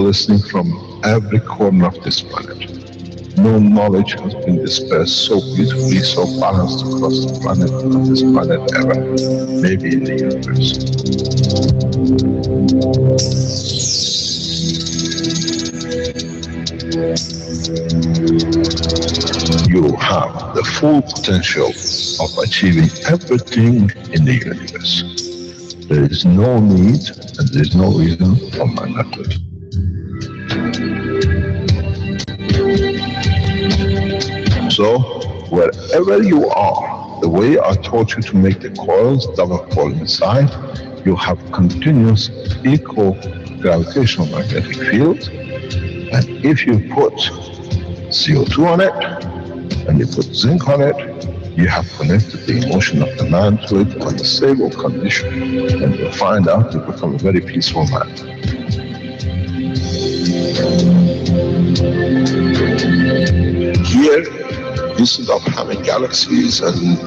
listening from every corner of this planet. No knowledge has been dispersed so beautifully, so balanced across the planet, of this planet ever, maybe in the universe. You have the full potential of achieving everything in the universe. There is no need and there is no reason for man not to. So, wherever you are, the way I taught you to make the coils double coil inside, you have continuous equal gravitational magnetic field, and if you put CO2 on it, and you put zinc on it, you have connected the emotion of the man to it on a stable condition, and you'll find out you become a very peaceful man. Here, instead of having galaxies and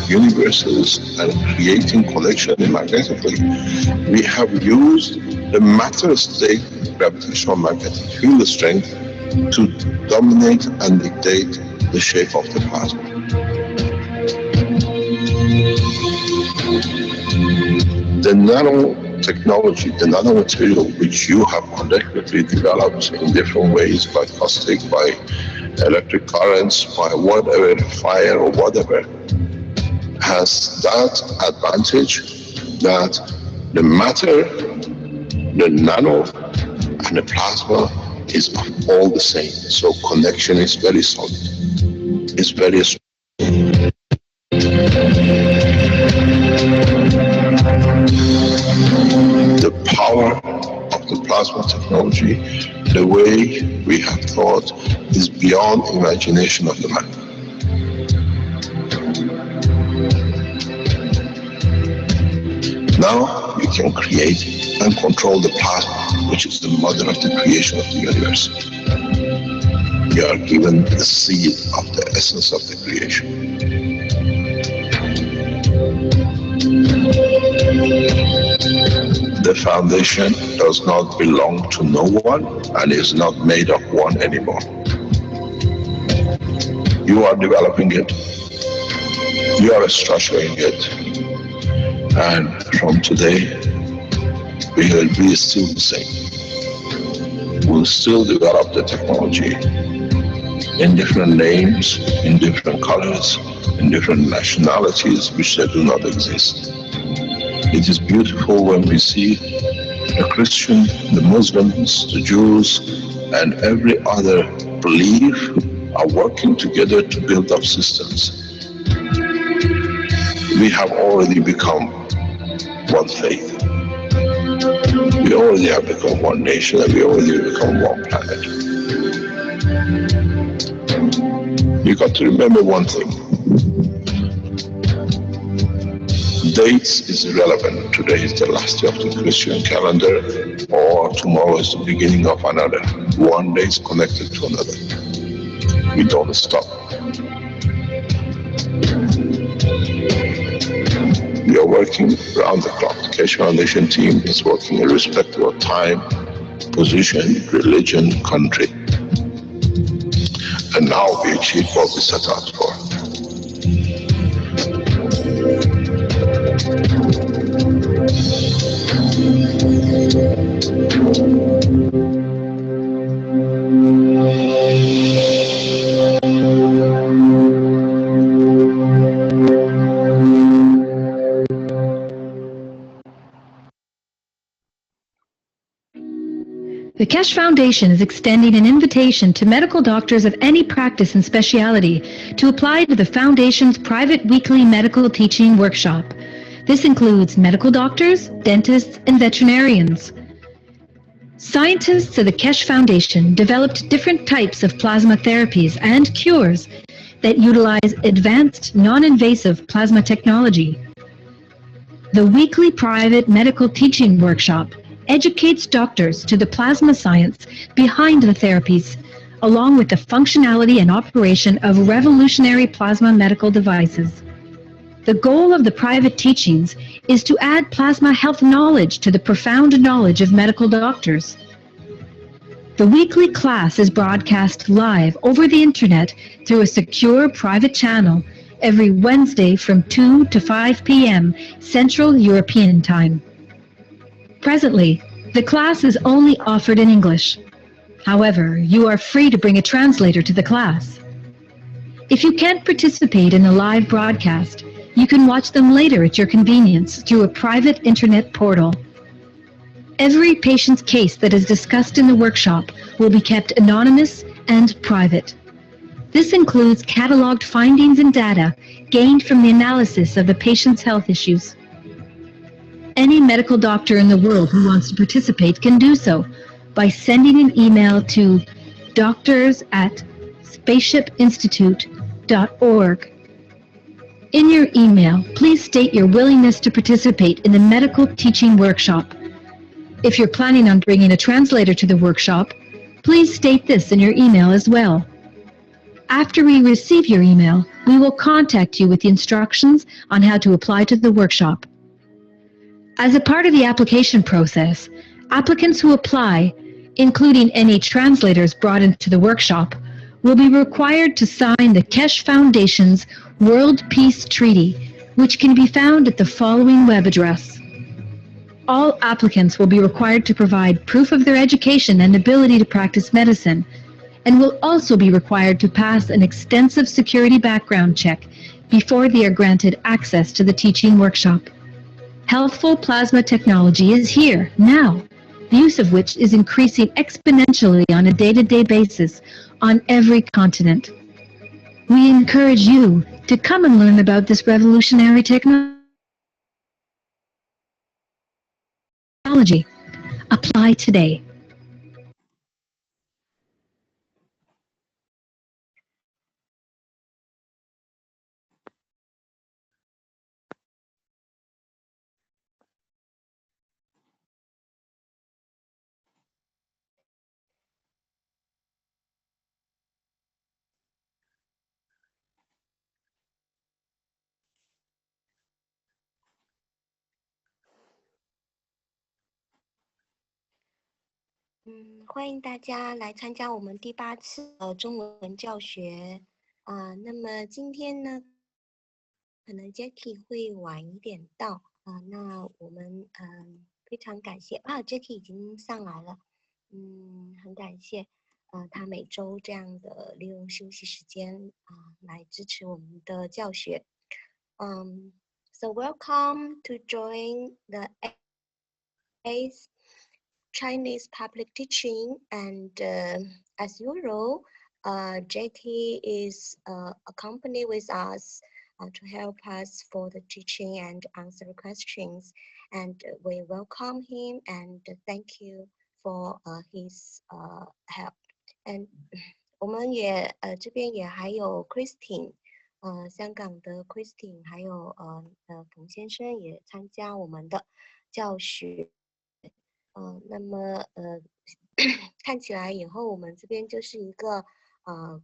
universes and creating connection magnetically, we have used the matter state gravitational magnetic field strength to dominate and dictate the shape of the plasma. The nano-technology, the nano-material which you have collectively developed in different ways, by caustic, by electric currents, by whatever, fire or whatever, has that advantage that the matter, the nano and the plasma is all the same. So connection is very solid. It's very strong. The power of the plasma technology, the way we have thought, is beyond imagination of the man. Now you can create and control the plasma, which is the mother of the creation of the universe. You are given the seed of the essence of the creation. The foundation does not belong to no one and is not made of one anymore. You are developing it. You are structuring it. And from today, we will be still the same. We'll still develop the technology in different names, in different colors, in different nationalities which they do not exist. It is beautiful when we see the Christian, the Muslims, the Jews, and every other belief are working together to build up systems. We have already become one faith. We already have become one nation, and we already become one planet. You got to remember one thing. Dates is irrelevant. Today is the last day of the Christian calendar, or tomorrow is the beginning of another. One day is connected to another. We don't stop. We are working around the clock. The Keshe Foundation team is working irrespective of time, position, religion, country. And now we achieve what we set out for. The Keshe Foundation is extending an invitation to medical doctors of any practice and specialty to apply to the Foundation's private weekly medical teaching workshop. This includes medical doctors, dentists, and veterinarians. Scientists of the Keshe Foundation developed different types of plasma therapies and cures that utilize advanced, non-invasive plasma technology. The weekly private medical teaching workshop educates doctors to the plasma science behind the therapies, along with the functionality and operation of revolutionary plasma medical devices. The goal of the private teachings is to add plasma health knowledge to the profound knowledge of medical doctors. The weekly class is broadcast live over the internet through a secure private channel every Wednesday from 2 to 5 p.m. Central European Time. Presently, the class is only offered in English. However, you are free to bring a translator to the class. If you can't participate in a live broadcast, you can watch them later at your convenience through a private internet portal. Every patient's case that is discussed in the workshop will be kept anonymous and private. This includes cataloged findings and data gained from the analysis of the patient's health issues. Any medical doctor in the world who wants to participate can do so by sending an email to doctors@spaceshipinstitute.org. In your email, please state your willingness to participate in the medical teaching workshop. If you're planning on bringing a translator to the workshop, please state this in your email as well. After we receive your email, we will contact you with the instructions on how to apply to the workshop. As a part of the application process, applicants who apply, including any translators brought into the workshop, will be required to sign the Keshe Foundation's World Peace Treaty, which can be found at the following web address. All applicants will be required to provide proof of their education and ability to practice medicine, and will also be required to pass an extensive security background check before they are granted access to the teaching workshop. Healthful plasma technology is here, now, the use of which is increasing exponentially on a day-to-day basis on every continent. We encourage you to come and learn about this revolutionary technology. Apply today.欢迎大家来参加我们第8次中文教学那么今天呢，可能 Jackie 会晚一点到那我们非常感谢Jackie 已经上来了，很感谢他每周这样的利用休息时间来支持我们的教学。So welcome to join the 8th Chinese public teaching, and as usual, JT is accompanied with us to help us for the teaching and answer questions, and we welcome him and thank you for his help. And 我们也这边也还有 Christine， 香港的 Christine， 还有冯先生也参加我们的教学。那么看起来以后我们这边就是一个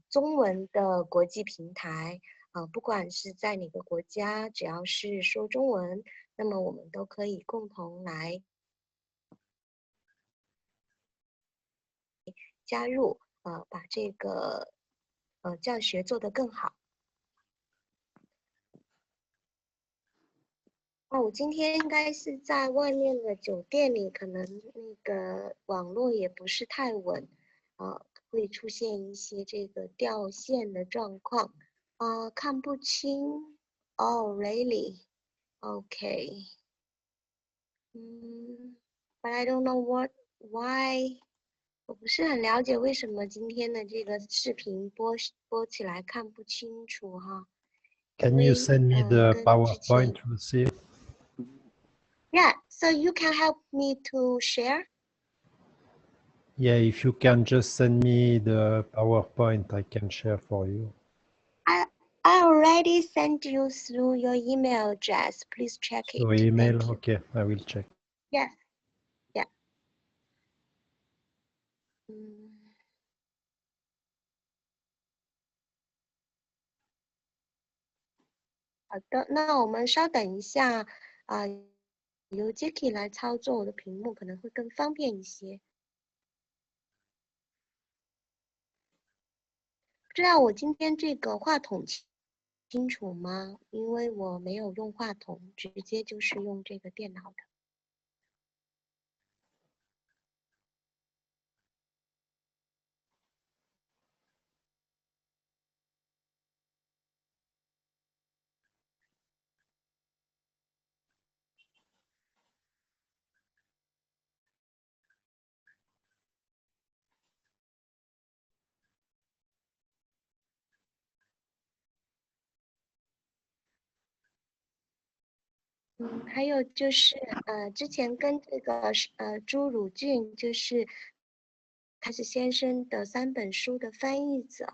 中文的国际平台不管是在哪个国家，只要是说中文，那么我们都可以共同来加入把这个教学做得更好。我今天应该是在外面的酒店里，可能那个网络也不是太稳，会出现一些这个掉线的状况，看不清。Oh, really? Okay. But I don't know why. 我不是很了解为什么今天的这个视频播起来看不清楚哈。Can you send me the PowerPoint to see? Yeah, so you can help me to share? Yeah, if you can just send me the PowerPoint, I can share for you. I already sent you through your email address. Please check it. Your email? Okay, I will check. Yes. Yeah. 好的，那我们稍等一下由 Jackie 来操作我的屏幕可能会更方便一些。不知道我今天这个话筒清楚吗？因为我没有用话筒，直接就是用这个电脑的。还有就是之前跟这个朱汝俊就是Keshe先生的3本书的翻译者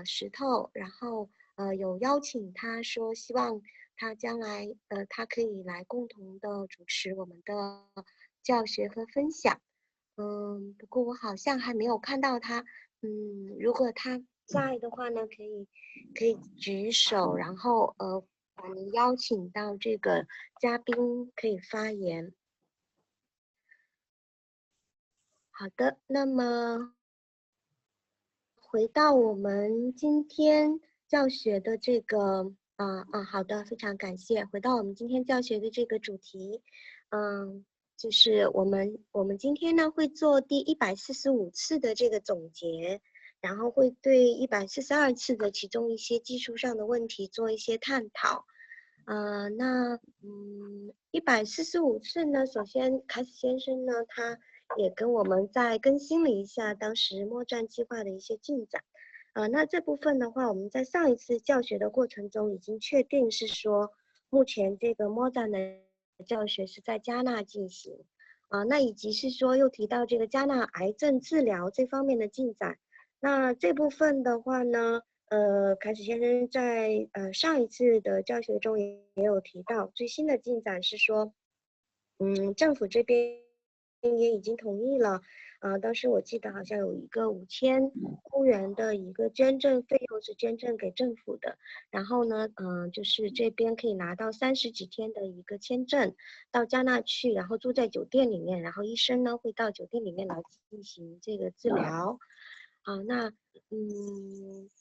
石头，然后有邀请他说希望他将来他可以来共同的主持我们的教学和分享。不过我好像还没有看到他。如果他在的话呢，可以举手，然后把您邀请到这个嘉宾可以发言。好的，那么回到我们今天教学的这个好的，非常感谢。回到我们今天教学的这个主题，就是我们今天呢会做第145次的这个总结，然后会对142次的其中一些技术上的问题做一些探讨。145次呢，首先Keshe先生呢，他也跟我们再更新了一下当时摸站计划的一些进展。那这部分的话，我们在上一次教学的过程中已经确定是说，目前这个摸站的教学是在加纳进行。那以及是说又提到这个加纳癌症治疗这方面的进展。那这部分的话呢，Keshe先生在上一次的教学中也有提到，最新的进展是说，政府这边也已经同意了。当时我记得好像有一个5000欧元的一个捐赠费用是捐赠给政府的，然后呢，就是这边可以拿到30几天的一个签证到加纳去，然后住在酒店里面，然后医生呢会到酒店里面来进行这个治疗。那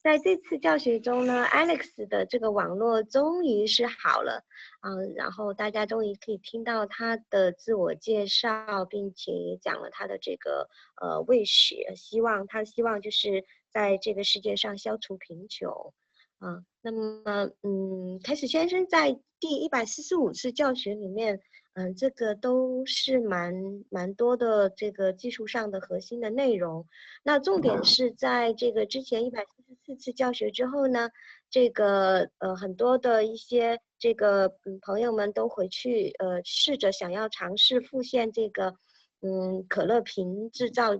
在这次教学中呢 ，Alex 的这个网络终于是好了，然后大家终于可以听到他的自我介绍，并且也讲了他的这个wish，希望就是在这个世界上消除贫穷。那么Keshe先生在第145次教学里面，这个都是蛮多的这个技术上的核心的内容。那重点是在这个之前144次教学之后呢，这个很多的一些这个朋友们都回去试着想要尝试复现这个可乐瓶制造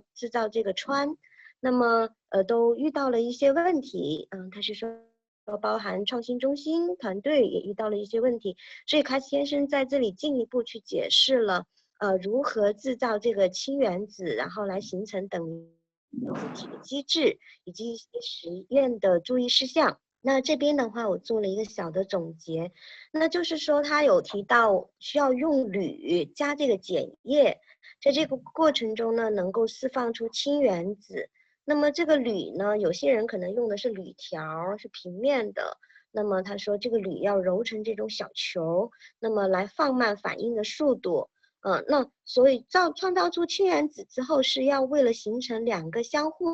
这个氚，那么都遇到了一些问题。他是说包含创新中心团队也遇到了一些问题，所以Keshe先生在这里进一步去解释了如何制造这个氢原子，然后来形成等离子体的机制，以及一些实验的注意事项。那这边的话，我做了一个小的总结，那就是说他有提到需要用铝加这个碱液，在这个过程中呢，能够释放出氢原子。那么这个铝呢，有些人可能用的是铝条，是平面的。那么他说这个铝要揉成这种小球，那么来放慢反应的速度。那所以创造出氢原子之后，是要为了形成2个相互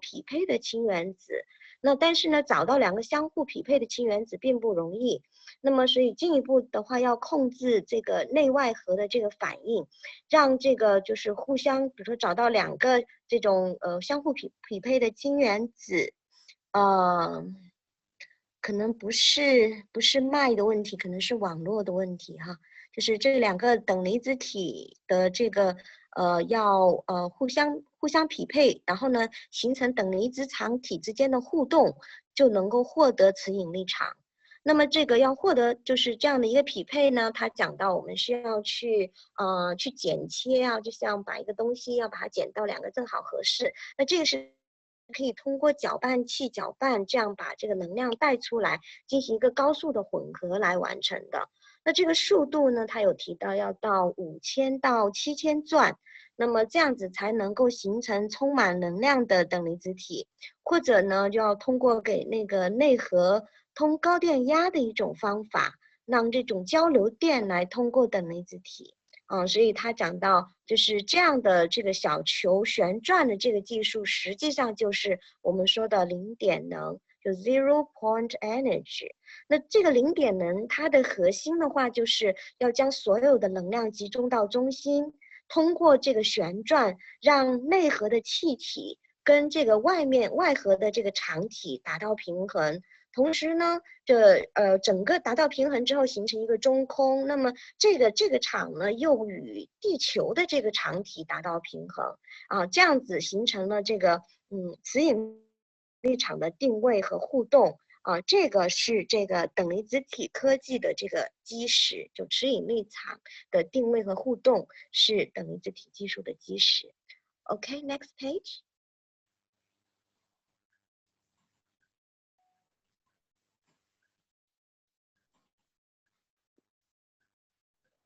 匹配的氢原子。那但是呢，找到2个相互匹配的氢原子并不容易。那么所以进一步的话，要控制这个内外核的这个反应，让这个就是互相，比如说找到2个这种相互匹配的氢原子，可能不是脉的问题，可能是网络的问题哈。就是这2个等离子体的这个要互相匹配，然后呢形成等离子场体之间的互动，就能够获得磁引力场。那么这个要获得就是这样的一个匹配呢，他讲到我们需要去剪切就像把一个东西要把它剪到2个正好合适，那这个是可以通过搅拌器搅拌，这样把这个能量带出来，进行一个高速的混合来完成的。那这个速度呢，它有提到要到5000到7000转，那么这样子才能够形成充满能量的等离子体，或者呢就要通过给那个内核通高电压的一种方法，让这种交流电来通过等离子体。所以他讲到就是这样的这个小球旋转的这个技术，实际上就是我们说的零点能，就 zero point energy。那这个零点能，它的核心的话，就是要将所有的能量集中到中心，通过这个旋转，让内核的气体跟这个外核的这个场体达到平衡。同时呢，整个达到平衡之后形成一个中空，那么这个场呢又与地球的这个场体达到平衡这样子形成了这个磁引力场的定位和互动这个是这个等离子体科技的这个基石，就磁引力场的定位和互动是等离子体技术的基石。OK, next page.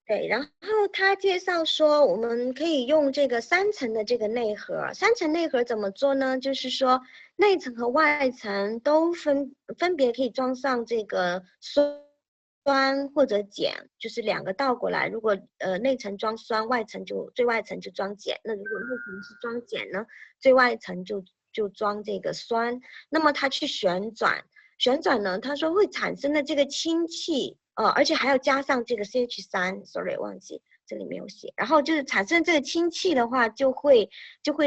对，然后他介绍说，我们可以用这个3层的这个内核。3层内核怎么做呢？就是说，内层和外层都分别可以装上这个酸或者碱，就是2个倒过来。如果内层装酸，最外层就装碱。那如果内层是装碱呢，最外层就装这个酸。那么它去旋转呢，他说会产生的这个氢气。而且还要加上这个 CH3，sorry 忘记这里没有写。然后就是产生这个氢气的话，就会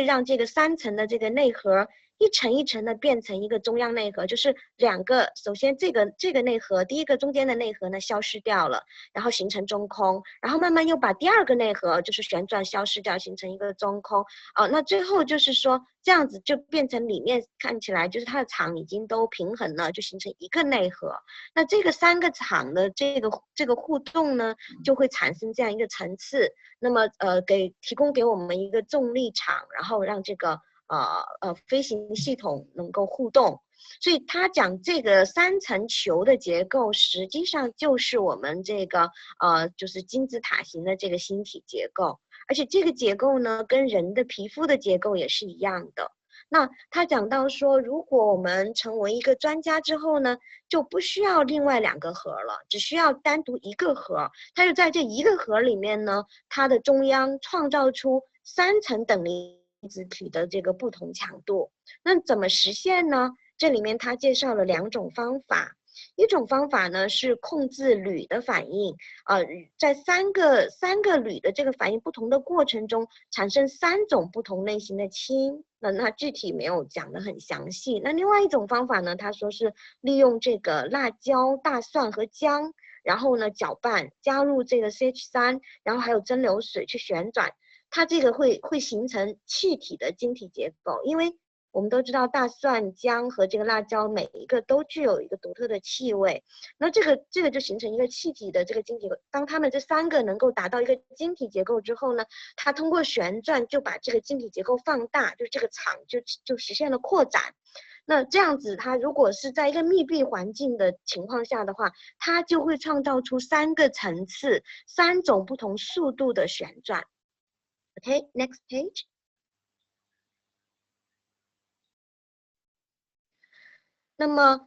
让这个3层的这个内核一层一层的变成一个中央内核，就是2个，首先这个内核，第一个中间的内核呢消失掉了，然后形成中空，然后慢慢又把第2个内核就是旋转消失掉，形成一个中空。那最后就是说这样子就变成里面看起来就是它的场已经都平衡了，就形成一个内核。那这个3个场的这个互动呢，就会产生这样一个层次。那么提供给我们一个重力场，然后让这个飞行系统能够互动。所以他讲这个3层球的结构，实际上就是我们这个就是金字塔形的这个星体结构，而且这个结构呢跟人的皮肤的结构也是一样的。那他讲到说，如果我们成为一个专家之后呢，就不需要另外2个核了，只需要单独一个核。它就在这一个核里面呢，它的中央创造出3层等离子体的这个不同强度。那怎么实现呢？这里面他介绍了2种方法。一种方法呢是控制铝的反应在三个铝的这个反应不同的过程中，产生3种不同类型的氢。那具体没有讲得很详细。那另外一种方法呢，他说是利用这个辣椒、大蒜和姜，然后呢搅拌，加入这个 CH3，然后还有蒸馏水去旋转，它这个会形成气体的晶体结构。因为我们都知道大蒜、姜和这个辣椒每一个都具有一个独特的气味，那这个就形成一个气体的这个晶体。当它们这3个能够达到一个晶体结构之后呢，它通过旋转就把这个晶体结构放大，就这个场就实现了扩展。那这样子，它如果是在一个密闭环境的情况下的话，它就会创造出3个层次、3种不同速度的旋转。OK, next page. 那么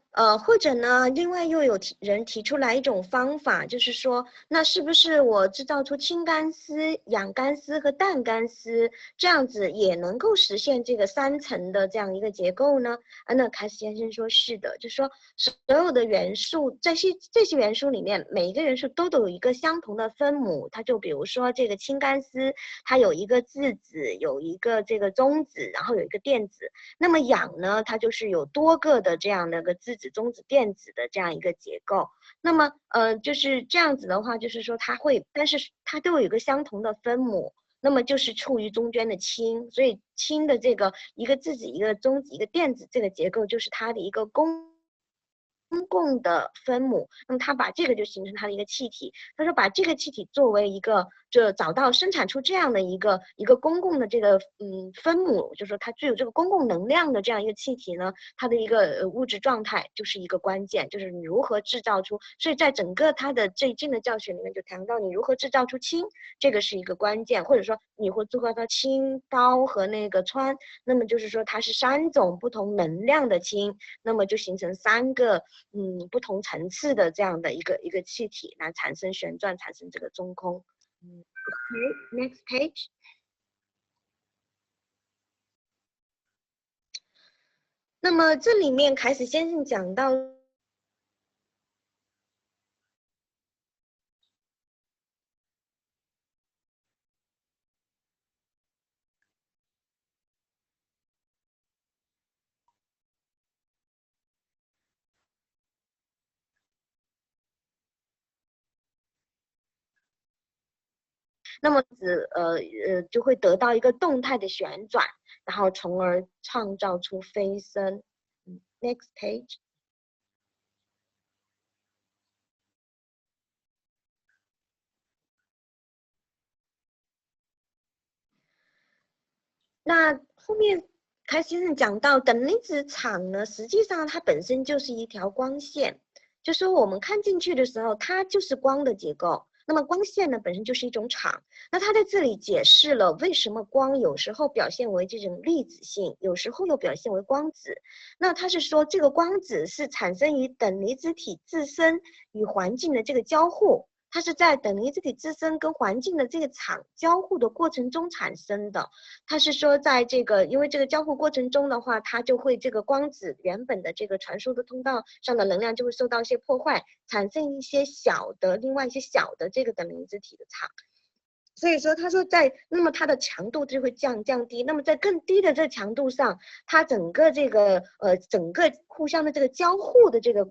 或者呢，另外又有人提出来一种方法，就是说，那是不是我制造出氢干丝、氧干丝和氮干丝，这样子也能够实现这个3层的这样一个结构呢？那凯斯先生说是的，就是说所有的元素，这些元素里面，每一个元素都有一个相同的分母。它就比如说这个氢干丝，它有一个质子，有一个这个中子，然后有一个电子。那么氧呢，它就是有多个的这样的个质子、中子、电子的这样一个结构。那么就是这样子的话，就是说它会，但是它都有一个相同的分母，那么就是处于中间的氢。所以氢的这个一个质子、一个中子、一个电子这个结构，就是它的一个公共的分母，那么它把这个就形成它的一个气体。他说把这个气体作为一个，就找到生产出这样的一个公共的这个分母，就是说它具有这个公共能量的这样一个气体呢，它的一个物质状态就是一个关键，就是你如何制造出。所以在整个它的这一进的教学里面就谈到你如何制造出氢，这个是一个关键，或者说你会做到氢、氘和那个氚，那么就是说它是3种不同能量的氢，那么就形成3个不同层次的这样的一个气体来产生旋转，产生这个中空。Okay, next page. 那么这里面凯斯先生讲到，那么就会得到一个动态的旋转，然后从而创造出飞升。Next page. 那后面凯先生讲到等离子场呢，实际上它本身就是一条光线，就说我们看进去的时候，它就是光的结构。那么光线呢本身就是一种场，那他在这里解释了为什么光有时候表现为这种粒子性，有时候又表现为光子。那他是说这个光子是产生于等离子体自身与环境的这个交互，它是在等离子体自身跟环境的这个场交互的过程中产生的。它是说在这个因为这个交互过程中的话，它就会这个光子原本的这个传输的通道上的能量就会受到一些破坏，产生一些另外一些小的这个等离子体的场。所以说他说那么它的强度就会降低，那么在更低的这个强度上，它整个这个整个互相的这个交互的这个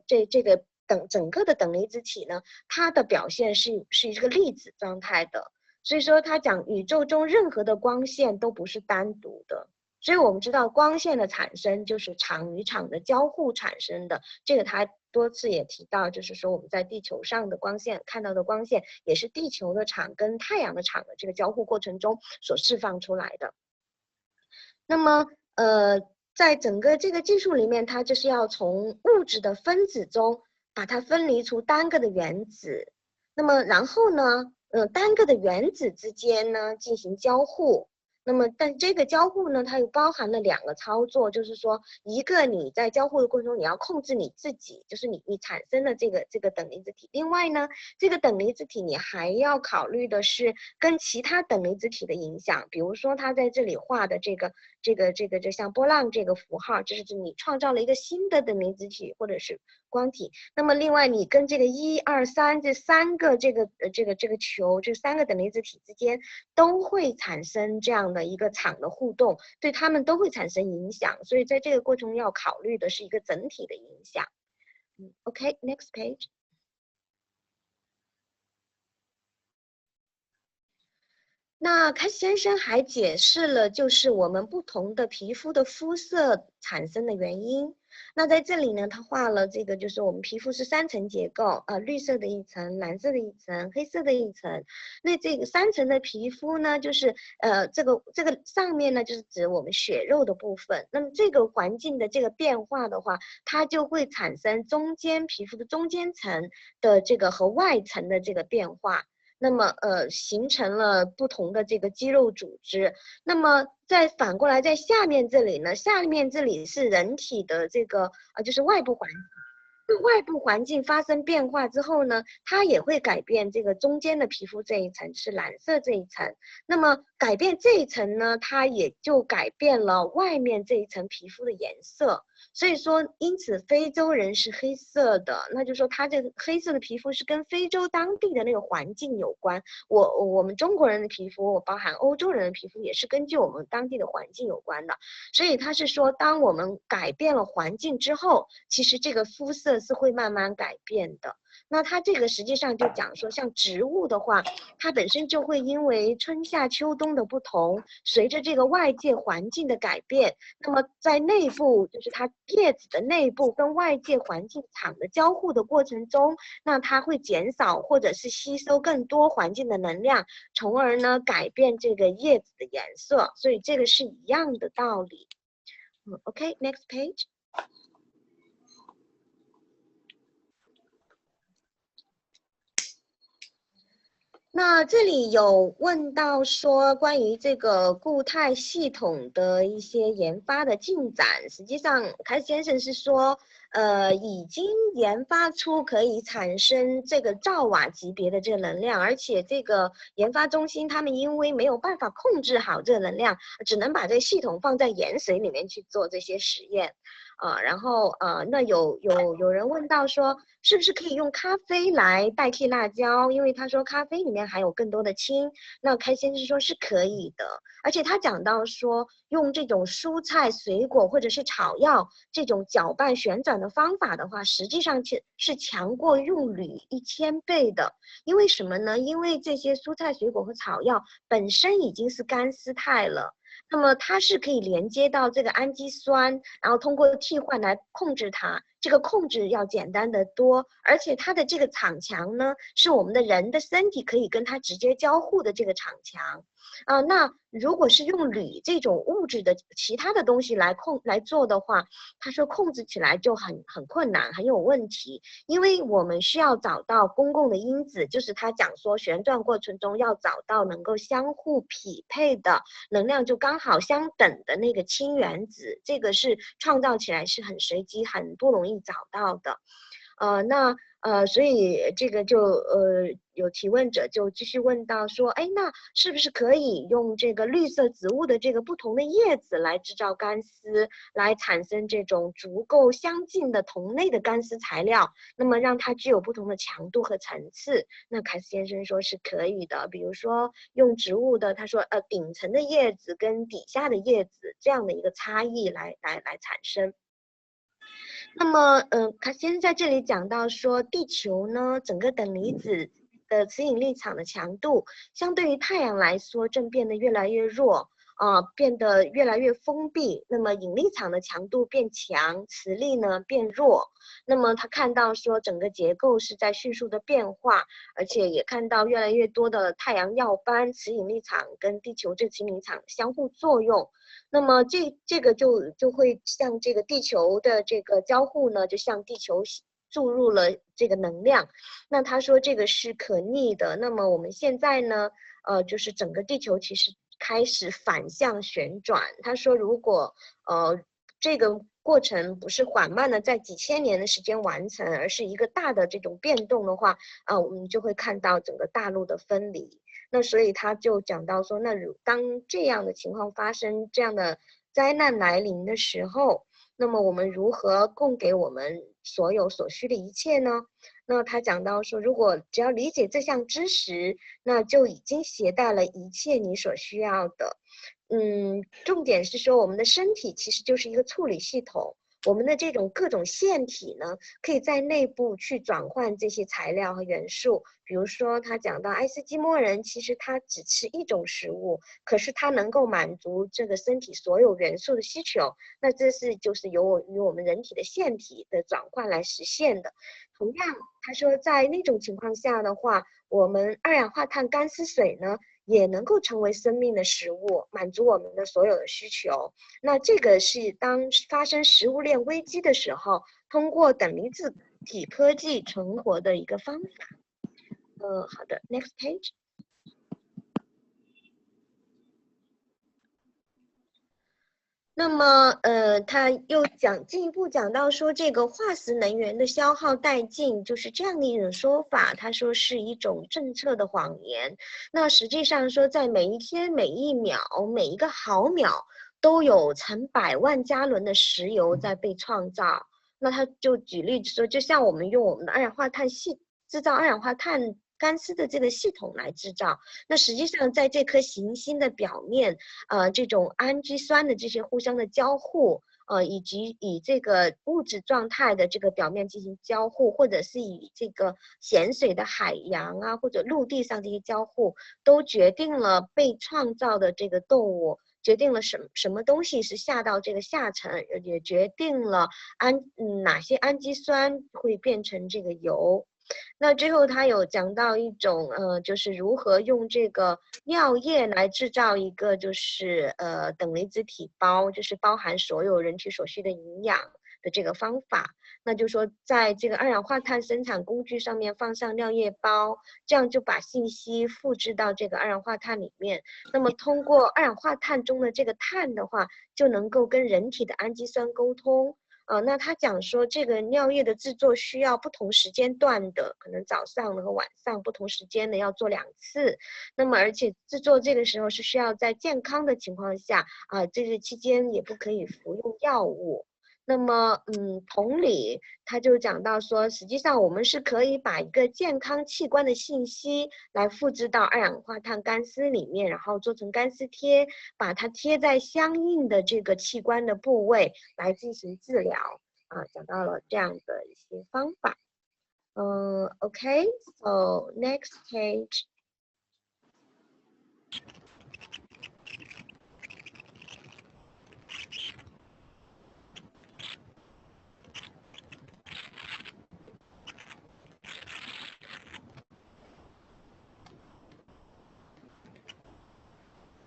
整个的等离子体呢，它的表现是一个粒子状态的。所以说他讲宇宙中任何的光线都不是单独的，所以我们知道光线的产生就是场与场的交互产生的，这个他多次也提到，就是说我们在地球上的光线看到的光线也是地球的场跟太阳的场的这个交互过程中所释放出来的。那么在整个这个技术里面，它就是要从物质的分子中把它分离出单个的原子，那么然后呢单个的原子之间呢进行交互。那么但这个交互呢它又包含了2个操作，就是说一个你在交互的过程中你要控制你自己，就是你产生的这个等离子体，另外呢这个等离子体你还要考虑的是跟其他等离子体的影响，比如说它在这里画的这个就像波浪这个符号，就是你创造了一个新的等离子体或者是光体。那么另外你跟这个1、2、3这3个这个球，这3个等离子体之间都会产生这样的一个场的互动，对它们都会产生影响，所以在这个过程中要考虑的是一个整体的影响。OK, next page. 那凯先生还解释了就是我们不同的皮肤的肤色产生的原因。那在这里呢他画了这个就是我们皮肤是3层结构，绿色的一层，蓝色的一层，黑色的一层。那这个3层的皮肤呢就是这个上面呢就是指我们血肉的部分，那么这个环境的这个变化的话，它就会产生皮肤的中间层的这个和外层的这个变化，那么形成了不同的这个肌肉组织。那么再反过来在下面这里呢，下面这里是人体的这个就是外部环境。外部环境发生变化之后呢，它也会改变这个中间的皮肤这一层是蓝色这一层，那么改变这一层呢，它也就改变了外面这一层皮肤的颜色。所以说因此非洲人是黑色的，那就是说他这个黑色的皮肤是跟非洲当地的那个环境有关。我们中国人的皮肤，包含欧洲人的皮肤也是根据我们当地的环境有关的。所以他是说当我们改变了环境之后，其实这个肤色是会慢慢改变的。那它这个实际上就讲说像植物的话，它本身就会因为春夏秋冬的不同，随着这个外界环境的改变，那么在内部就是它叶子的内部跟外界环境场的交互的过程中，那它会减少或者是吸收更多环境的能量，从而呢改变这个叶子的颜色，所以这个是一样的道理。OK, next page. 那这里有问到说关于这个固态系统的一些研发的进展，实际上凯斯先生是说，已经研发出可以产生这个兆瓦级别的这个能量，而且这个研发中心他们因为没有办法控制好这个能量，只能把这个系统放在盐水里面去做这些实验。然后那有人问到说，是不是可以用咖啡来代替辣椒？因为他说咖啡里面含有更多的氢。那开先生说是可以的，而且他讲到说，用这种蔬菜、水果或者是草药这种搅拌旋转的方法的话，实际上是强过用铝1000倍的。因为什么呢？因为这些蔬菜、水果和草药本身已经是干丝肽了。那么它是可以连接到这个氨基酸，然后通过替换来控制它，这个控制要简单得多，而且它的这个场墙呢，是我们的人的身体可以跟它直接交互的这个场墙。那如果是用铝这种物质的其他的东西来做的话，他说控制起来就很困难，很有问题，因为我们需要找到公共的因子，就是他讲说旋转过程中要找到能够相互匹配的能量就刚好相等的那个氢原子，这个是创造起来是很随机，很不容易找到的。所以这个就有提问者就继续问到说，哎，那是不是可以用这个绿色植物的这个不同的叶子来制造干丝，来产生这种足够相近的同类的干丝材料，那么让它具有不同的强度和层次？那凯斯先生说是可以的，比如说用植物的，他说顶层的叶子跟底下的叶子这样的一个差异来产生。那么，他先在这里讲到说，地球呢，整个等离子的磁引力场的强度，相对于太阳来说，正变得越来越弱，变得越来越封闭。那么引力场的强度变强，磁力呢变弱。那么他看到说，整个结构是在迅速的变化，而且也看到越来越多的太阳耀斑磁引力场跟地球这磁引力场相互作用。那么这个就会像这个地球的这个交互呢，就向地球注入了这个能量。那他说这个是可逆的。那么我们现在呢，就是整个地球其实开始反向旋转。他说如果这个过程不是缓慢的在几千年的时间完成，而是一个大的这种变动的话，我们就会看到整个大陆的分离。那所以他就讲到说，那当这样的情况发生，这样的灾难来临的时候，那么我们如何供给我们所有所需的一切呢？那他讲到说，如果只要理解这项知识，那就已经携带了一切你所需要的。重点是说，我们的身体其实就是一个处理系统。我们的这种各种腺体呢，可以在内部去转换这些材料和元素。比如说，他讲到爱斯基摩人，其实他只吃一种食物，可是他能够满足这个身体所有元素的需求。那这是就是由我们人体的腺体的转换来实现的。同样，他说在那种情况下的话，我们二氧化碳干丝水呢，也能够成为生命的食物，满足我们的所有的需求。那这个是当发生食物链危机的时候，通过等离子体科技存活的一个方法。好的 ，next page。那么，他又进一步讲到说，这个化石能源的消耗殆尽，就是这样的一种说法。他说是一种政策的谎言。那实际上说，在每一天、每一秒、每一个毫秒，都有成百万加仑的石油在被创造。那他就举例说，就像我们用我们的二氧化碳制造二氧化碳干丝的这个系统来制造，那实际上在这颗行星的表面，这种氨基酸的这些互相的交互，以及以这个物质状态的这个表面进行交互，或者是以这个咸水的海洋啊，或者陆地上这些交互，都决定了被创造的这个动物决定了什么东西是下到这个下层，也决定了哪些氨基酸会变成这个油。那最后他有讲到一种就是如何用这个尿液来制造一个就是等离子体包，就是包含所有人体所需的营养的这个方法。那就说在这个二氧化碳生产工具上面放上尿液包，这样就把信息复制到这个二氧化碳里面。那么通过二氧化碳中的这个碳的话，就能够跟人体的氨基酸沟通。那他讲说这个尿液的制作需要不同时间段的，可能早上和晚上不同时间的要做2次。那么而且制作这个时候是需要在健康的情况下这个期间也不可以服用药物。那么同理他就讲到说，实际上我们是可以把一个健康器官的信息来复制到二氧化碳干丝里面，然后做成干丝贴，把它贴在相应的这个器官的部位来进行治疗讲到了这样的一些方法。Okay, so next page.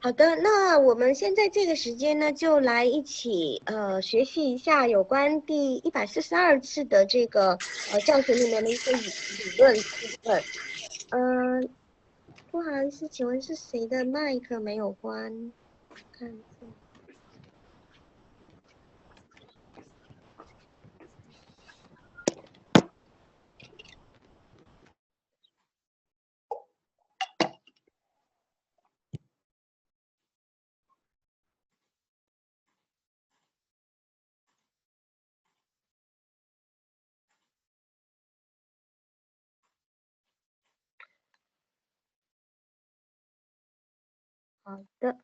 好的，那我们现在这个时间呢，就来一起学习一下有关第142次的这个教学里面的一些理论部分。不好意思，请问是谁的麦克没有关？看一下。好的。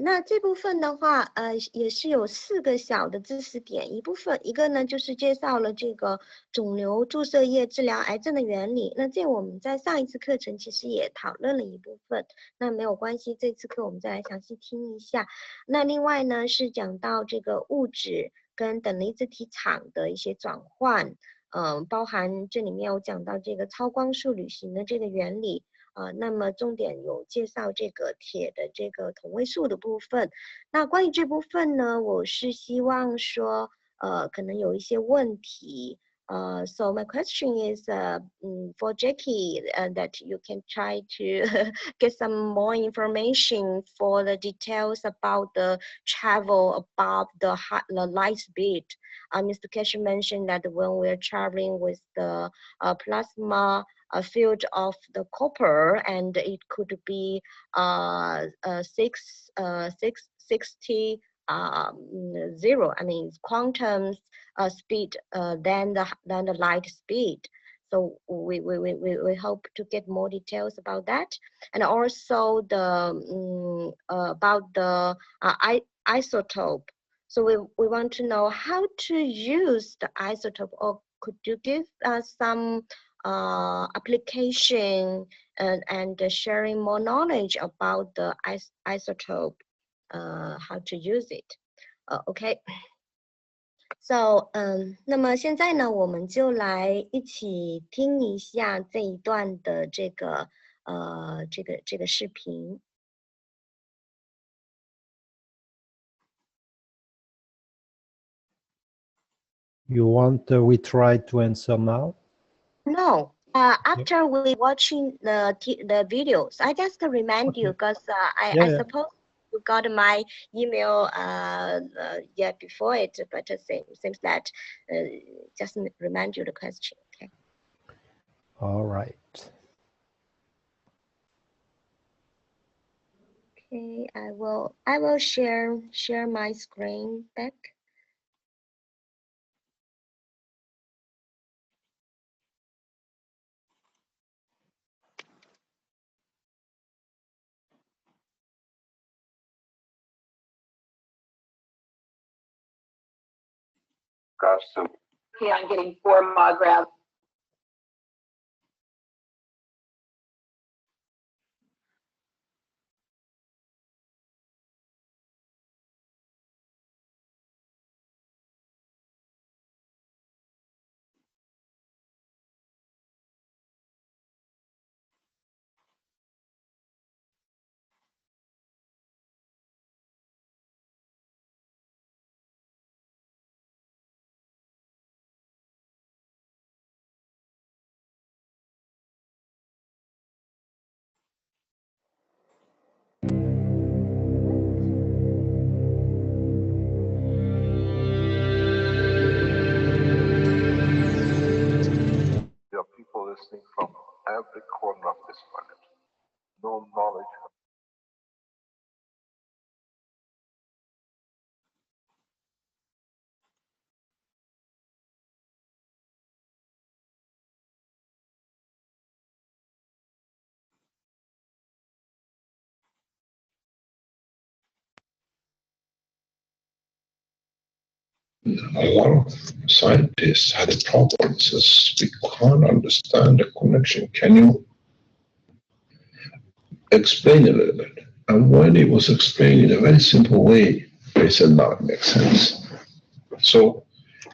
那这部分的话，也是有4个小的知识点。一个呢，就是介绍了这个肿瘤注射液治疗癌症的原理。那这我们在上一次课程其实也讨论了一部分，那没有关系，这次课我们再来详细听一下。那另外呢，是讲到这个物质跟等离子体场的一些转换，包含这里面有讲到这个超光速旅行的这个原理。那么重点有介绍这个铁的这个同位素的部分。那关于这部分呢，我是希望说，可能有一些问题。So my question is for Jackie that you can try to get some more information for the details about the travel above the light speed. Mr. Keshe mentioned that when we're traveling with the plasma a field of the copper, and it could be 60 0. I mean quantum speed than the light speed. So we hope to get more details about that, and also the about the isotope. So we want to know how to use the isotope, or could you give us some application and sharing more knowledge about the isotope, how to use it. Okay. So 那么现在呢，我们就来一起听一下这一段的这个视频。You want we try to answer now? No. After we watching the videos, I just remind you because I suppose you got my email before it, but it seems that just remind you the question. Okay. All right. Okay, I will share my screen back. Okay, I'm getting 4 monographs. a lot of scientists had a problem. Says we can't understand the connection. Can you explain a little bit? And when it was explained in a very simple way, they said, "Now it makes sense." So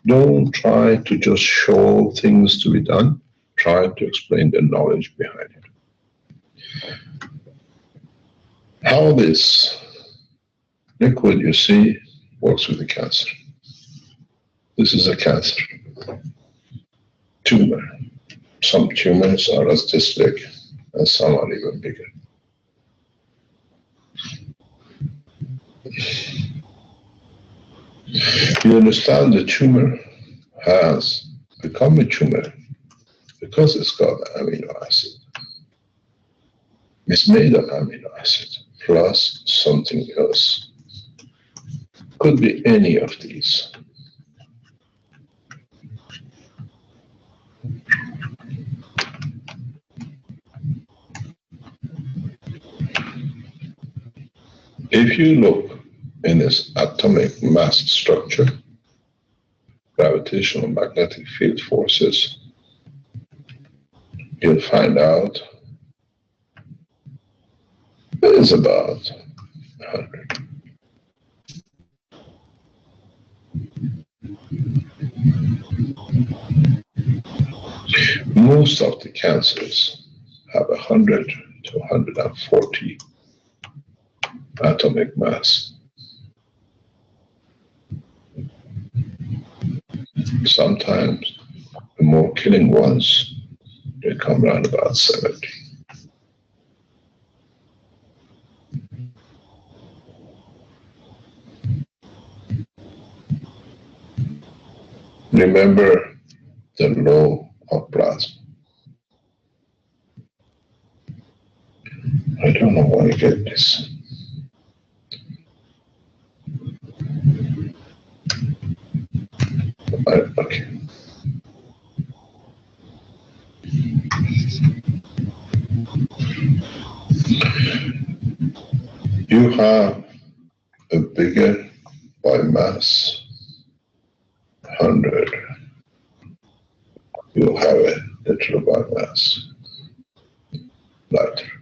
don't try to just show things to be done. Try to explain the knowledge behind it. How this liquid you see works with the cancer. This is a cancer tumor. Some tumors are as this big and some are even bigger. You understand the tumor has become a tumor because it's got amino acid. It's made of amino acid plus something else. Could be any of these. If you look in this atomic mass structure, gravitational magnetic field forces, you'll find out it is about 100. Most of the cancers have 100 to 140 atomic mass. Sometimes the more killing ones, they come around about 70. Remember the law of plasma. I don't know why I get this. Okay. You have a bigger by mass 100. You have a little by mass lighter.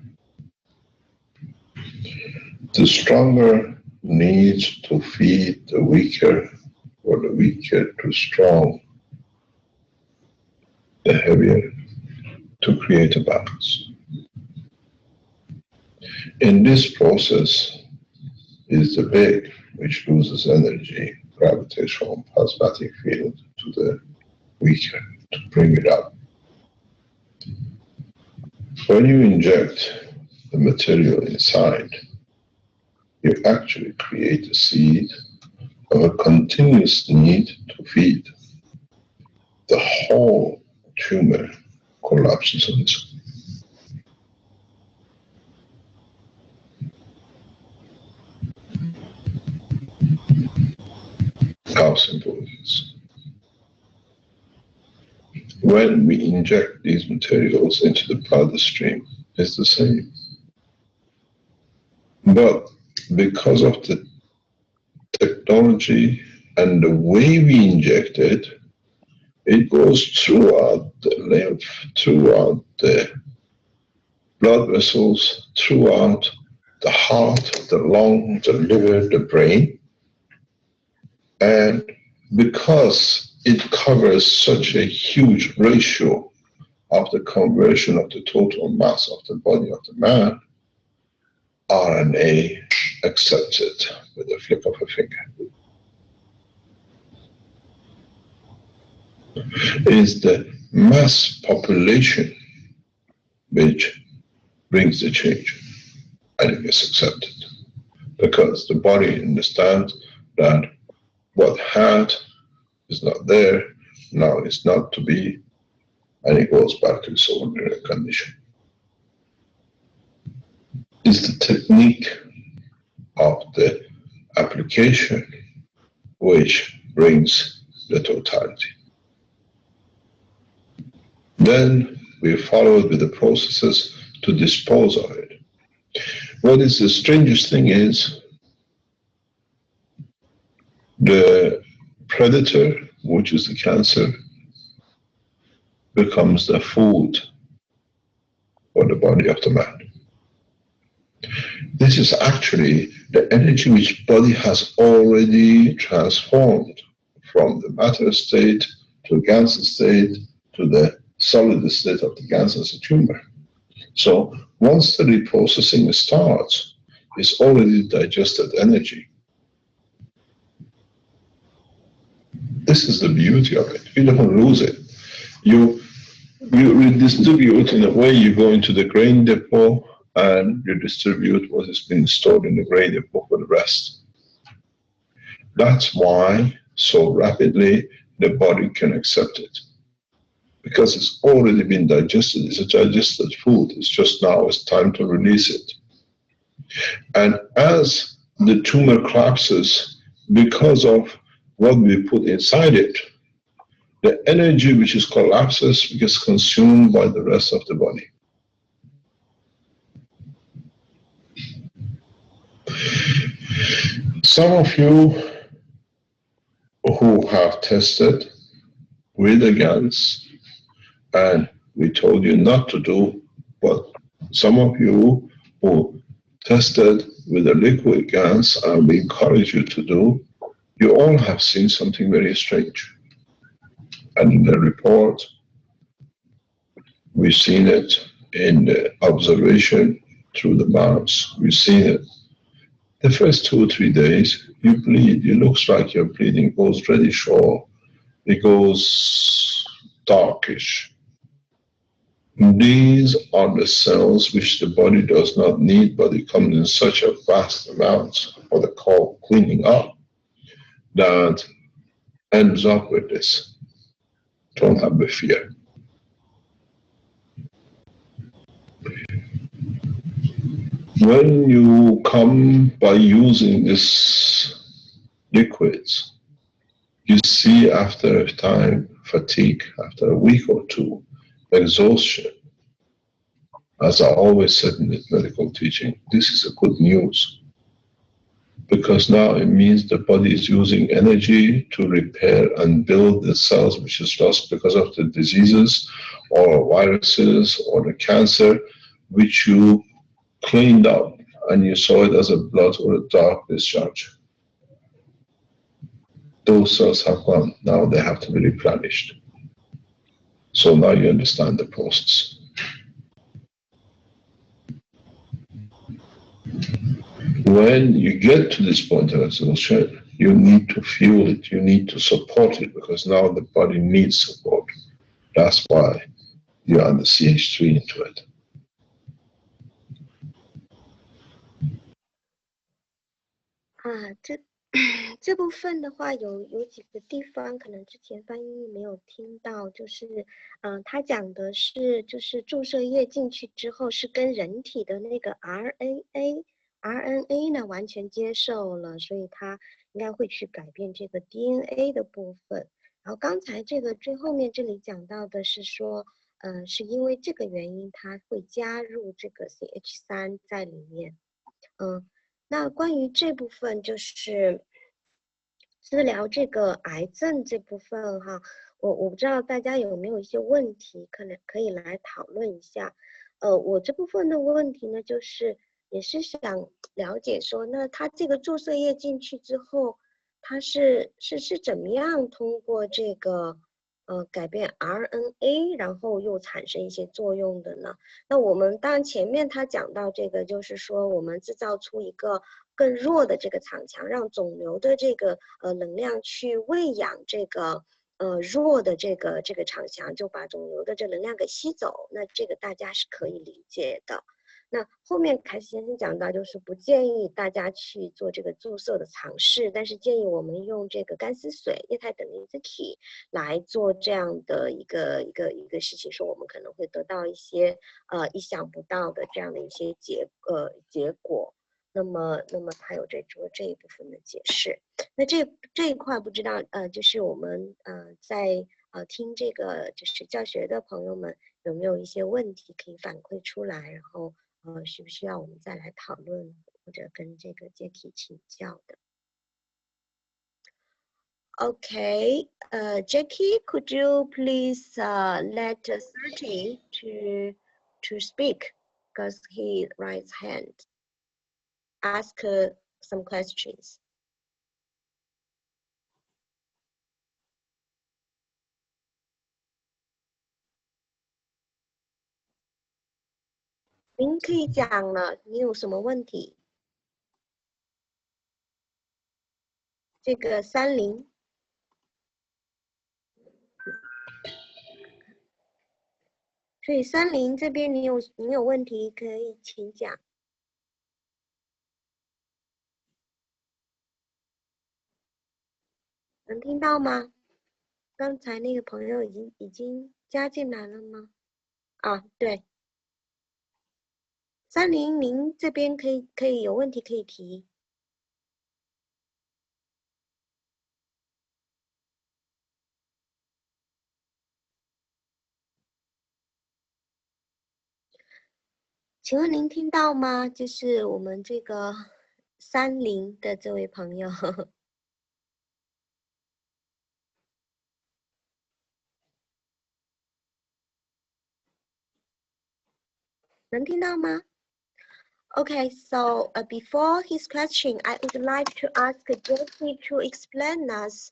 The stronger needs to feed the weaker, or the weaker to strong, the heavier, to create a balance. In this process is the big, which loses energy, gravitational plasmatic field, to the weaker, to bring it up. When you inject the material inside, you actually create a seed of a continuous need to feed. The whole tumor collapses on its own. How simple it is. When we inject these materials into the bloodstream, it's the same. But because of the technology and the way we inject it, it goes throughout the lymph, throughout the blood vessels, throughout the heart, the lung, the liver, the brain. And because it covers such a huge ratio of the conversion of the total mass of the body of the man, RNA accepts it with a flick of a finger. It is the mass population which brings the change, and it is accepted because the body understands that what had is not there, now it's not to be, and it goes back to its ordinary condition. It's the technique of the application which brings the totality. Then we follow it with the processes to dispose of it. What is the strangest thing is the predator, which is the cancer, becomes the food for the body of the man. This is actually the energy which body has already transformed from the matter state to the cancer state to the solid state of the cancer as a tumor. So once the reprocessing starts, it's already digested energy. This is the beauty of it. You don't lose it. You redistribute in a way. You go into the grain depot and you distribute what has been stored in the grain depot for the rest. That's why so rapidly the body can accept it. Because it's already been digested. It's a digested food. It's just now it's time to release it. And as the tumor collapses, because of what we put inside it, the energy which is collapses gets consumed by the rest of the body. Some of you who have tested with the GANs, and we told you not to do, but some of you who tested with the liquid GANs, and we encourage you to do, you all have seen something very strange. And in the report, we've seen it in the observation through the mouse. We've seen it. The first 2 or 3 days, you bleed. It looks like your bleeding goes reddish or it goes darkish. These are the cells which the body does not need, but it comes in such a vast amount for the cleaning up that ends up with this. Don't have the fear. When you come by using these liquids, you see after a time fatigue, after a week or 2, exhaustion. As I always said in the medical teaching, this is a good news. Because now it means the body is using energy to repair and build the cells which is lost because of the diseases or viruses or the cancer which you cleaned up and you saw it as a blood or a dark discharge. Those cells have gone. Now they have to be replenished. So now you understand the process. When you get to this point of exhaustion, you need to fuel it, you need to support it, because now the body needs support. That's why you add the CH3 into it.这部分的话有几个地方可能之前翻译没有听到，就是他讲的是就是注射液进去之后是跟人体的那个 RNA 呢完全接受了，所以他应该会去改变这个 DNA 的部分。然后刚才这个最后面这里讲到的是说是因为这个原因它会加入这个 CH3 在里面。那关于这部分就是治疗这个癌症这部分哈，我不知道大家有没有一些问题，可以来讨论一下。我这部分的问题呢，就是也是想了解说，那它这个注射液进去之后，它是怎么样通过这个改变 RNA， 然后又产生一些作用的呢？那我们当然前面他讲到这个，就是说我们制造出一个更弱的这个场墙，让肿瘤的这个能量去喂养这个弱的这个场墙，就把肿瘤的这能量给吸走。那这个大家是可以理解的。那后面凯西先生讲到，就是不建议大家去做这个注射的尝试，但是建议我们用这个干丝水液态等离子体来做这样的一个事情，说我们可能会得到一些意想不到的这样的一些结果。那么他有这一部分的解释。那这一块不知道就是我们在听这个就是教学的朋友们有没有一些问题可以反馈出来，然后需不需要我们再来讨论或者跟这个接体请教的？ Okay, Jackie, could you please let 30 to speak because he raised hand. Ask some questions. 您可以讲了，你有什么问题？这个30，所以30这边你有问题可以请讲。能听到吗？刚才那个朋友已经加进来了吗？啊，对。30，您这边可以有问题可以提。请问您听到吗？就是我们这个30的这位朋友，能听到吗？ Okay, so before his question, I would like to ask Jesse to explain us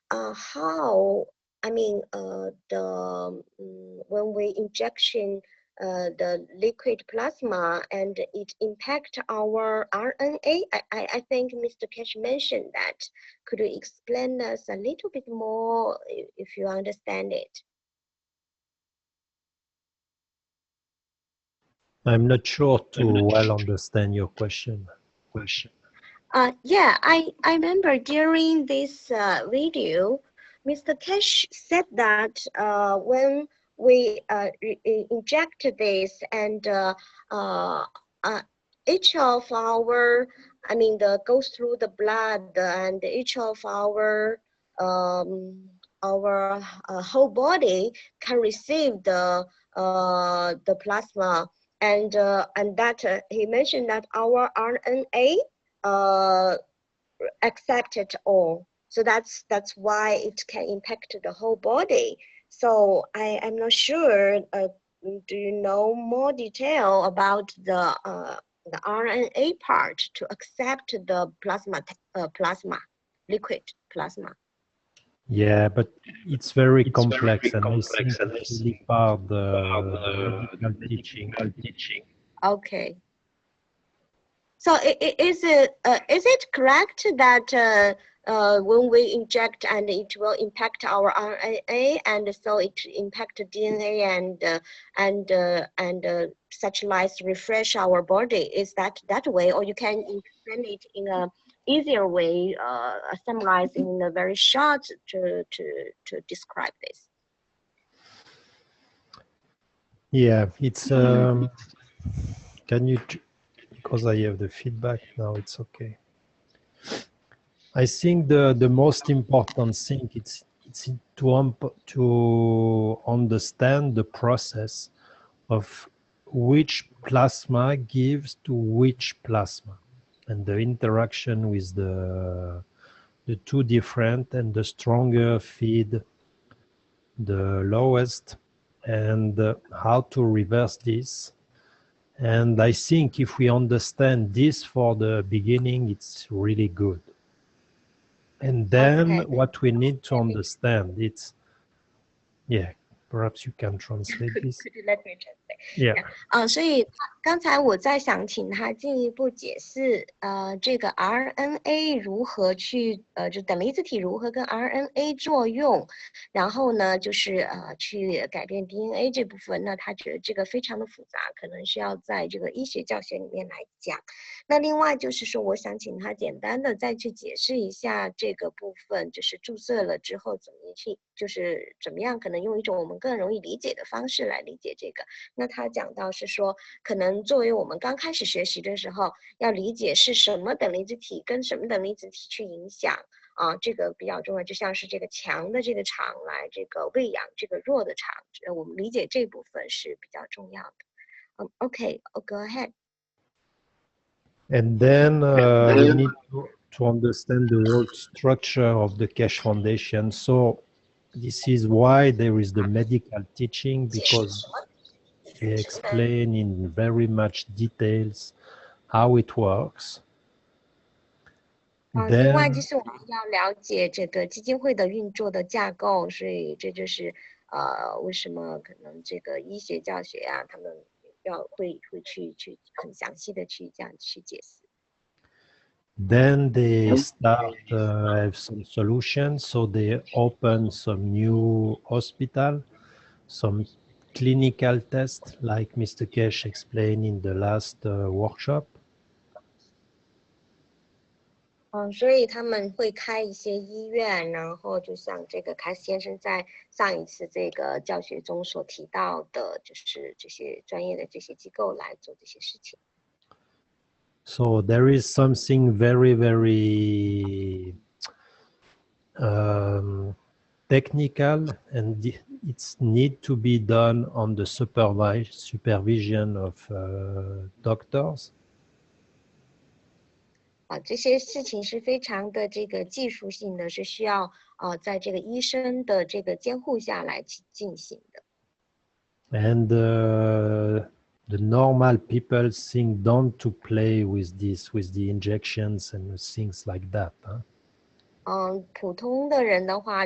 how, I mean, when we injection the liquid plasma and it impact our RNA. I think Mr. Keshe mentioned that. Could you explain us a little bit more if you understand it? I'm not sure to well understand your question. Yeah, I remember during this video, Mr. Keshe said that when we inject this and each of our, I mean, goes through the blood and each of our whole body can receive the plasma, and that he mentioned that our RNA accept it all. So that's why it can impact the whole body. So I'm not sure. Do you know more detail about the RNA part to accept the plasma, liquid plasma? Yeah, but it's very complex, and I think it's really part of the medical teaching. Okay. So is it correct that when we inject and it will impact our RNA, and so it impact DNA and such like refresh our body? Is that way, or you can explain it in a easier way, summarize in a very short to describe this? Yeah, it's can you, because I have the feedback now, it's okay. I think the most important thing it's to understand the process of which plasma gives to which plasma, and the interaction with the two different, and the stronger feed the lowest, and how to reverse this. And I think if we understand this for the beginning, it's really good. And then what we need to understand, it's, yeah, perhaps you can translate this. Could you let me translate? Yeah. 所以刚才我在想请他进一步解释，这个 RNA 如何去，就等离子体如何跟 RNA 作用，然后呢，就是去改变 DNA 这部分。那他觉得这个非常的复杂，可能是要在这个医学教学里面来讲。那另外就是说，我想请他简单的再去解释一下这个部分，就是注射了之后怎么去，就是怎么样可能用一种我们更容易理解的方式来理解这个。那他讲到是说，可能作为我们刚开始学习的时候，要理解是什么等离子体跟什么等离子体去影响啊，这个比较重要。就像是这个强的这个场来这个喂养这个弱的场，我们理解这部分是比较重要的。Okay, go ahead. And then we need to understand the whole structure of the Keshe Foundation. So this is why there is the medical teaching, because they explain in very much details how it works. 另外就 Then 是我们要了解这个基金会的运作的架构，所以这就是为什么可能这个医学教学啊，他们会去很详细的去这样去解释。Then they start have some solutions, so they open some new hospital, some clinical tests, like Mr. Keshe explained in the last workshop. 所以他们会开一些医院，然后就像这个凯斯先生在上一次这个教学中所提到的，就是这些专业的这些机构来做这些事情。So there is something very, very technical, and it's need to be done on the supervision of doctors. 这些事情是非常的这个技术性的，是需要在这个医生的这个监护下来进行的。And the normal people think don't to play with this, with the injections and things like that. Huh? 普通的人的话，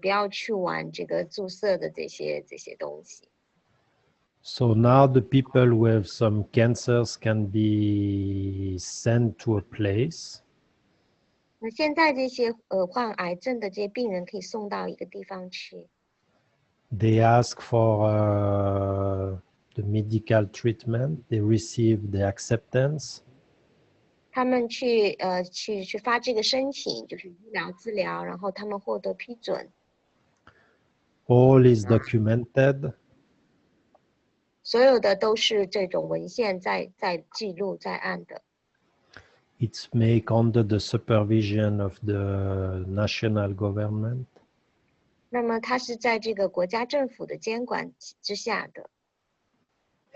不要去玩这个注射的这些东西。So now the people with some cancers can be sent to a place. 那现在这些患癌症的这些病人可以送到一个地方去。They ask for the medical treatment. They receive the acceptance. 他们去发这个申请，就是医疗治疗，然后他们获得批准。All is documented. 所有的都是这种文献在记录在案的。It's made under the supervision of the national government. 那么它是在这个国家政府的监管之下的。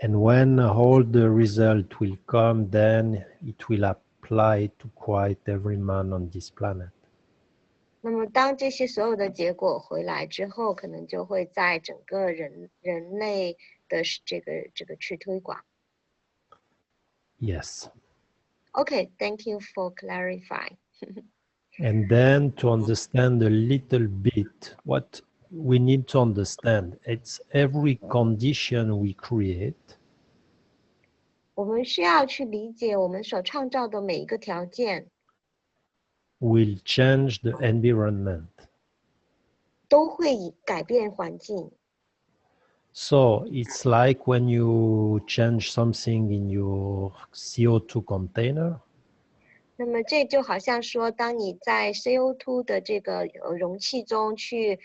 And when all the result will come, then it will apply to quite every man on this planet. 那么当这些所有的结果回来之后，可能就会在整个人类的这个去推广。Yes. Okay, thank you for clarifying. And then to understand a little bit what we need to understand, it's every condition we create. 我们需要去理解我们所创造的每一个条件 will change the environment. 都会改变环境。So it's like when you change something in your CO2 container. 那么这就好像说，当你在 CO2 的这个容器中去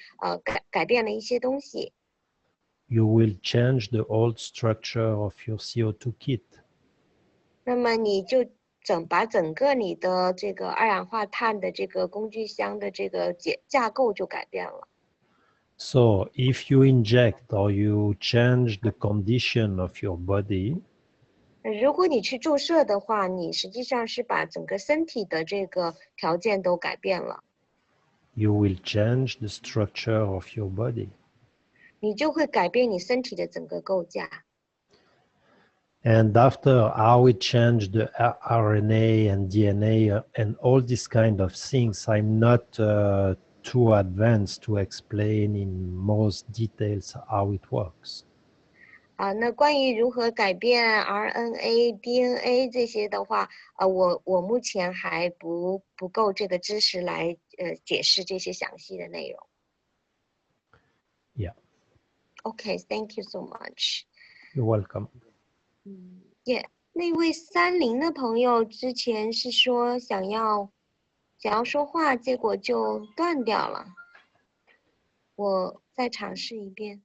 改变了一些东西， You will change the old structure of your CO2 kit. 那么你就把整个你的这个二氧化碳的这个工具箱的这个架构就改变了。So if you inject or you change the condition of your body, 如果你去注射的话，你实际上是把整个身体的这个条件都改变了。you will change the structure of your body. 你就会改变你身体的整个构架。And after how we change the RNA and DNA and all these kind of things, I'm not too advanced to explain in most details how it works. 那关于如何改变 RNA、DNA 这些的话，我目前还不够这个知识来解释这些详细的内容。Yeah. Okay, thank you so much. You're welcome. Yeah， 那位30的朋友之前是说想要说话，结果就断掉了。我再尝试一遍。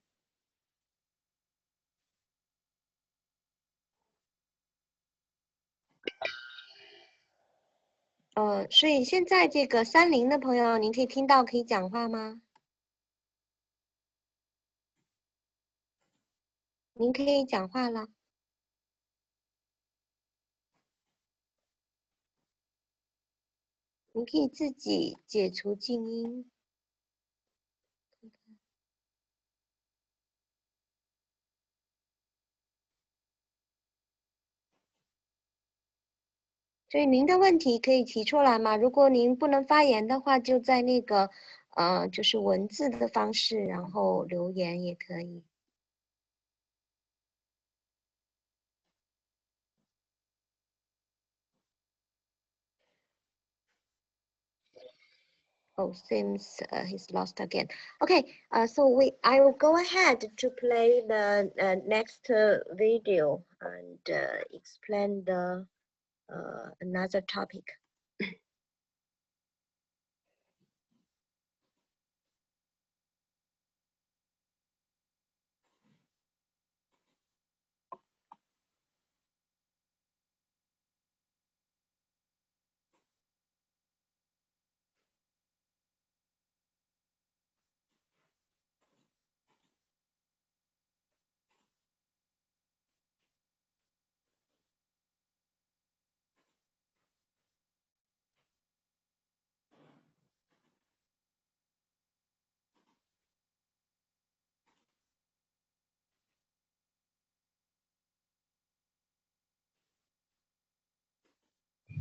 所以现在这个30的朋友，您可以听到可以讲话吗？您可以讲话了。你可以自己解除静音。所以您的问题可以提出来吗？如果您不能发言的话，就在那个就是文字的方式，然后留言也可以。Oh, seems he's lost again. Okay, so I will go ahead to play the next video and explain the another topic.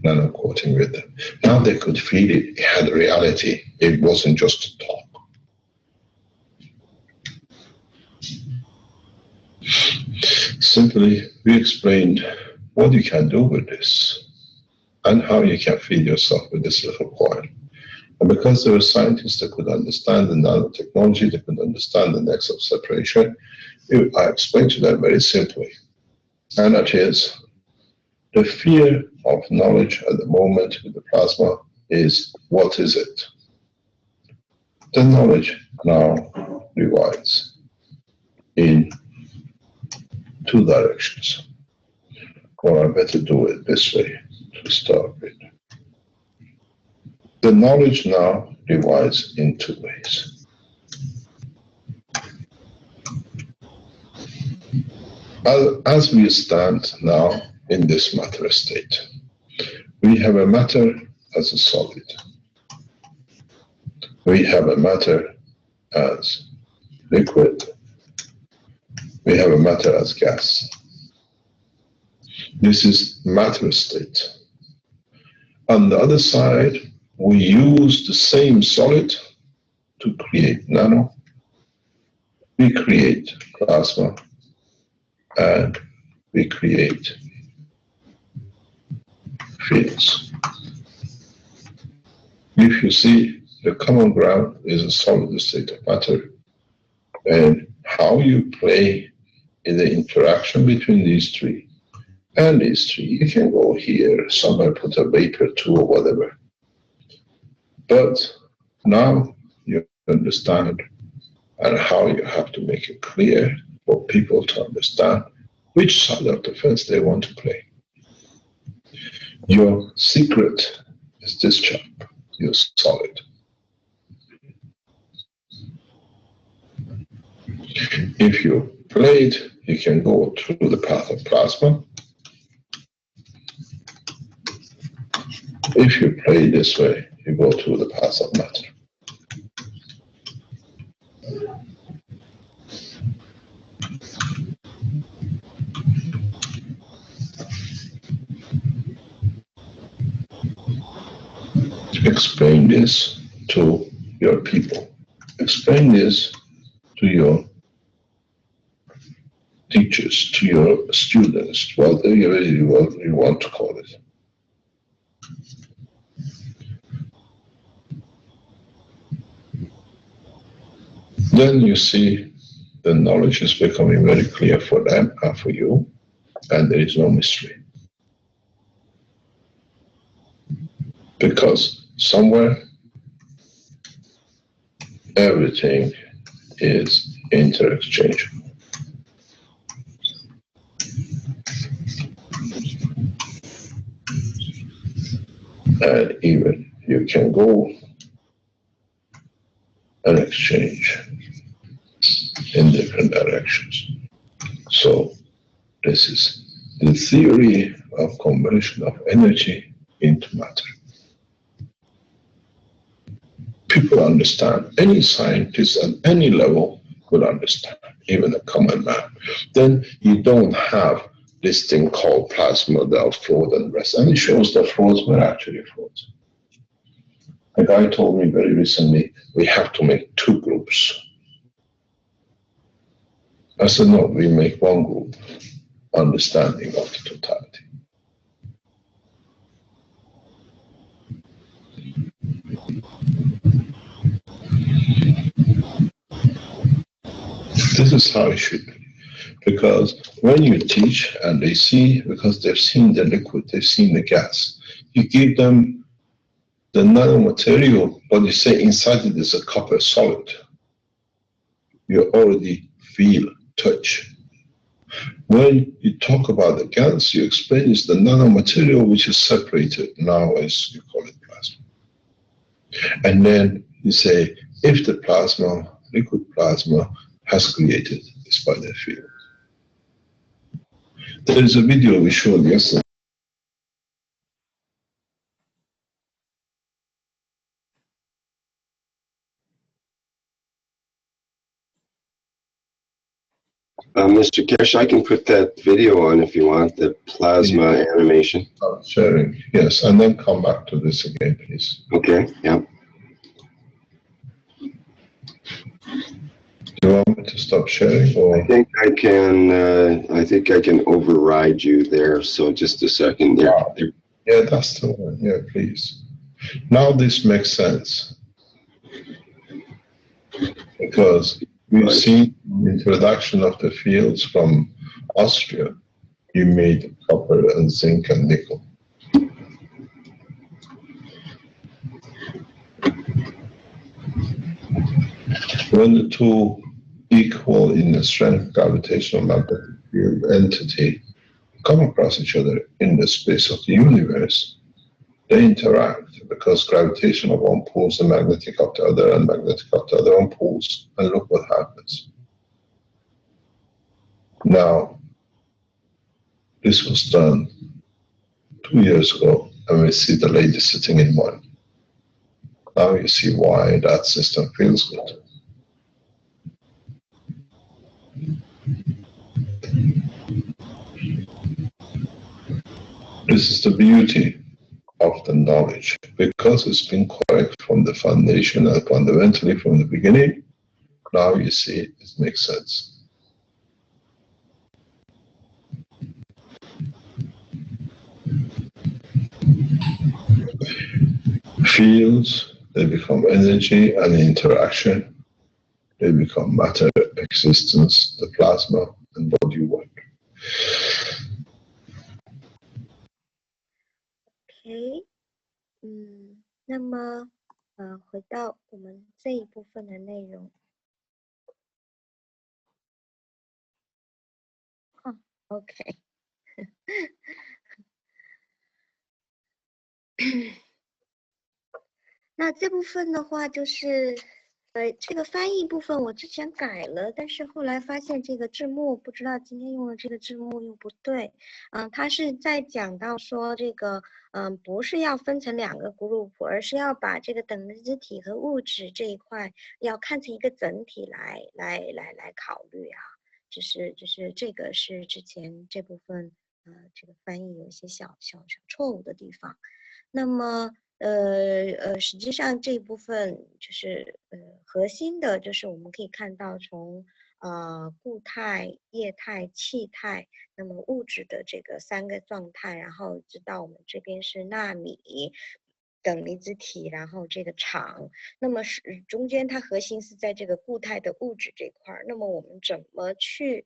Nano quoting with them. Now they could feel it, it had reality. It wasn't just talk. Simply, we explained what you can do with this and how you can feed yourself with this little coin. And because there were scientists that could understand the nanotechnology, they could understand the nexus of separation, I explained to them very simply. And that is, the fear of knowledge at the moment with the plasma is, what is it? The knowledge now divides in two directions. Or I better do it this way to start with. The knowledge now divides in two ways. As we stand now in this matter state, we have a matter as a solid. We have a matter as liquid. We have a matter as gas. This is matter state. On the other side, we use the same solid to create nano. We create plasma, and we create fields. If you see, the common ground is a solid state of matter, and how you play in the interaction between these three and these three, you can go here, somewhere put a vapor too or whatever. But now you understand, and how you have to make it clear for people to understand which side of the fence they want to play. Your secret is this chap, your solid. If you play it, you can go through the path of plasma. If you play this way, you go through the path of matter. Explain this to your people. Explain this to your teachers, to your students, whatever you want to call it. Then you see the knowledge is becoming very clear for them and for you, and there is no mystery. Because somewhere everything is interchangeable. And even you can go and exchange in different directions. So this is the theory of conversion of energy into matter. people understand. Any scientist at any level will understand, even a common man. Then you don't have this thing called plasma, the fraud and rest. And it shows that frauds were actually frauds. A guy told me very recently, we have to make 2 groups. I said, no, we make 1 group, understanding of the totality. This is how it should be. Because when you teach and they see, because they've seen the liquid, they've seen the gas, you give them the nanomaterial, but you say inside it is a copper solid. You already feel, touch. When you talk about the gas, you explain it's the nanomaterial which is separated, now as you call it plasma. And then you say, if the plasma, liquid plasma, has created this by the field. There is a video we showed yesterday. Mr. Keshe, I can put that video on if you want, the plasma animation. Sharing, yes, and then come back to this again, please. Okay, yeah. Do you want me to stop sharing, or? I think I can override you there, so just a second there. Wow. Yeah, that's the one, yeah, please. Now this makes sense. Because we've seen the introduction of the fields from Austria. You made copper and zinc and nickel. When the 2 equal in the strength gravitational magnetic field entity come across each other in the space of the universe, they interact because gravitation of one pulls the magnetic of the other and magnetic of the other one pulls, and look what happens. Now, this was done 2 years ago, and we see the lady sitting in one. Now you see why that system feels good. This is the beauty of the knowledge, because it's been correct from the foundation and fundamentally from the beginning. Now you see it makes sense. Fields, they become energy and interaction. They become matter, existence, the plasma, and what you want. OK， 那么回到我们这一部分的内容。OK 那这部分的话就是这个翻译部分我之前改了，但是后来发现这个字幕不知道今天用的这个字幕又不对。它是在讲到说这个不是要分成2个 group， 而是要把这个等离子体和物质这一块要看成一个整体来考虑啊。就是这个是之前这部分这个翻译有一些小错误的地方。那么实际上这一部分就是核心的，就是我们可以看到从固态、液态、气态，那么物质的这个3个状态，然后直到我们这边是纳米。等离子体，然后这个场，那么是中间它核心是在这个固态的物质这块儿。那么我们怎么去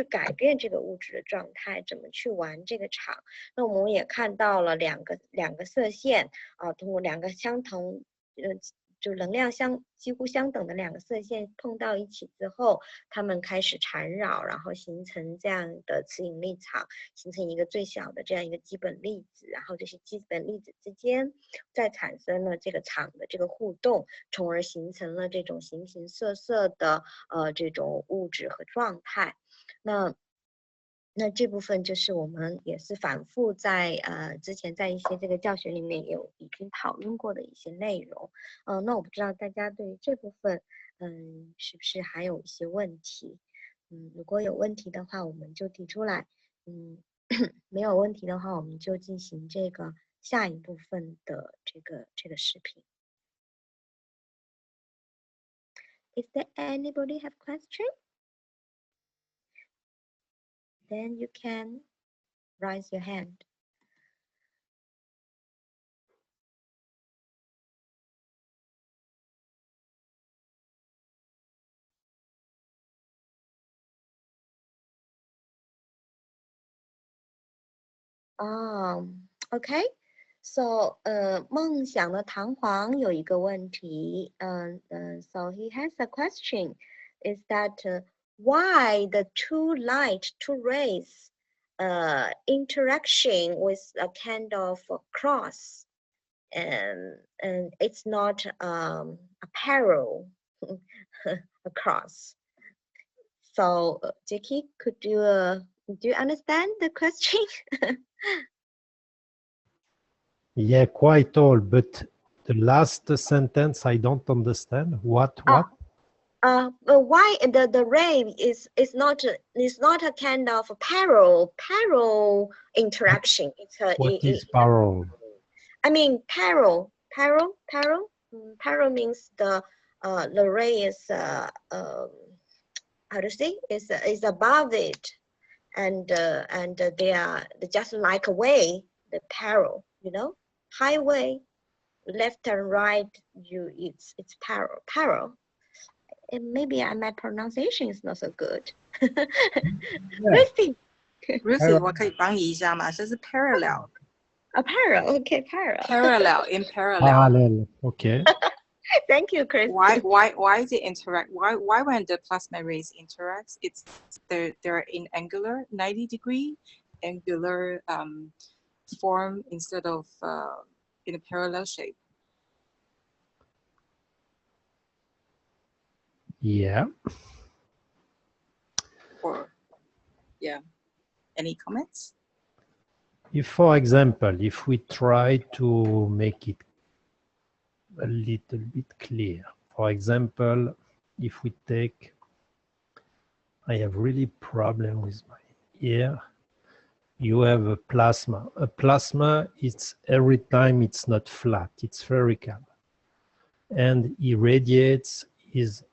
改变这个物质的状态？怎么去玩这个场？那我们也看到了两个色线通过2个相同就能量几乎相等的2个色线碰到一起之后，它们开始缠绕，然后形成这样的磁引力场，形成一个最小的这样一个基本粒子，然后这些基本粒子之间再产生了这个场的这个互动，从而形成了这种形形色色的这种物质和状态。那那这部分就是我们也是反复在之前在一些这个教学里面已经讨论过的一些内容。那我不知道大家对于这部分是不是还有一些问题？如果有问题的话，我们就提出来。没有问题的话，我们就进行这个下一部分的这个视频。Is there anybody have question? Then you can raise your hand. Okay. So, 梦想的弹簧有一个问题。So he has a question. Is that why the two rays interaction with a kind of a cross, and it's not a parallel across. So, Jackie, could you do you understand the question? Yeah, quite all, but the last sentence I don't understand. What? But why the ray is not a kind of parallel interaction? It's a What is parallel? I mean parallel. Parallel means the ray is how to say is above it, and they are just like a way, the parallel, you know, highway, left and right, it's parallel. And maybe my pronunciation is not so good. Christy, 我可以帮你一下吗？这是 parallel. a parallel, okay, parallel. Parallel in parallel. Parallel. Okay. Thank you, Christy. Why is it interact? Why when the plasma rays interacts, it's they're in angular 90-degree angular form instead of in a parallel shape? Yeah. Or yeah, any comments? If, for example, if we try to make it a little bit clear, for example, if we take, I have really problem with my ear. You have a plasma. A plasma, it's every time it's not flat, it's spherical, and irradiates is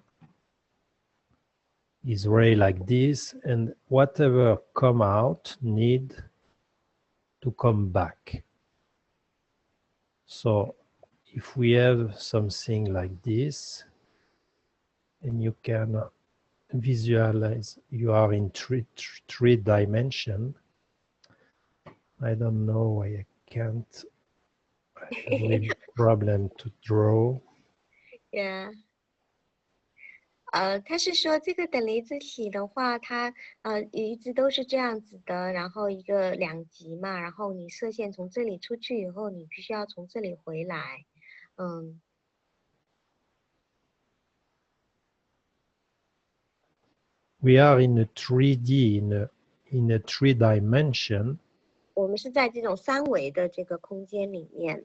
ray like this, and whatever come out need to come back. So if we have something like this, and you can visualize you are in three dimension. I don't know why I can't. I have really problem to draw. Yeah. 他是说这个等离子体的话，它一直都是这样子的，然后一个两极嘛，然后你射线从这里出去以后，你必须要从这里回来。We are in a 3D, in a 3 dimension. 我们是在这种三维的这个空间里面，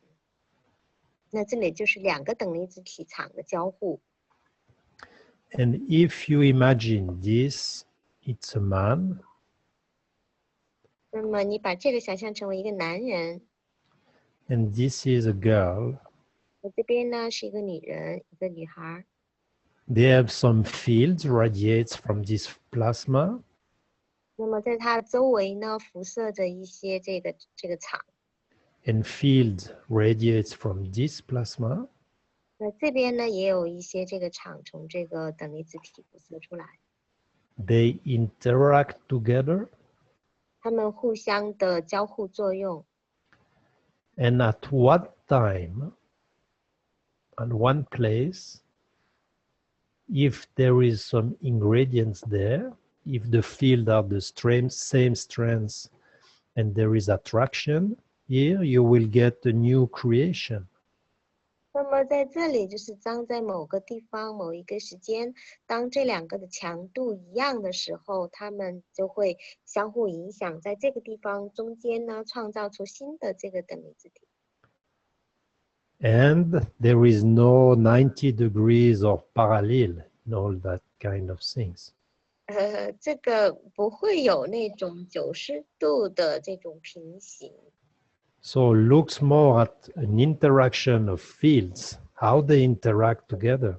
那这里就是两个等离子体场的交互。And if you imagine this, it's a man. 那么你把这个想象成为一个男人。And this is a girl. 我这边呢是一个女人，一个女孩。They have some fields radiates from this plasma. 那么在它周围呢，辐射着一些这个场。And field radiates from this plasma. 那这边呢，也有一些这个场从这个等离子体辐射出来。They interact together. 它们互相的交互作用。And at what time, at one place, if there is some ingredients there, if the field are the same strength and there is attraction, here you will get a new creation. 那么在这里就是当在某个地方某一个时间，当这两个的强度一样的时候，它们就会相互影响，在这个地方中间呢创造出新的这个等离子体。And there is no 90 degrees of parallel in all that kind of things. 这个不会有那种90度的这种平行。So it looks more at an interaction of fields, how they interact together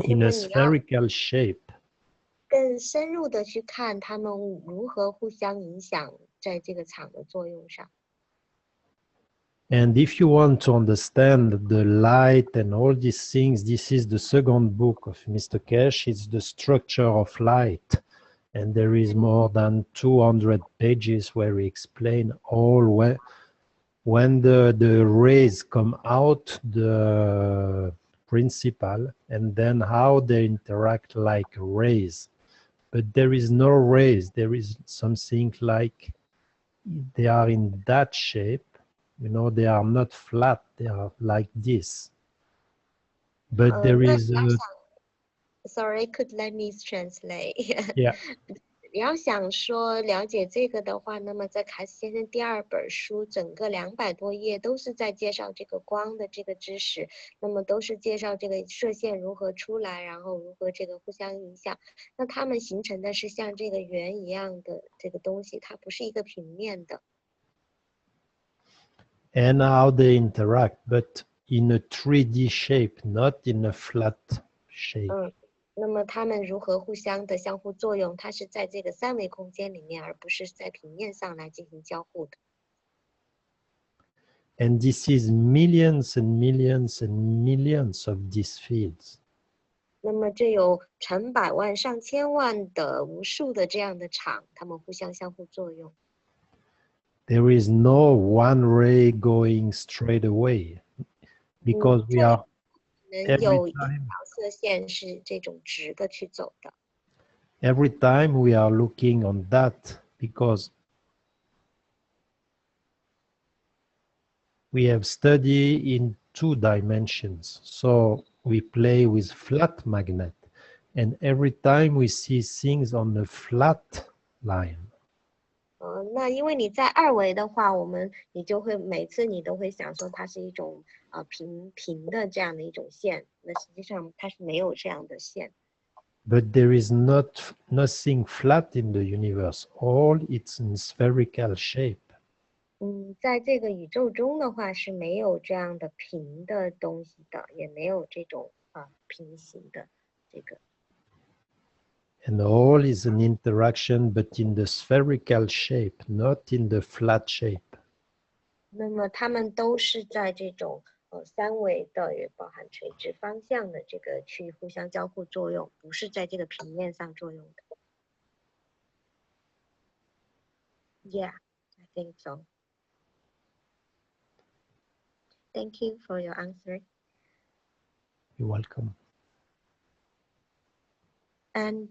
in a spherical shape. 更深入的去看它们如何互相影响在这个场的作用上。And if you want to understand the light and all these things, this is the second book of Mr. Keshe. It's the structure of light. And there is more than 200 pages where we explain all when the rays come out the principle and then how they interact like rays. But there is no rays. There is something like they are in that shape. You know, they are not flat, they are like this. But there is Sorry, could let me translate. Yeah. 你要想说了解这个的话，那么在凯斯先生第2本书，整个200多页都是在介绍这个光的这个知识，那么都是介绍这个射线如何出来，然后如何这个互相影响。那它们形成的是像这个圆一样的这个东西，它不是一个平面的。And how they interact, but in a 3D shape, not in a flat shape. 那么它们如何互相的相互作用？它是在这个3维空间里面，而不是在平面上来进行交互的。And this is millions and millions and millions of these fields. 那么这有成百万、上千万的无数的这样的场，它们互相相互作用。There is no one ray going straight away because we are 有一条射线是这种直的去走的。Every time we are looking on that because we have study in 2 dimensions. So we play with flat magnet and every time we see things on the flat line. 那因为你在2维的话，你就会每次你都会想说它是一种平的这样的一种线，那实际上它是没有这样的线。But there is nothing flat in the universe. All it's in spherical shape. 在这个宇宙中的话是没有这样的平的东西的，也没有这种平行的这个。And all is an interaction, but in the spherical shape, not in the flat shape. 那么它们都是在这种3维的，也包含垂直方向的这个去互相交互作用，不是在这个平面上作用的。Yeah, I think so. Thank you for your answer. You're welcome. And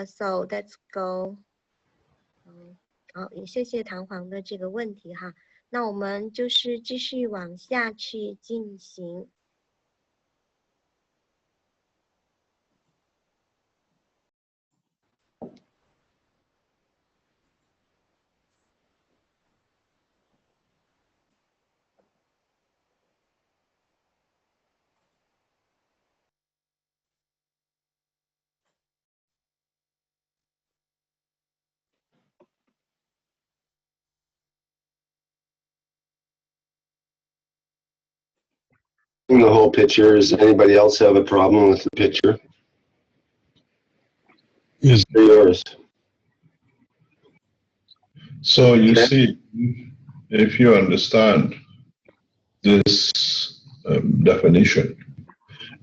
so let's go. 好，也谢谢弹簧的这个问题哈。那我们就是继续往下去进行。The whole picture. Does anybody else have a problem with the picture? Yes. They're yours. So you see, if you understand this definition,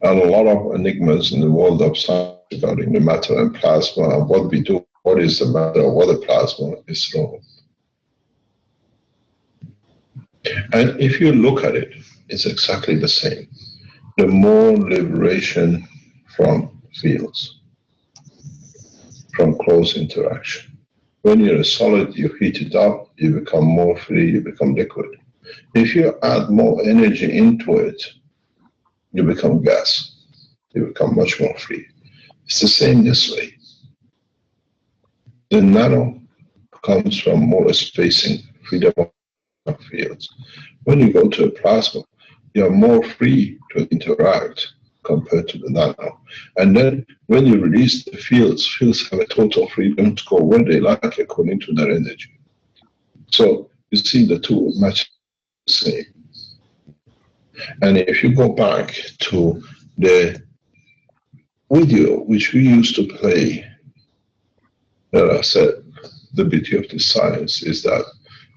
and a lot of enigmas in the world of science regarding the matter and plasma, what we do, what is the matter, what the plasma is wrong. And if you look at it, it's exactly the same. The more liberation from fields, from close interaction. When you're a solid, you heat it up, you become more free, you become liquid. If you add more energy into it, you become gas. You become much more free. It's the same this way. The nano comes from more spacing, freedom of fields. When you go to a plasma, you are more free to interact compared to the nano. And then when you release the fields have a total freedom to go where they like according to their energy. So you see the two match the same. And if you go back to the video which we used to play, that I said the beauty of this science is that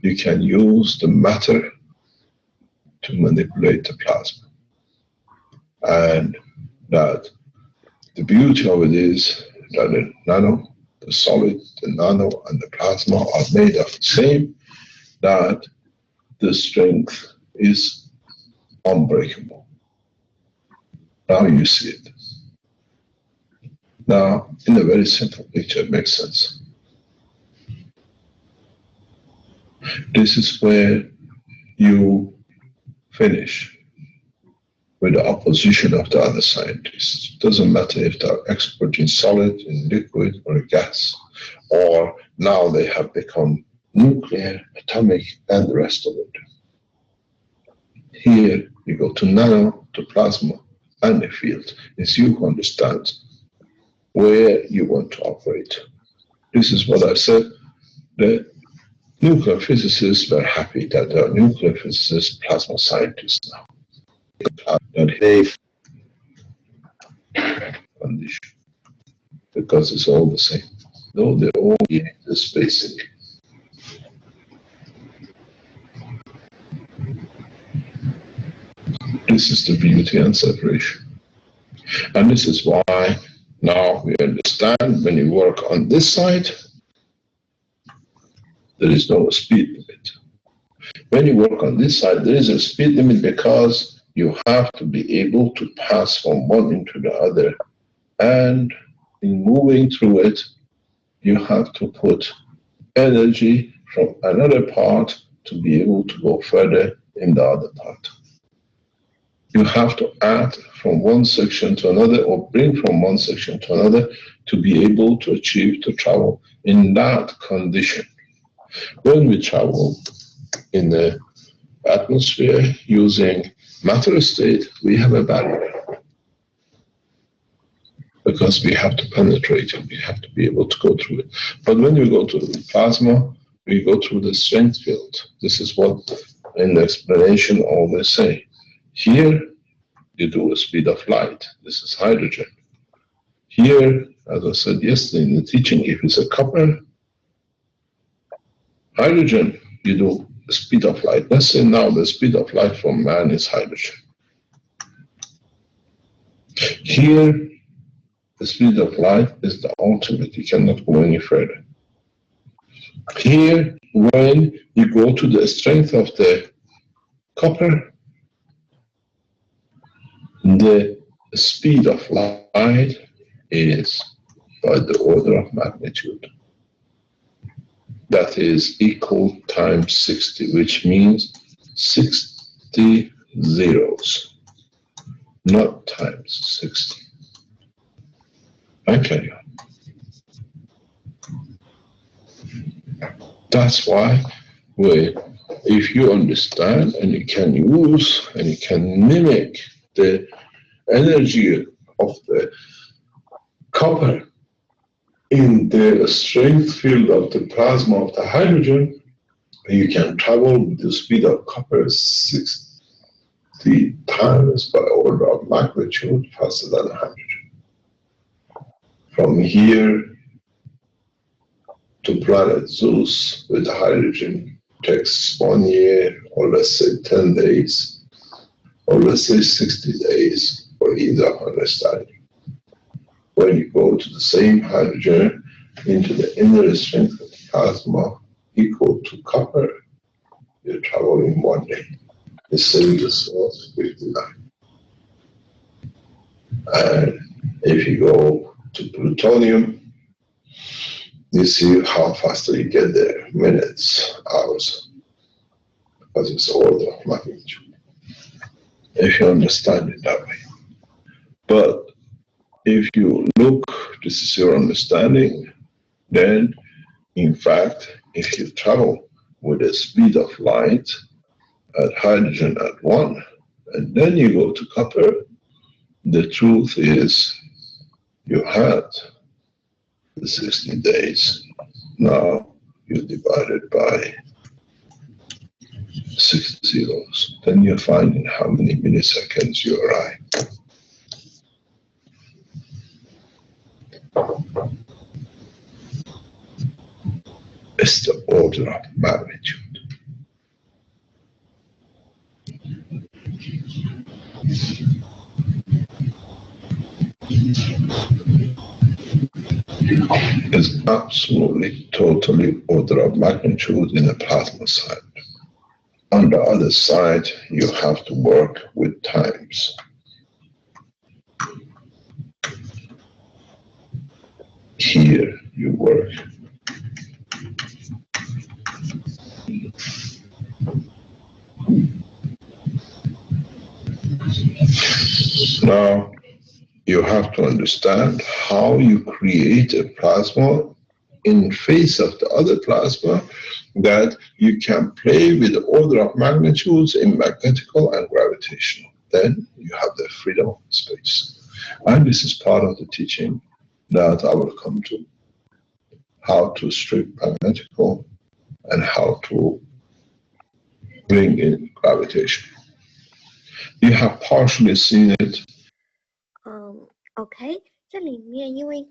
you can use the matter to manipulate the plasma. And that the beauty of it is that the nano, the solid, the nano, and the plasma are made of the same, that the strength is unbreakable. Now you see it. Now, in a very simple picture, it makes sense. This is where you finish with the opposition of the other scientists. It doesn't matter if they're expert in solid, in liquid, or gas, or now they have become nuclear, atomic, and the rest of it. Here you go to nano, to plasma, and the field. It's you who understand where you want to operate. This is what I said. The nuclear physicists were happy that there are nuclear physicists, plasma scientists now. That they condition, because it's all the same. Though they're all in the spacing. This is the beauty and separation. And this is why now we understand when you work on this side, there is no speed limit. When you work on this side, there is a speed limit because you have to be able to pass from one into the other. And in moving through it, you have to put energy from another part to be able to go further in the other part. You have to add from one section to another or bring from one section to another to be able to achieve to travel in that condition. When we travel in the atmosphere using matter state, we have a barrier because we have to penetrate it, we have to be able to go through it. But when we go to the plasma, we go through the strength field. This is what in the explanation always say. Here, you do a speed of light. This is hydrogen. Here, as I said yesterday in the teaching, if it's a copper, hydrogen, you do the speed of light. Let's say now the speed of light for man is hydrogen. Here, the speed of light is the ultimate. You cannot go any further. Here, when you go to the strength of the copper, the speed of light is by the order of magnitude. That is equal times 60, which means 60 zeros, not times 60. I carry on. That's why if you understand and you can use and you can mimic the energy of the copper in the strength field of the plasma of the hydrogen, you can travel with the speed of copper 60 times by order of magnitude faster than hydrogen. From here to planet Zeus with hydrogen takes 1 year, or let's say 10 days, or let's say 60 days for either understanding. When you go to the same hydrogen into the inner strength of the plasma equal to copper, you're traveling 1 day. The same distance 59. And if you go to plutonium, you see how fast you get there, minutes, hours, because it's order of magnitude. If you understand it that way. But if you look, this is your understanding, then in fact, if you travel with the speed of light at hydrogen at 1, and then you go to copper, the truth is you had the 60 days. Now you divide it by 6 zeros. Then you find in how many milliseconds you arrive. It's the order of magnitude. Is absolutely, totally order of magnitude in the plasma side. On the other side, you have to work with times. Here you work. Now, you have to understand how you create a plasma in face of the other plasma that you can play with the order of magnitudes in magnetical and gravitational. Then you have the freedom of space. And this is part of the teaching that I will come to. How to strip magnetical and how to bring in gravitation. You have partially seen it. OK， 这里面因为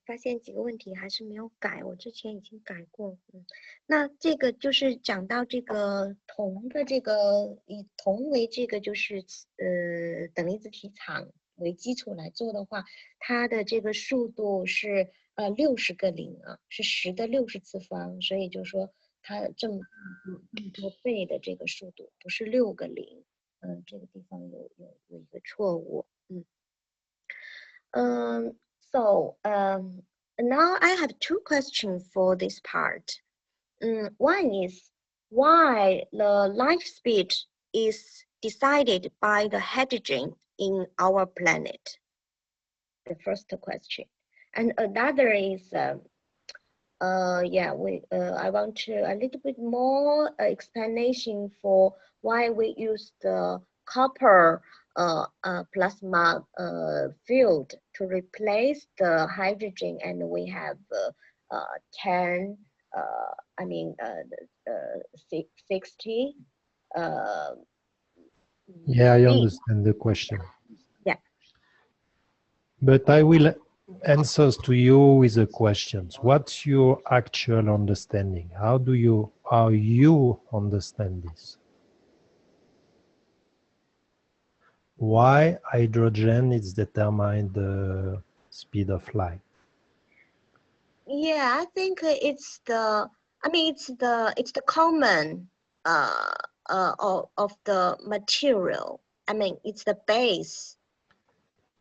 发现几个问题还是没有改，我之前已经改过。那这个就是讲到这个铜的这个以铜为这个就是等离子体场为基础来做的话，它的这个数度是60个零啊，是10的60次方，所以就是说它这么多倍的这个数度，不是6个零。这个地方有一个错误。So now I have 2 questions for this part. One is why the light speed is decided by the hydrogen in our planet. The first question, and another is I want a little bit more explanation for why we use the copper plasma field to replace the hydrogen, and we have 60. Yeah, I understand the question. Yeah. But I will answer to you with the questions. What's your actual understanding? How you understand this? Why hydrogen is determined the speed of light? Yeah, I think it's the common of the material. I mean, it's the base.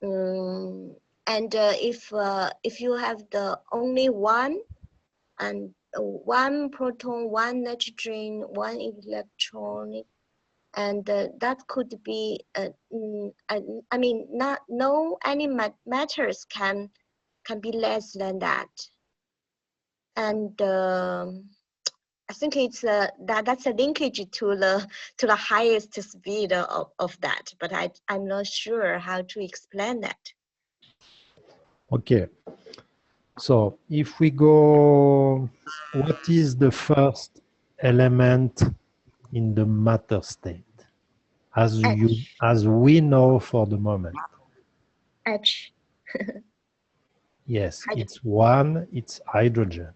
And if you have the only one and one proton, one nitrogen, one electron, and that could be I mean no any matters can be less than that. And I think it's that's a linkage to the highest speed of that, but I'm not sure how to explain that. Okay, so if we go, what is the first element in the matter state as we know for the moment? H. Yes, it's hydrogen.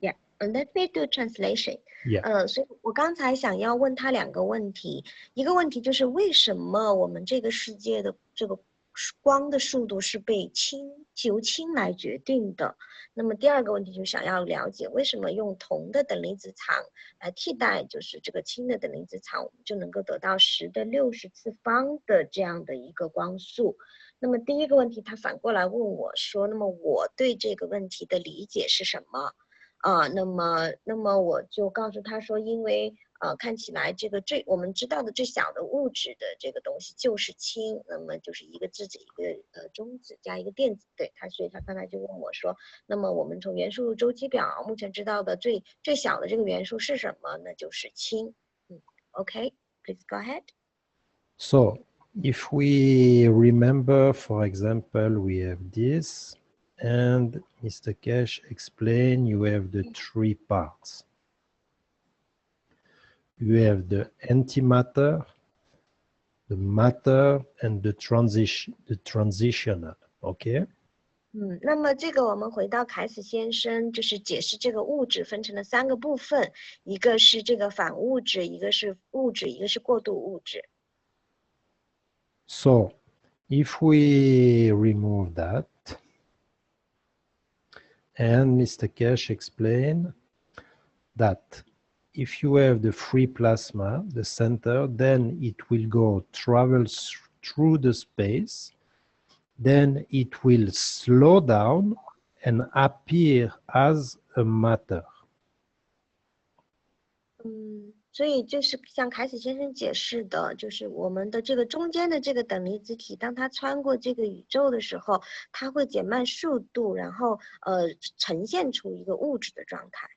Yeah, and let me do translation. Yeah. 所以我刚才想要问他2个问题，一个问题就是为什么我们这个世界的这个光的速度是被由氢来决定的。那么第2个问题就想要了解为什么用铜的等离子场来替代就是这个氢的等离子场，我们就能够得到10的60次方的这样的一个光速。那么第1个问题他反过来问我说，那么我对这个问题的理解是什么？那么我就告诉他说，因为看起来这个我们知道的最小的物质的这个东西就是氢，那么就是一个质子一个中子加一个电子，对它，所以他刚才就问我说，那么我们从元素周期表目前知道的最小的这个元素是什么？那就是氢。OK, please go ahead. So if we remember, for example, we have this, and Mr. Keshe explained you have the 3 parts. You have the antimatter, the matter, and the transitional. Okay? 那么这个我们回到凯斯先生，就是解释这个物质分成了3个部分，一个是这个反物质，一个是物质，一个是过渡物质。So if we remove that, and Mr. Keshe explained that if you have the free plasma, the center, then it will travel through the space, then it will slow down and appear as a matter. 所以就是像凯斯先生解释的，就是我们的这个中间的这个等离子体，当它穿过这个宇宙的时候，它会减慢速度，然后呈现出一个物质的状态。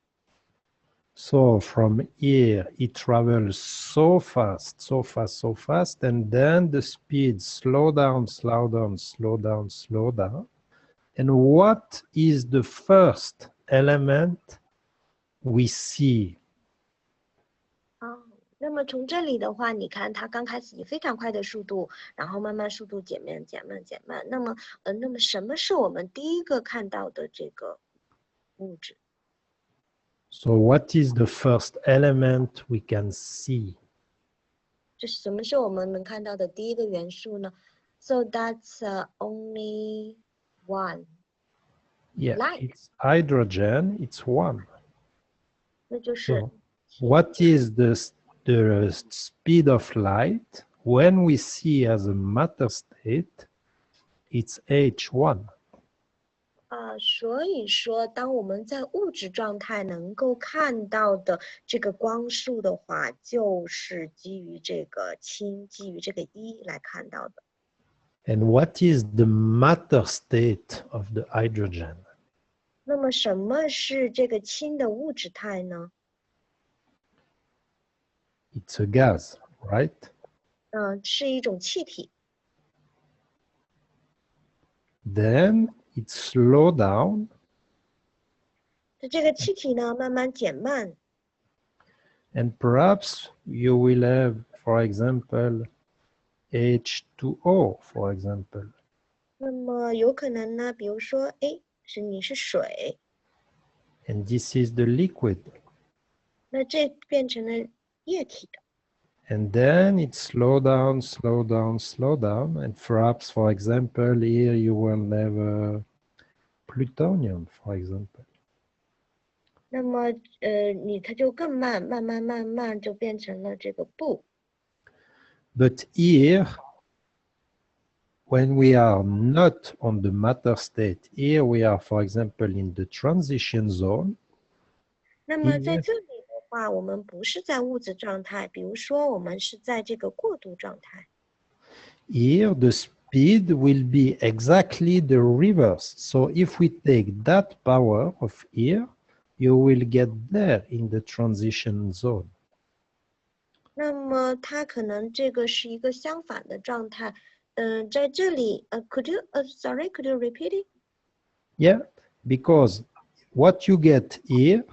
So from here, it travels so fast, so fast, so fast, and then the speed slow down, slow down, slow down, slow down. And what is the first element we see? 那么从这里的话，你看它刚开始以非常快的速度，然后慢慢速度减慢。那么什么是我们第一个看到的这个物质？ So what is the first element we can see? 这是什么是我们能看到的第一个元素呢？ So that's only one. Yeah, Light. it's hydrogen, it's one. 那就是 So what is the speed of light when we see as a matter state? It's h1. 所以说，当我们在物质状态能够看到的这个光速的话，就是基于这个氢，基于这个1来看到的。And what is the matter state of the hydrogen? 那么什么是这个氢的物质态呢？ It's a gas, right? 是一种气体。 Then it slow down. 这个气体呢，慢慢减慢。 And perhaps you will have, for example, H2O, for example. 那么有可能呢，比如说，你是水， And this is the liquid. 那这变成了液体的。 And then it slow down, slow down, slow down. And perhaps, for example, here you will have plutonium, for example. 那么，它就更慢慢就变成了这个钚。 But here, when we are not on the matter state, here we are, for example, in the transition zone. 那么在这里的话，我们不是在物质状态，比如说我们是在这个过渡状态。 Here, the speed will be exactly the reverse. So if we take that power of here, you will get there in the transition zone. 那么它可能这个是一个相反的状态。在这里，could you repeat it? Yeah, because what you get here,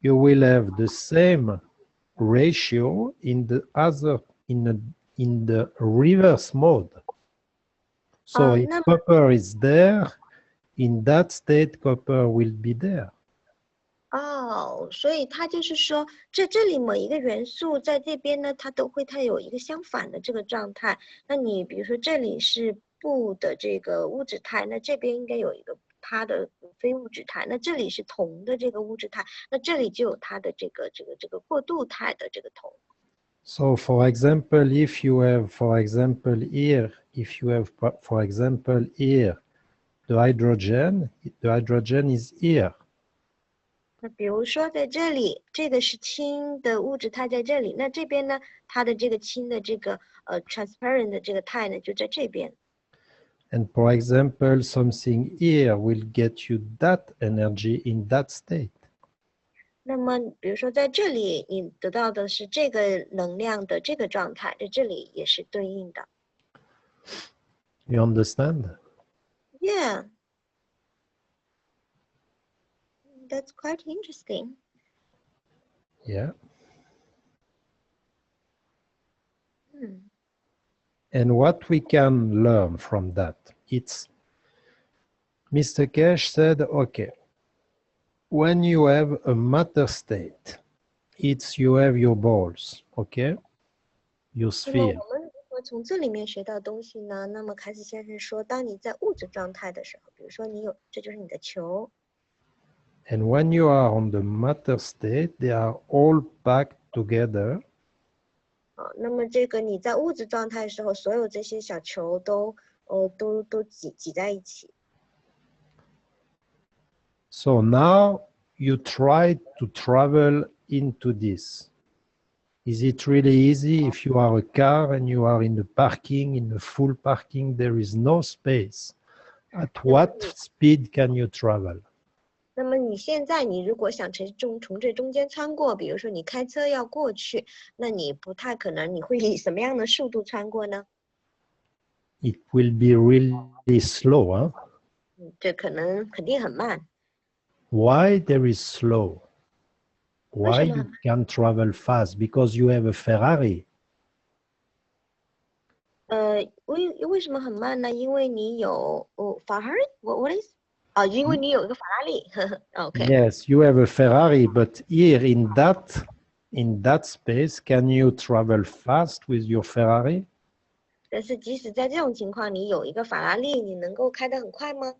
you will have the same ratio in the reverse mode. So if copper is there, in that state, copper will be there. 所以它就是说，在这里某一个元素在这边呢，它有一个相反的这个状态。那你比如说这里是钚的这个物质态，那这边应该有一个它的非物质态。那这里是铜的这个物质态，那这里就有它的这个过渡态的这个铜。So, for example, if you have, for example, here, for example, here, the hydrogen is here. 那比如说在这里，这个是氢的物质，它在这里。那这边呢，它的这个氢的这个transparent 的这个态呢，就在这边。And for example, something here will get you that energy in that state. 那么比如说在这里，你得到的是这个能量的这个状态，在这里也是对应的。You understand? Yeah, that's quite interesting. Yeah. And what we can learn from that, it's Mr. Keshe said, okay, when you have a matter state, it's you have your balls, okay? Your 那么 sphere. 我们如何从这里面学到东西呢？那么凯斯先生说，当你在物质状态的时候，比如说你有，这就是你的球。And when you are on the matter state, they are all packed together. 那么这个你在物质状态的时候，所有这些小球都挤在一起。So now you try to travel into this. Is it really easy if you are a car and you are in the parking, in the full parking, there is no space? At what speed can you travel? 那么你现在，你如果想从这中间穿过，比如说你开车要过去，那你不太可能，你会以什么样的速度穿过呢？ It will be really slow, huh? 这肯定很慢。Why there is slow? Why you can travel fast? Because you have a Ferrari. 为什么很慢呢？因为你有Ferrari，what is？ 因为你有一个法拉利。Okay. Yes, you have a Ferrari, but here in that space, can you travel fast with your Ferrari? 但是即使在这种情况，你有一个法拉利，你能够开得很快吗？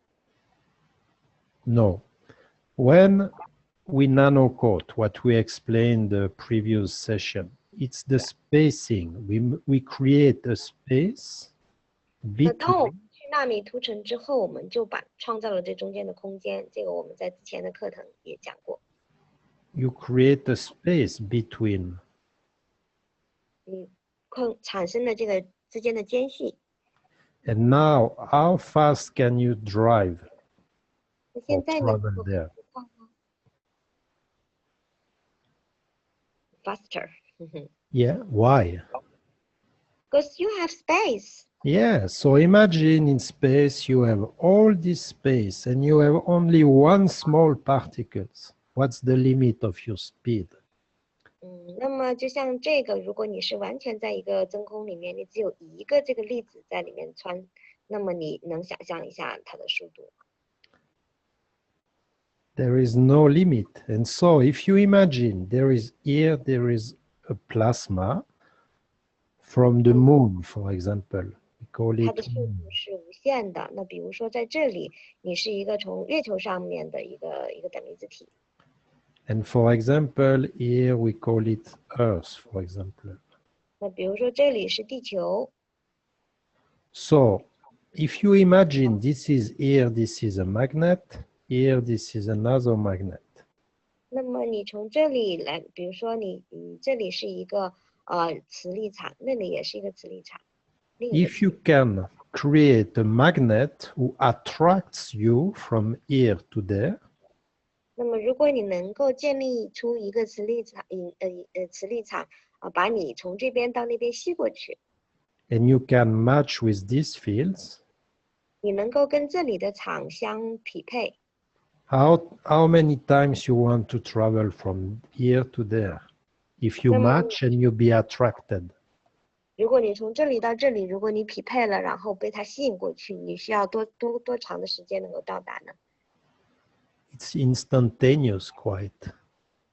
No. When we nano-coat, what we explained the previous session, it's the spacing. We create a space 当我 between. 们去纳米涂层之后，我们就创造了这中间的空间。这个我们在之前的课程也讲过。You create a space between. 产生了这个之间的间隙。 And now, how fast can you drive 那 or 现在呢 travel there?？Faster. Yeah, why? Because you have space. Yeah, so imagine in space you have all this space and you have only one small particles. What's the limit of your speed? 那么就像这个，如果你是完全在一个真空里面，你只有一个这个粒子在里面穿，那么你能想象一下它的速度？ There is no limit. And so if you imagine there is a plasma from the moon, for example. We call 它 it 的速度是无限的。那比如说在这里，你是一个从月球上面的一个等离子体。 And for example, here we call it Earth, for example. 那比如说这里是地球。 So if you imagine this is a magnet, here this is another magnet. 那么你从这里来，比如说你这里是一个磁力场，那里也是一个磁力场。 If you can create a magnet who attracts you from here to there, 那么如果你能够建立出一个磁力场，把你从这边到那边吸过去， and you can match with these fields, 你能够跟这里的场相匹配。 how many times you want to travel from here to there? If you match and you be attracted. 如果你从这里到这里，如果你匹配了，然后被它吸引过去，你需要多长的时间能够到达呢？ It's instantaneous quite.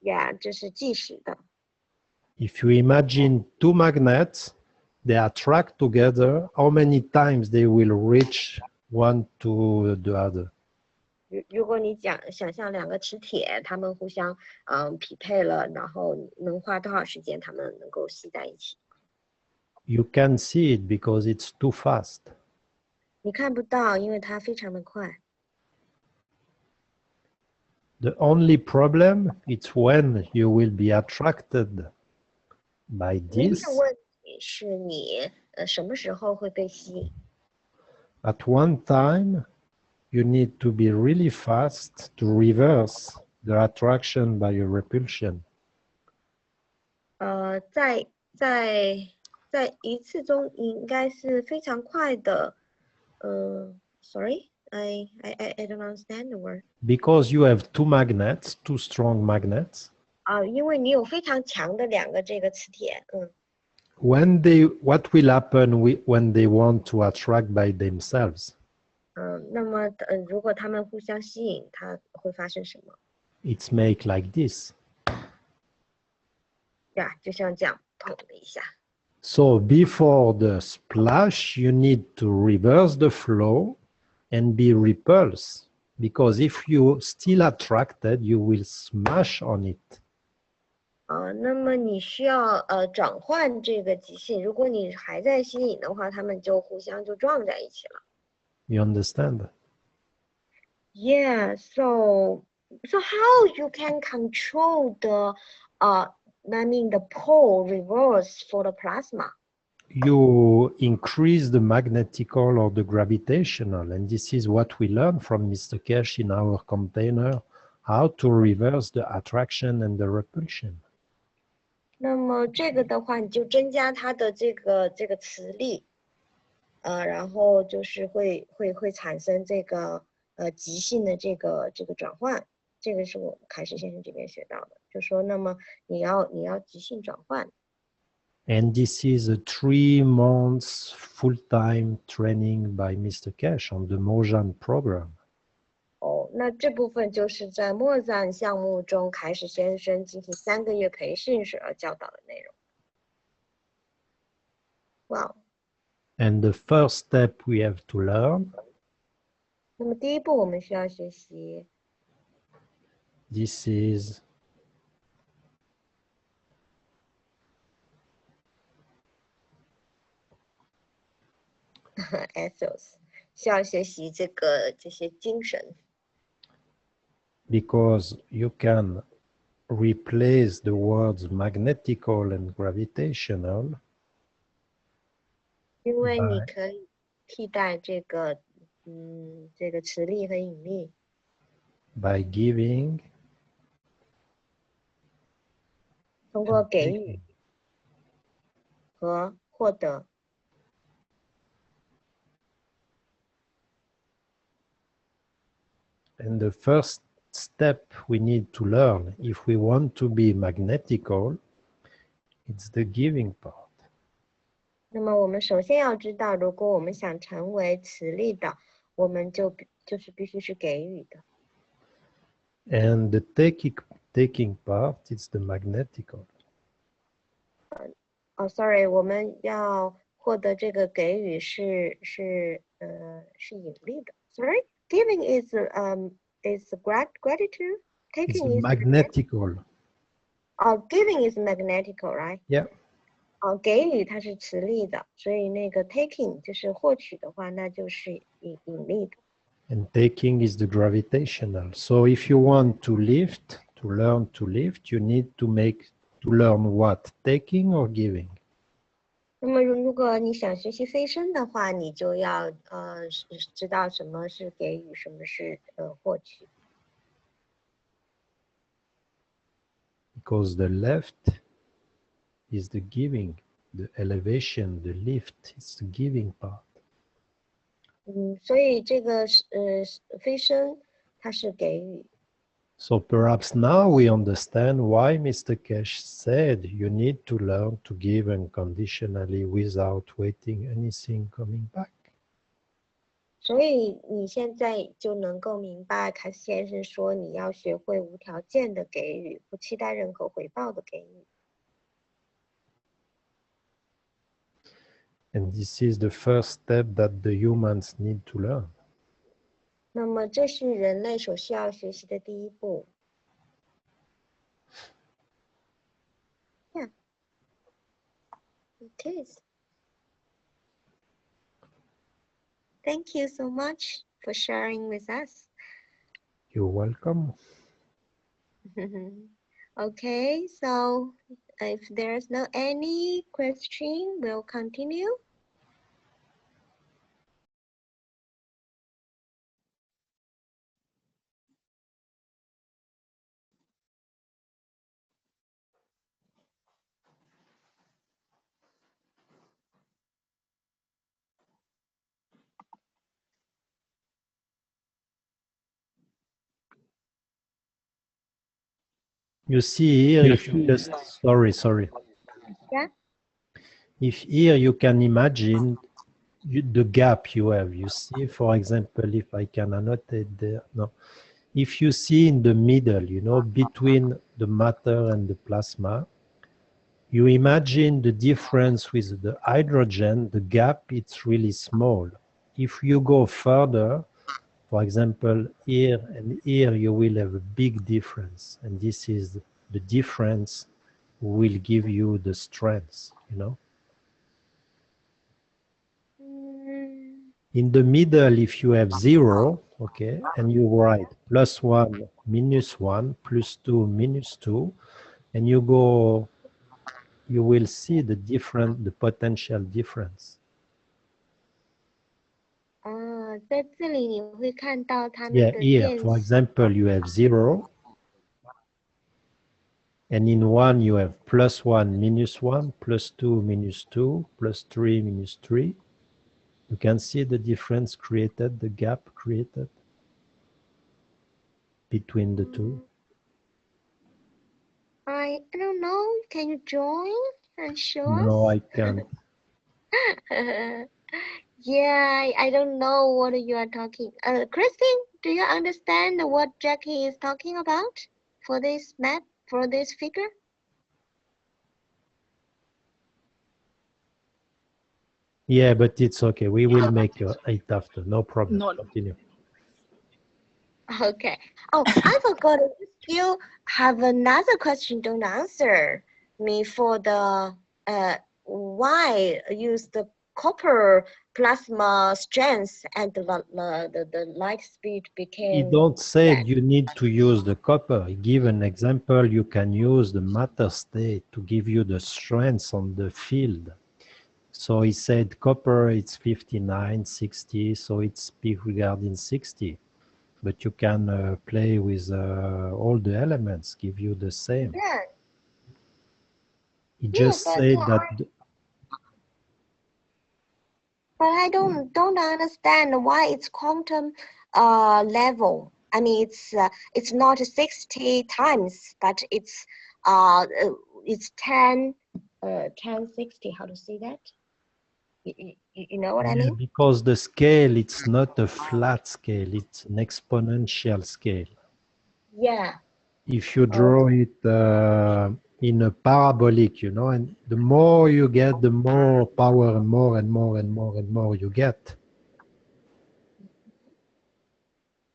Yeah， 这是即时的。 If you imagine two magnets, they attract together, how many times they will reach one to the other? 如果你想象两个磁铁，它们互相匹配了，然后能花多少时间，它们能够吸在一起？ You can't see it because it's too fast. 你看不到，因为它非常的快。The only problem is when you will be attracted by 唯一 this. 的问题是你什么时候会被吸引？ At one time, you need to be really fast to reverse the attraction by a repulsion. 在一次中应该是非常快的。Sorry, I don't understand the word. Because you have two magnets, two strong magnets. 因为你有非常强的两个这个磁铁。What will happen when they want to attract by themselves? 那么如果他们互相吸引，它会发生什么？ It's make like this. 呀，就像这样碰了一下。 So before the splash, you need to reverse the flow and be repulsed. Because if you still attracted, you will smash on it. 那么你需要转换这个极性。如果你还在吸引的话，他们就互相就撞在一起了。 You understand? Yeah. So how you can control the the pole reverse for the plasma? You increase the magnetical or the gravitational, and this is what we learned from Mr. Keshe in our container, how to reverse the attraction and the repulsion. 那么这个的话，你就增加它的这个磁力，然后就是会产生这个极性的这个转换。这个是我们凯士先生这边学到的，就说那么你要极性转换。 And this is a 3 months full-time training by Mr. Keshe on the Mojan program. 那这部分就是在莫赞项目中，凯士先生进行3个月培训时要教导的内容。Wow. And the first step we have to learn. 那么第一步我们需要学习。 This is ethos， 需要学习这些精神。 because you can replace the words magnetical and gravitational 因为你可以替代这个磁力和引力。 by giving 通过给予和获得。 And the first step we need to learn if we want to be magnetical, it's the giving part. 那么我们首先要知道，如果我们想成为磁力的，我们就是必须是给予的。 And the taking part is the magnetical. Sorry， 我们要获得这个给予是引力的。Sorry, giving is gratitude. Taking It's is magnetical. Giving is magnetical, right? Yeah. 给予它是磁力的，所以那个 taking 就是获取的话，那就是引力的。 And taking is the gravitational. So if you want to lift, to learn to lift, you need to learn what? Taking or giving? 那么如果你想学习飞升的话，你就要知道什么是给予，什么是获取。 Because the left is the giving, the elevation, the lift, it's the giving part. 所以这个飞升它是给予。 So perhaps now we understand why Mr. Keshe said you need to learn to give unconditionally without waiting anything coming back. 所以你现在就能够明白凯斯先生说你要学会无条件的给予，不期待任何回报的给予。 And this is the first step that the humans need to learn. 那么这是人类所需要学习的第一步。 Yeah, it is. Thank you so much for sharing with us. You're welcome. Okay, so if there's no any question, we'll continue. You see here, if you just, sorry. Yeah. If here you can imagine the gap you have. You see, for example, if I can annotate there, no. If you see in the middle, you know, between the matter and the plasma, you imagine the difference with the hydrogen, the gap, it's really small. If you go further, for example, here and here, you will have a big difference. And this is the difference will give you the strength, you know. In the middle, if you have 0, okay, and you write +1, -1, +2, -2, and you go, you will see the potential difference. 在这里你会看到它们 Yeah, 的 here, 电 for 子 example, you have 0, and in one you have +1, -1, +2, -2, +3, -3. You can see the difference created, the gap created between the two. I don't know. Can you join and show No, us? I can't. Yeah, I don't know what you are talking. Christine, do you understand what Jackie is talking about for this map, for this figure? Yeah, but it's okay. We will make it after. No problem. No. Continue. Okay. Oh, I forgot. You still have another question. Don't answer me for the why use the copper plasma strength and the light speed You became. don't say that. you need to use the copper. Give an example. You can use the matter state to give you the strength on the field. So he said copper, it's 59, 60, so it's regarding 60. But you can play with all the elements, give you the same. Yeah. He just said that. But I don't understand why it's quantum level. I mean, it's not 60 times, but it's 10 60. How to say that? You know what I mean? Because the scale, it's not a flat scale, it's an exponential scale. Yeah. If you draw it in a parabolic, you know, and the more you get, the more power and more and more and more and more you get.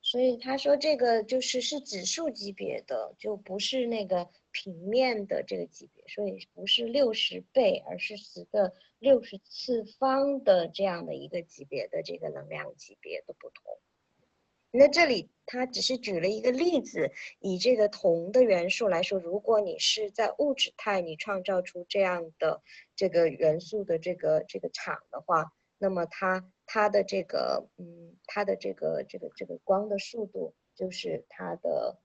所以他说这个是指数级别的，就不是那个平面的这个级别，所以不是60倍，而是10的60次方的这样的一个级别的这个能量级别的不同。那这里他只是举了一个例子，以这个铜的元素来说，如果你是在物质态，你创造出这样的这个元素的这个场的话，那么它的这个它的这个光的速度，就是它的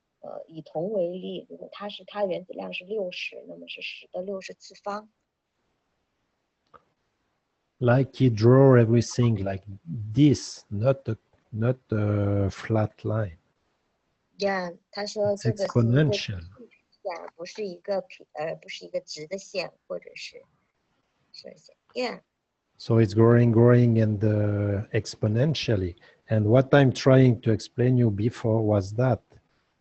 以铜为例，如果它原子量是60，那么是10的60次方。Like he draw everything like this, not a flat line. Yeah， 他说这个是一个线，不是一个直的线，或者是线。Yeah. So it's growing and exponentially. And what I'm trying to explain you before was that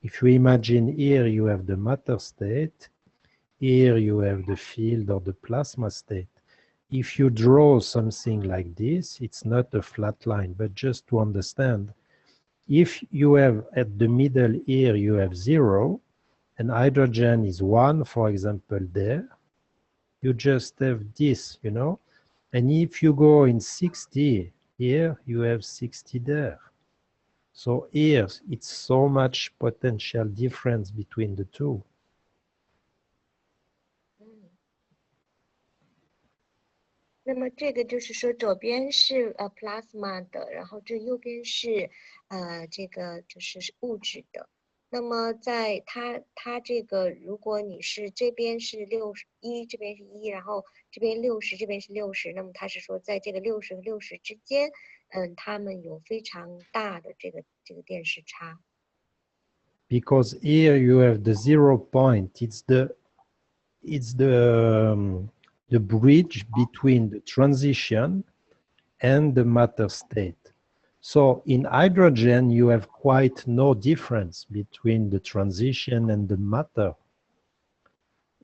if you imagine here you have the matter state, here you have the field or the plasma state. If you draw something like this, it's not a flat line, but just to understand, if you have at the middle here, you have 0, and hydrogen is 1, for example, there, you just have this, you know? And if you go in 60, here you have 60 there. So here, it's so much potential difference between the two. 那么这个就是说，左边是plasma 的，然后这右边是这个就是物质的。那么在它这个，如果你是这边是61，这边是1，然后这边60，这边是60，那么它是说在这个60和60之间，它们有非常大的这个电势差。Because here you have the 0 point. It's the bridge between the transition and the matter state. So in hydrogen, you have quite no difference between the transition and the matter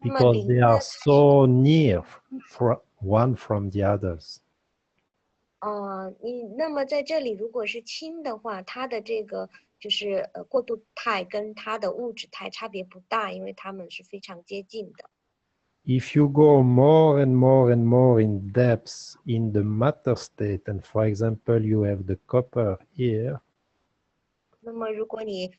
because they are so near one from the others. 那么在这里如果是氢的话，它的这个就是过渡态跟它的物质态差别不大，因为它们是非常接近的。If you go more and more and more in depth in the matter state, and for example, you have the copper here. 那么如果你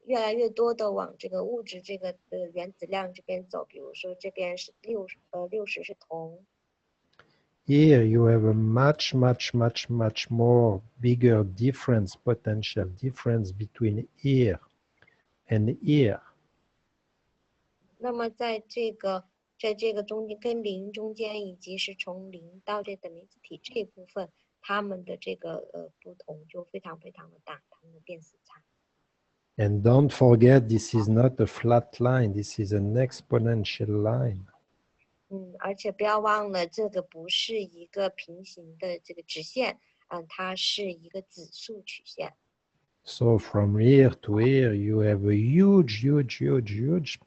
越来越多的往这个物质这个原子量这边走，比如说这边是60是铜。Here you have a much more bigger difference, potential difference between here and here. 那么在这个中间跟0中间，以及是从0到这等离子体这一部分，它们的这个不同就非常的大，它们的电势差。And don't forget, this is not a flat line. This is an exponential line. 而且不要忘了，这个不是一个平行的这个直线，它是一个指数曲线。So from here to here, you have a huge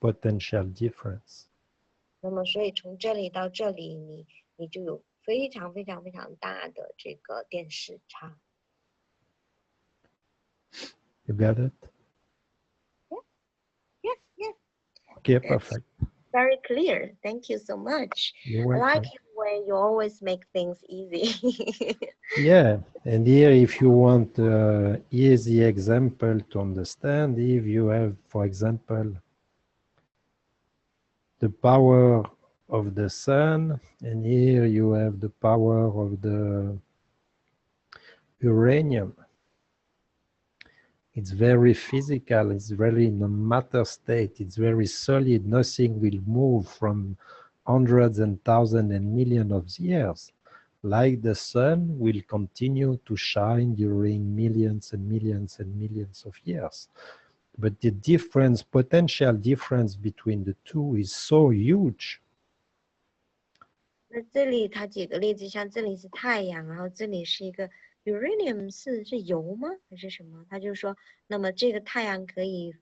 potential difference. 那么，所以从这里到这里，你就有非常大的这个电势差。You got it? Yeah. Okay, perfect. Very clear. Thank you so much. You're I welcome. like it when you always make things easy. Yeah, and here if you want easy example to understand, if you have, for example, the power of the sun, and here you have the power of the uranium. It's very physical, it's very in a matter state, it's very solid, nothing will move from hundreds and thousands and millions of years. Like the sun will continue to shine during millions and millions and millions of years. But the difference, potential difference between the two is so huge. 那这里它举个例子，像这里是太阳，然后这里是一个 uranium 是油吗？还是什么？他就说，那么这个太阳可以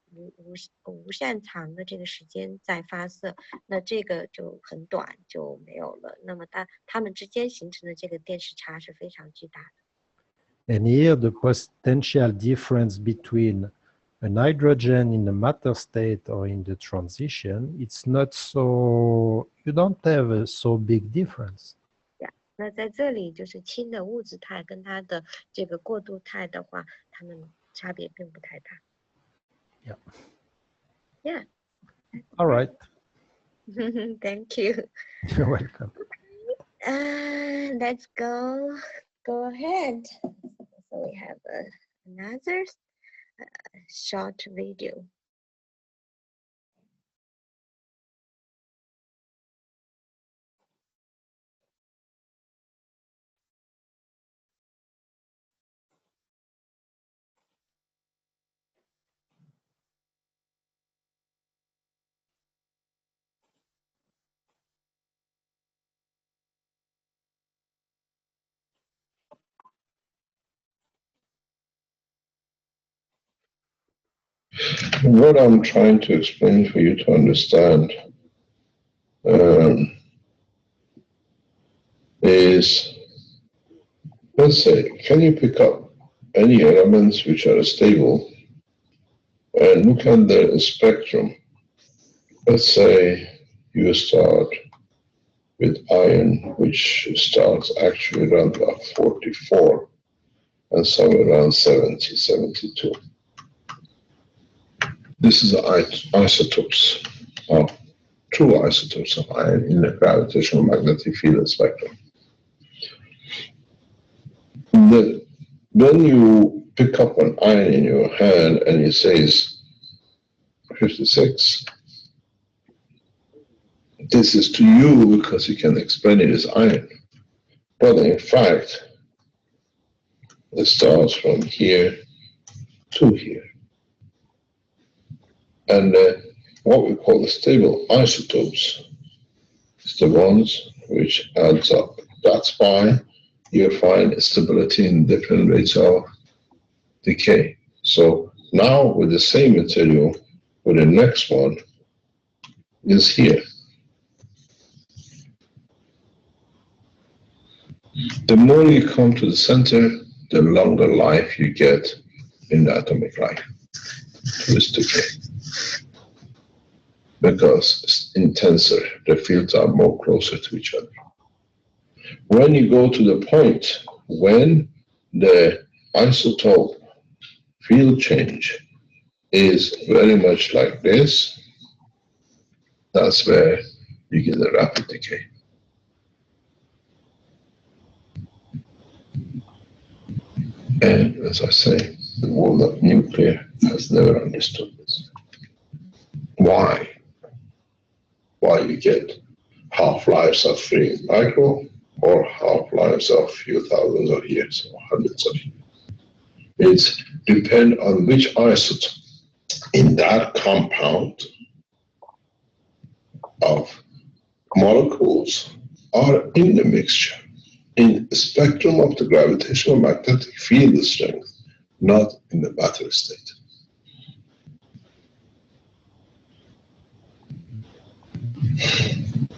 无限长的这个时间在发射，那这个就很短就没有了。那么它们之间形成的这个电势差是非常巨大的。And here the potential difference between an hydrogen in the matter state or in the transition, it's not so, you don't have a so big difference. 那在这里就是氢的物质态跟它的这个过渡态的话，它们差别并不太大。Yeah. All right. Thank you. You're welcome. Let's go ahead. So we have another short video. What I'm trying to explain for you to understand is, let's say, can you pick up any elements which are stable and look at the spectrum? Let's say you start with iron, which starts actually around about 44, and somewhere around 70, 72. This is the isotopes, or true isotopes of iron in the gravitational magnetic field spectrum. When you pick up an iron in your hand and it says 56, this is to you because you can explain it as iron. But in fact, it starts from here to here. And what we call the stable isotopes is the ones which adds up. That's why you find stability in different rates of decay. So now with the same material, with the next one is here. The more you come to the center, the longer life you get in the atomic life to this decay. Because it's intenser, the fields are more closer to each other. When you go to the point when the isotope field change is very much like this, that's where you get a rapid decay. And as I say, the world of nuclear has never understood this. Why? Why you get half-lives of 3 micro or half-lives of few thousands of years or hundreds of years. It's depend on which isotope in that compound of molecules are in the mixture, in the spectrum of the gravitational magnetic field strength, not in the matter state.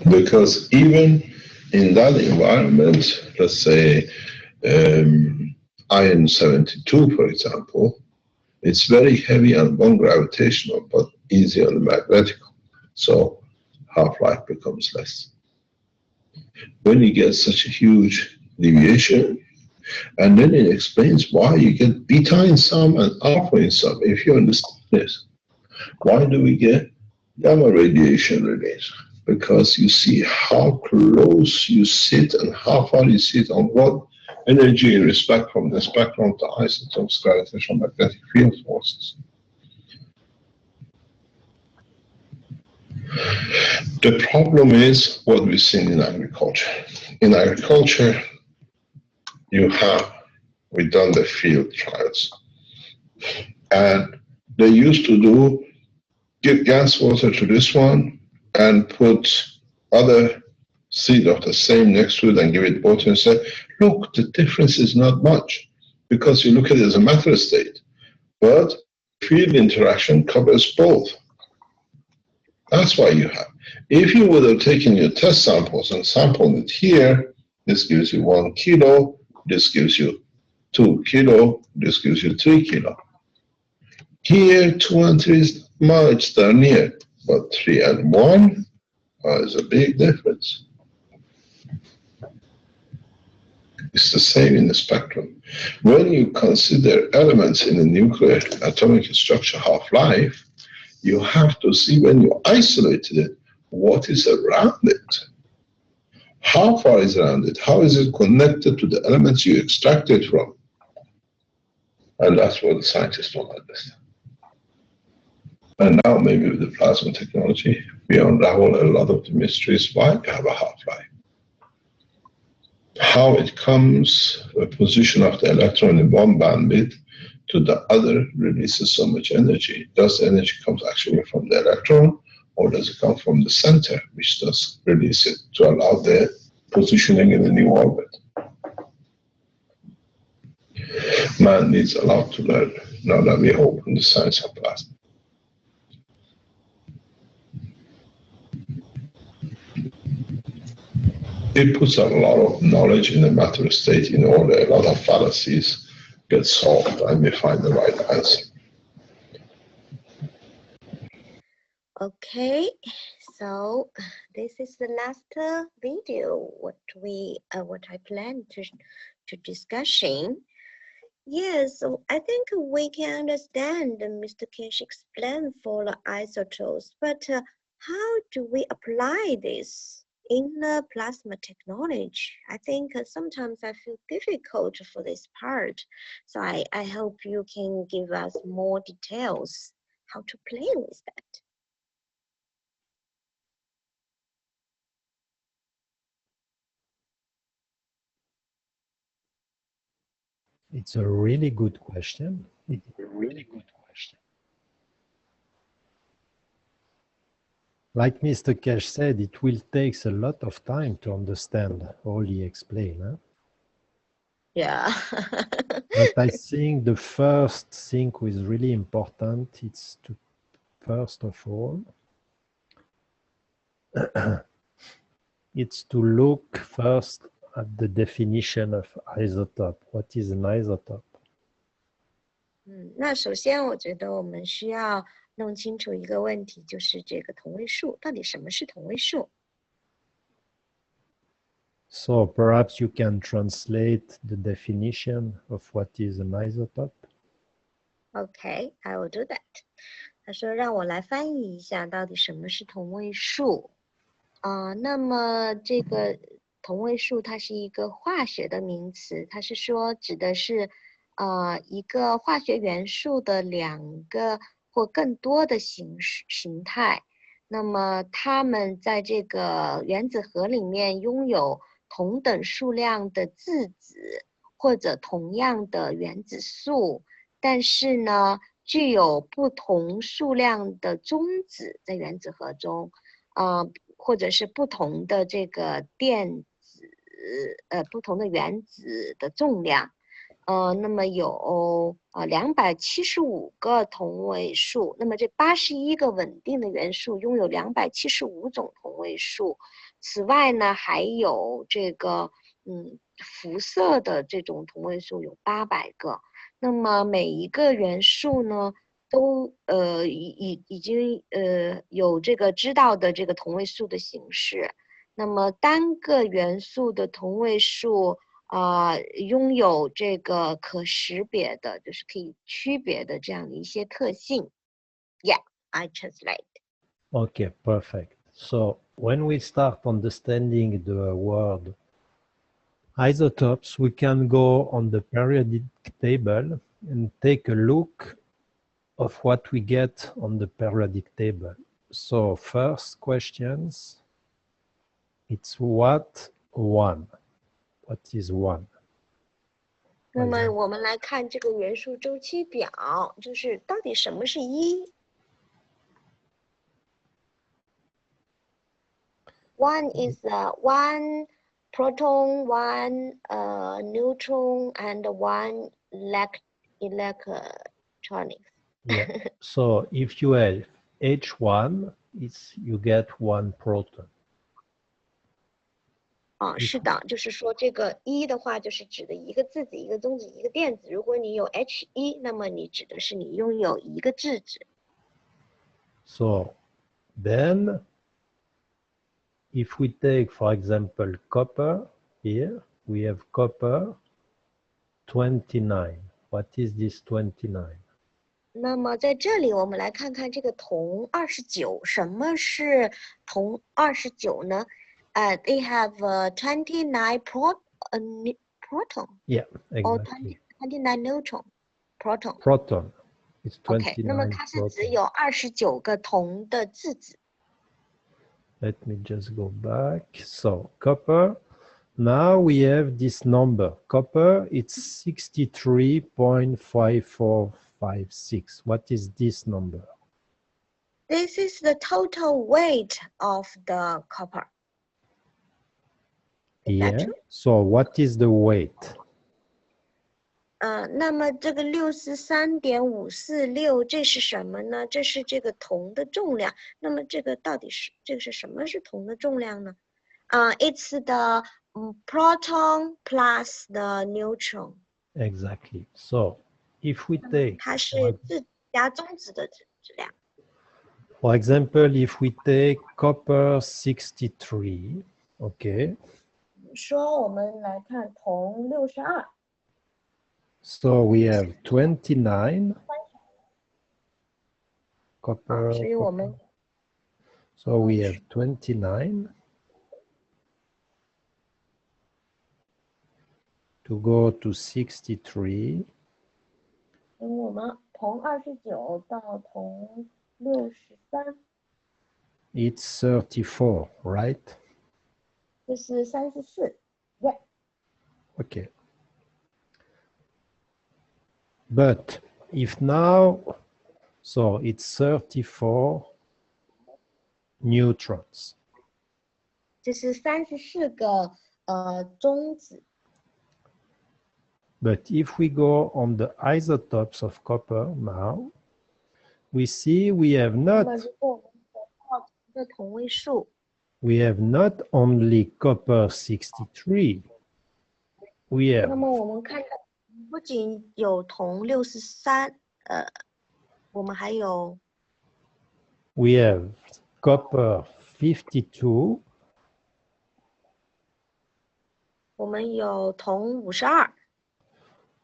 Because even in that environment, let's say iron 72, for example, it's very heavy on one gravitational, but easy on the magnetic. So half-life becomes less. When you get such a huge deviation, and then it explains why you get beta in some and alpha in some, if you understand this. Why do we get gamma radiation release? Because you see how close you sit and how far you sit on what energy in respect from the spectrum of the isotopes, gravitational magnetic field forces. The problem is what we've seen in agriculture. In agriculture, we've done the field trials. And they used to give gas water to this one and put other seed of the same next to it and give it water and say, look, the difference is not much because you look at it as a matter state. But field interaction covers both. That's why you have. If you would have taken your test samples and sampled it here, this gives you 1 kilo, this gives you 2 kilo, this gives you 3 kilo. Here, 2 and 3 is much darn near, but 3 and 1 is a big difference. It's the same in the spectrum. When you consider elements in the nuclear atomic structure half-life, you have to see when you isolated it, what is around it? How far is around it? How is it connected to the elements you extracted from? And that's what the scientists don't understand. And now maybe with the plasma technology, we unravel a lot of the mysteries why we have a half-life. How it comes, the position of the electron in one bandwidth to the other releases so much energy. Does the energy come actually from the electron, or does it come from the center, which does release it to allow the positioning in the new orbit? Man needs a lot to learn now that we open the science of plasma. It puts a lot of knowledge in the matter state in order a lot of fallacies get solved and we find the right answer. Okay, so this is the last video what I plan to discussing. Yes, so I think we can understand Mr. Keshe explained for the isotopes, but how do we apply this in the plasma technology? I think sometimes I feel difficult for this part. So I hope you can give us more details how to play with that. It's a really good question. Like Mr. Keshe said, it will take a lot of time to understand all he explained. Huh? Yeah. But I think the first thing is really important. It's to, first of all, it's to look first at the definition of isotope. What is an isotope? 那首先我觉得我们需要弄清楚一个问题，就是这个同位素，到底什么是同位素？ So perhaps you can translate the definition of what is an isotope. Okay, I will do that. 他说让我来翻译一下到底什么是同位素。那么这个同位素它是一个化学的名词，它是说指的是一个化学元素的两个或更多的形态。那么它们在这个原子核里面拥有同等数量的质子或者同样的原子数，但是呢具有不同数量的中子在原子核中，或者是不同的这个电子，不同的原子的重量，那么有275个同位素，那么这81个稳定的元素拥有275种同位素。此外呢，还有这个辐射的这种同位素有800个。那么每一个元素呢，都已经有这个知道的这个同位素的形式。那么单个元素的同位素拥有这个可识别的，就是可以区别的这样的一些特性。Yeah, I translate. Okay, perfect. So when we start understanding the word isotopes, we can go on the periodic table and take a look of what we get on the periodic table. So first questions, it's what one? What is one? 那么我们来看这个元素周期表，就是到底什么是一。One is one proton, one neutron, and one electronics. Yeah. So if you have H1, you get one proton. 是的，就是说这个一的话，就是指的一个质子、一个中子、一个电子。如果你有 H1，那么你指的是你拥有一个质子。So then, if we take, for example, copper, here we have copper 29. What is this 29? 那么在这里，我们来看看这个铜29，什么是铜29呢？They have 29 proton. Yeah, or exactly. 29 neutron proton. Proton. It's 29 那么它是只有29个铜的质子。Let me just go back. So copper. Now we have this number. Copper, it's 63.5456. What is this number? This is the total weight of the copper. Yeah. So what is the weight? 那么这个63.546，这是什么呢？这是这个铜的重量。那么这个到底是什么是铜的重量呢？It's the proton plus the neutron. Exactly. So if we take, 它是质加中子的质量。For example, if we take copper 63, okay. 说我们来看铜62。So we have 29 copper. 所以我们 So we have 29 to go to 63. 我们从29到从63， It's 34, right? 这是34。Yeah. Okay. But if now, so it's 34 neutrons. 这是34个中子。 But if we go on the isotopes of copper now, we see we have 那 not 么如果我们得到的同位素， we have not only copper 63, we 那 have 么我们看到不仅有铜63，我们还有 we have copper 52, 我们有铜52，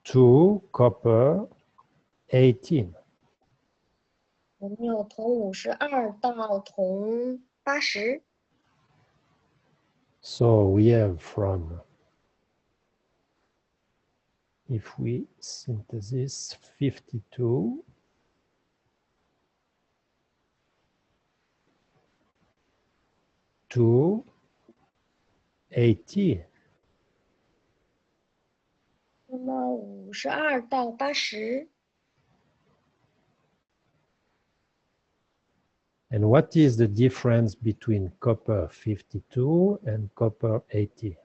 to copper 18. 我们有铜52到铜80。 So we have from, if we synthesis 52 to 80. 那么52到80， And what is the difference between copper 52 and copper 80?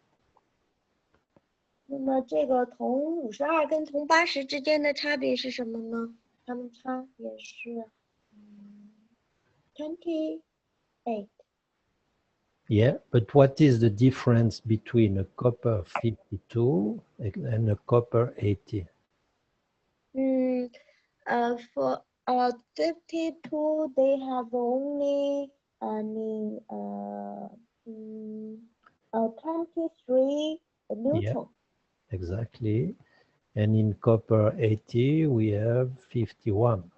那么这个铜52跟铜80之间的差别是什么呢？它们差别是28。 Yeah, but what is the difference between a copper 52 and a copper 80? For 52, they have only 23 neutron. Exactly. And in copper 80, we have 51.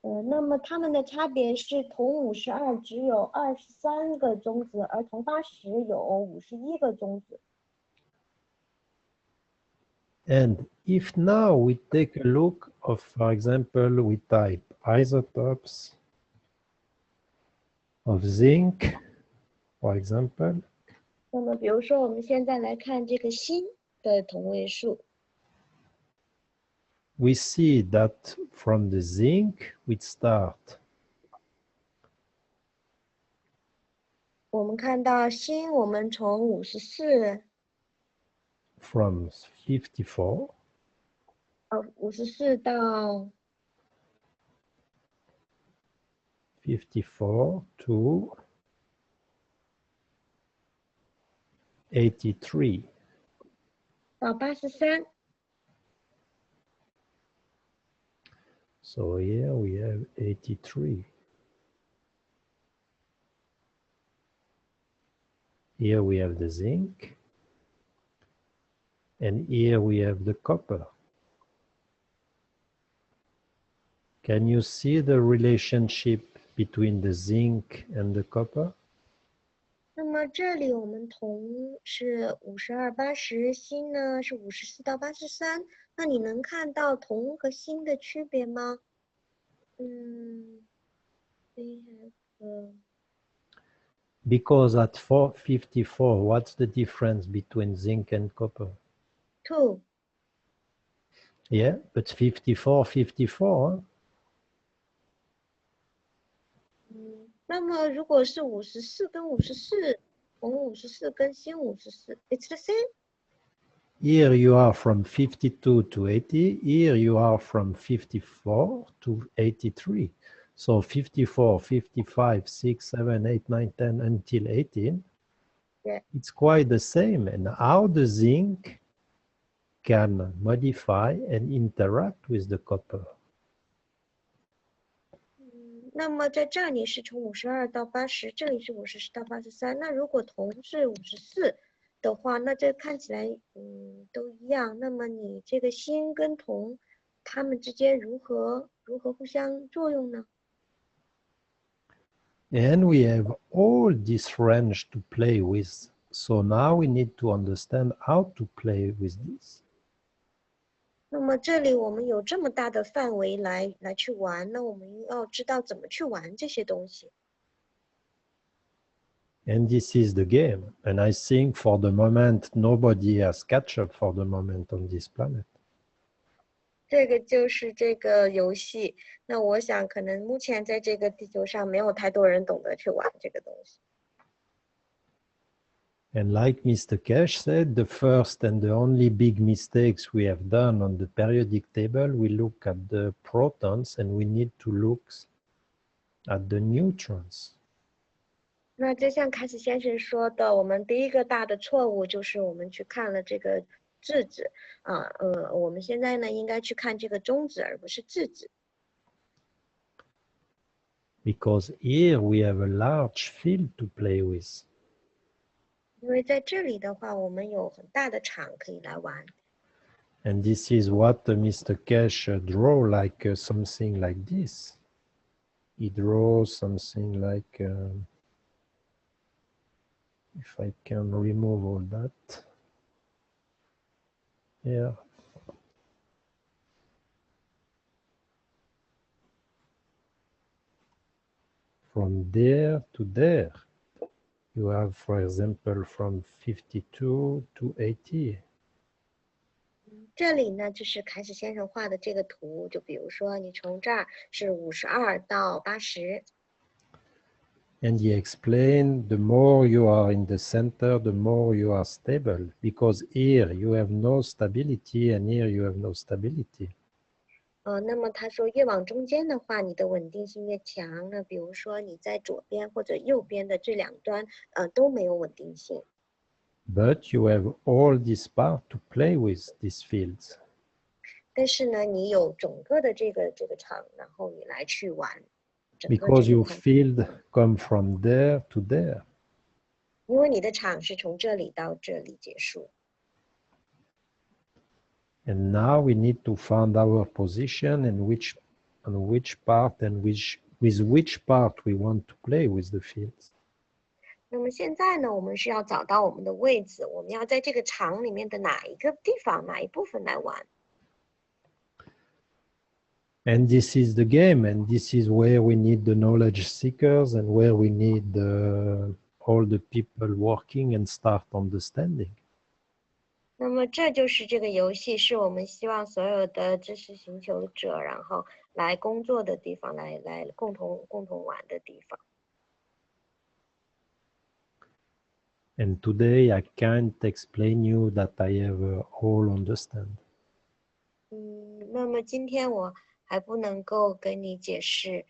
那么它们的差别是铜52只有23个中子，而铜80有51个中子。 And if now we take a look of, for example, we type isotopes of zinc, for example. 那么比如说我们现在来看这个锌的同位素， We see that from the zinc, we start 我们看到锌，我们从54 from 54 54到 54 to 83. 到83。 So here we have 83. Here we have the zinc. And here we have the copper. Can you see the relationship between the zinc and the copper? 那么这里我们铜是52、80，锌呢是54到83。那你能看到铜和锌的区别吗？They have Because at 454, what's the difference between zinc and copper? 2。 Yeah, but 54, 54. 那么如果是54跟54，铜54跟锌54 ，it's the same。 Here you are from 52 to 80. Here you are from 54 to 83. So 54, 55, 6, 7, 8, 9, 10 until 18. Yeah. It's quite the same. And how the zinc can modify and interact with the copper. 那么在这里是从52到80，这里是54到83。那如果铜是54，的话，那这看起来都一样。那么你这个锌跟铜，它们之间如何互相作用呢？ And we have all this range to play with. So now we need to understand how to play with this. 那么这里我们有这么大的范围来去玩，那我们要知道怎么去玩这些东西。And this is the game. And I think for the moment, nobody has catch up for the moment on this planet. 这个就是这个游戏。那我想可能目前在这个地球上没有太多人懂得去玩这个东西。And like Mr. Keshe said, the first and the only big mistakes we have done on the periodic table, we look at the protons and we need to look at the neutrons. 那就像凯斯先生说的，我们第一个大的错误就是我们去看了这个质子我们现在呢应该去看这个中子，而不是质子。Because here we have a large field to play with. 因为在这里的话，我们有很大的场可以来玩。And this is what Mr. Keshe draw like something like this. He draws something like, if I can remove all that. Yeah. From there to there. You have, for example, from 52 to 80. 这里呢就是凯斯先生画的这个图，就比如说你从这儿是52到80。And he explained the more you are in the center, the more you are stable, because here you have no stability and here you have no stability. 那么他说越往中间的话，你的稳定性越强。那比如说你在左边或者右边的这两端都没有稳定性。But you have all this part to play with these fields. 但是呢，你有整个的这个场，然后你来去玩。Because your field come from there to there. 因为你的场是从这里到这里结束。And now we need to find our position and which part and with which part we want to play with the fields. 那么现在呢，我们是要找到我们的位置，我们要在这个场里面的哪一个地方、哪一部分来玩。And this is the game, and this is where we need the knowledge seekers and where we need all the people working and start understanding. 那么这就是这个游戏，是我们希望所有的知识寻求者，然后来工作的地方，来共同玩的地方。And today I can't explain you that I have all understand. 那么今天我还不能够跟你解释，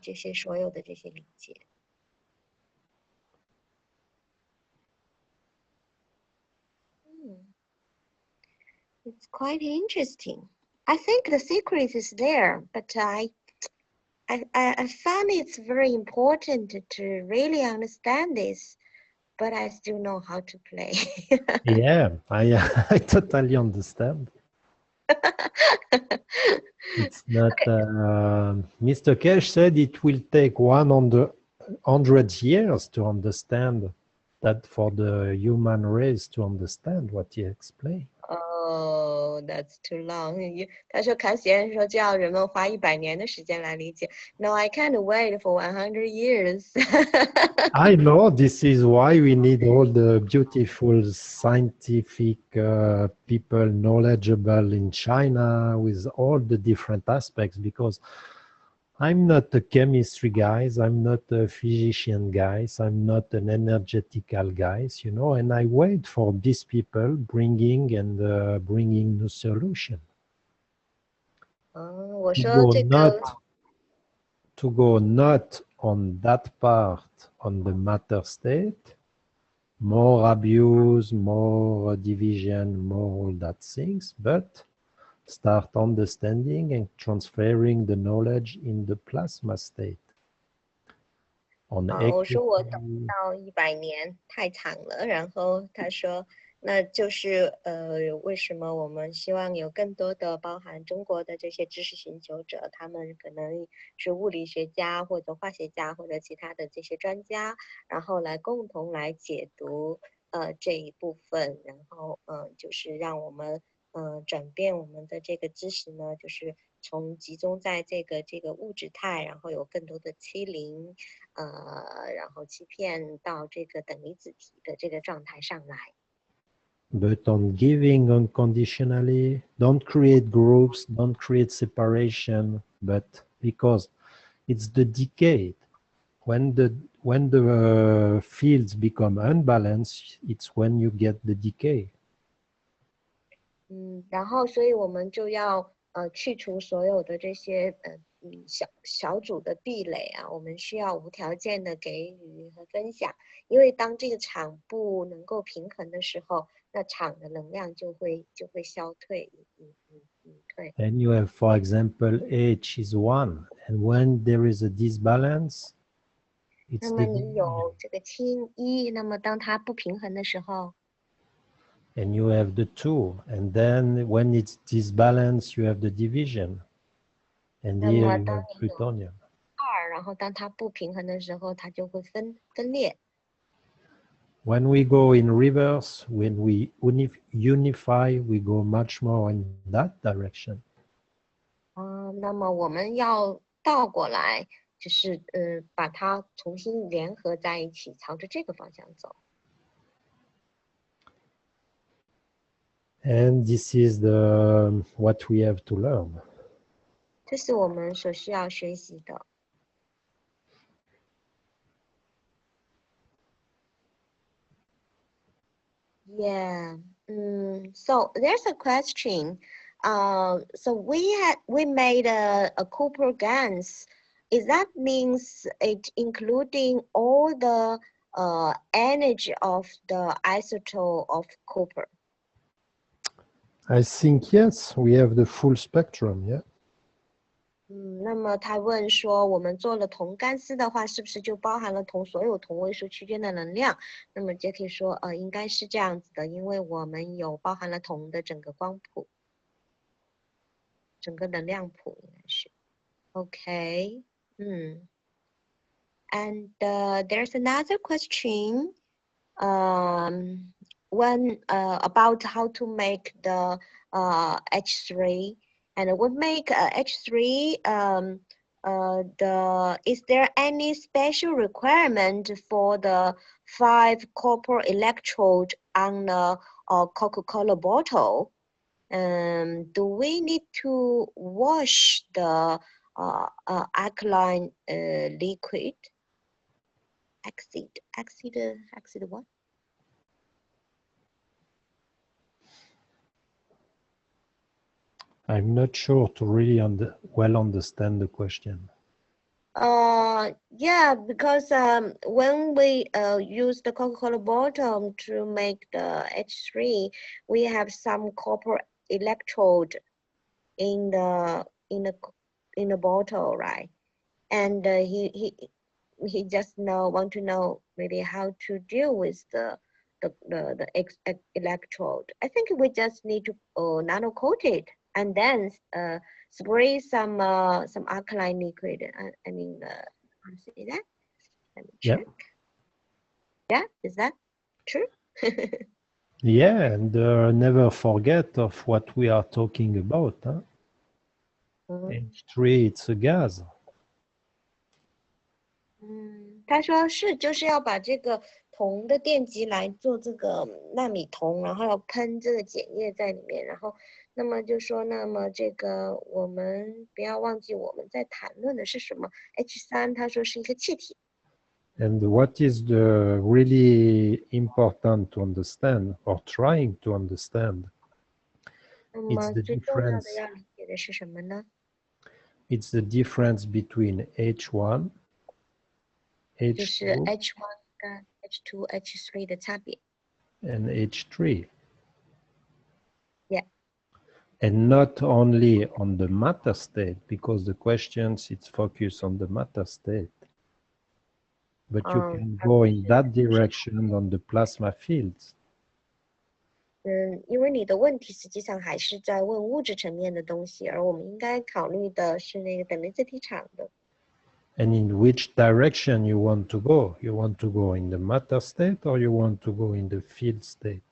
这些所有的这些理解。It's quite interesting. I think the secret is there, but I find it's very important to really understand this, but I still know how to play. Yeah, I totally understand. It's not. Mr. Keshe said it will take 100 years to understand that for the human race to understand what he explained. Oh, that's too long. 他说凯先生说这样人们花100年的时间来理解。No, I can't wait for 100 years. I know this is why we need all the beautiful scientific people knowledgeable in China with all the different aspects, because I'm not a chemistry guys, I'm not a physician guys, I'm not an energetical guys, you know, and I wait for these people bringing new solution. 我说这个 to go not on that part on the matter state, more abuse, more division, more all that things, but start understanding and transferring the knowledge in the plasma state. on 我说我等 equity. 到100年太长了，然后他说，那就是为什么我们希望有更多的包含中国的这些知识寻求者，他们可能是物理学家或者化学家或者其他的这些专家，然后来共同来解读这一部分，然后就是让我们转变我们的这个知识呢，就是从集中在这个物质态，然后有更多的欺凌，然后欺骗到这个等离子体的这个状态上来。But on giving unconditionally, don't create groups, don't create separation, but because it's the decay. When the fields become unbalanced, it's when you get the decay. 然后所以我们就要去除所有的这些小组的壁垒啊，我们需要无条件的给予和分享，因为当这个场不能够平衡的时候，那场的能量就会消退，隐退。And you have, for example, H is 1, and when there is a disbalance, 那 it's 么 the 你有 division. 这个氢一，那么当它不平衡的时候， And you have the 2, and then when it's disbalanced, you have the division. And 那 here 么 you 当 have 你有 plutonium. 2，然后当它不平衡的时候，它就会分裂。When we go in reverse, when we unify, we go much more in that direction. 那么我们要倒过来，就是把它重新联合在一起，朝着这个方向走。And this is what we have to learn. 这是我们所需要学习的。Yeah. So there's a question. So we made a copper GaNs. Is that means it including all the energy of the isotope of copper? I think, yes, we have the full spectrum, yeah. 那么他问说，我们做了铜干丝的话，是不是就包含了所有同位素区间的能量？那么 Jackie 说，应该是这样子的，因为我们有包含了铜的整个光谱，整个能量谱应该是。Okay. And there's another question. One about how to make the H3. And we make H3, is there any special requirement for the 5 copper electrode on the Coca-Cola bottle? Do we need to wash the alkaline liquid? Acid what? I'm not sure to really well understand the question. Yeah, because when we use the Coca-Cola bottle to make the H3, we have some copper electrode in the bottle, right? And he just want to know maybe how to deal with the electrode. I think we just need to nano coat it and then spray some alkaline liquid. I mean, how to say that? Let me check. Yeah, is that true? Yeah, and never forget of what we are talking about. Huh? H3, it's a gas. 他说是，就是要把这个铜的电极来做这个纳米铜，然后要喷这个碱液在里面，然后那么就说，那么这个我们不要忘记我们在谈论的是什么 H3，他说是一个气体。And what is the really important to understand or trying to understand? 那么最重要的要理解的是什么呢？ It's the difference between H1, 就是 H2, H1 跟 H2、H3 的差别。 and H3. Yeah. And not only on the matter state, because the questions, it's focused on the matter state. But you can go in that direction on the plasma fields. 因为你的问题实际上还是在问物质层面的东西，而我们应该考虑的是那个等离子体场的。And in which direction you want to go? You want to go in the matter state or you want to go in the field state?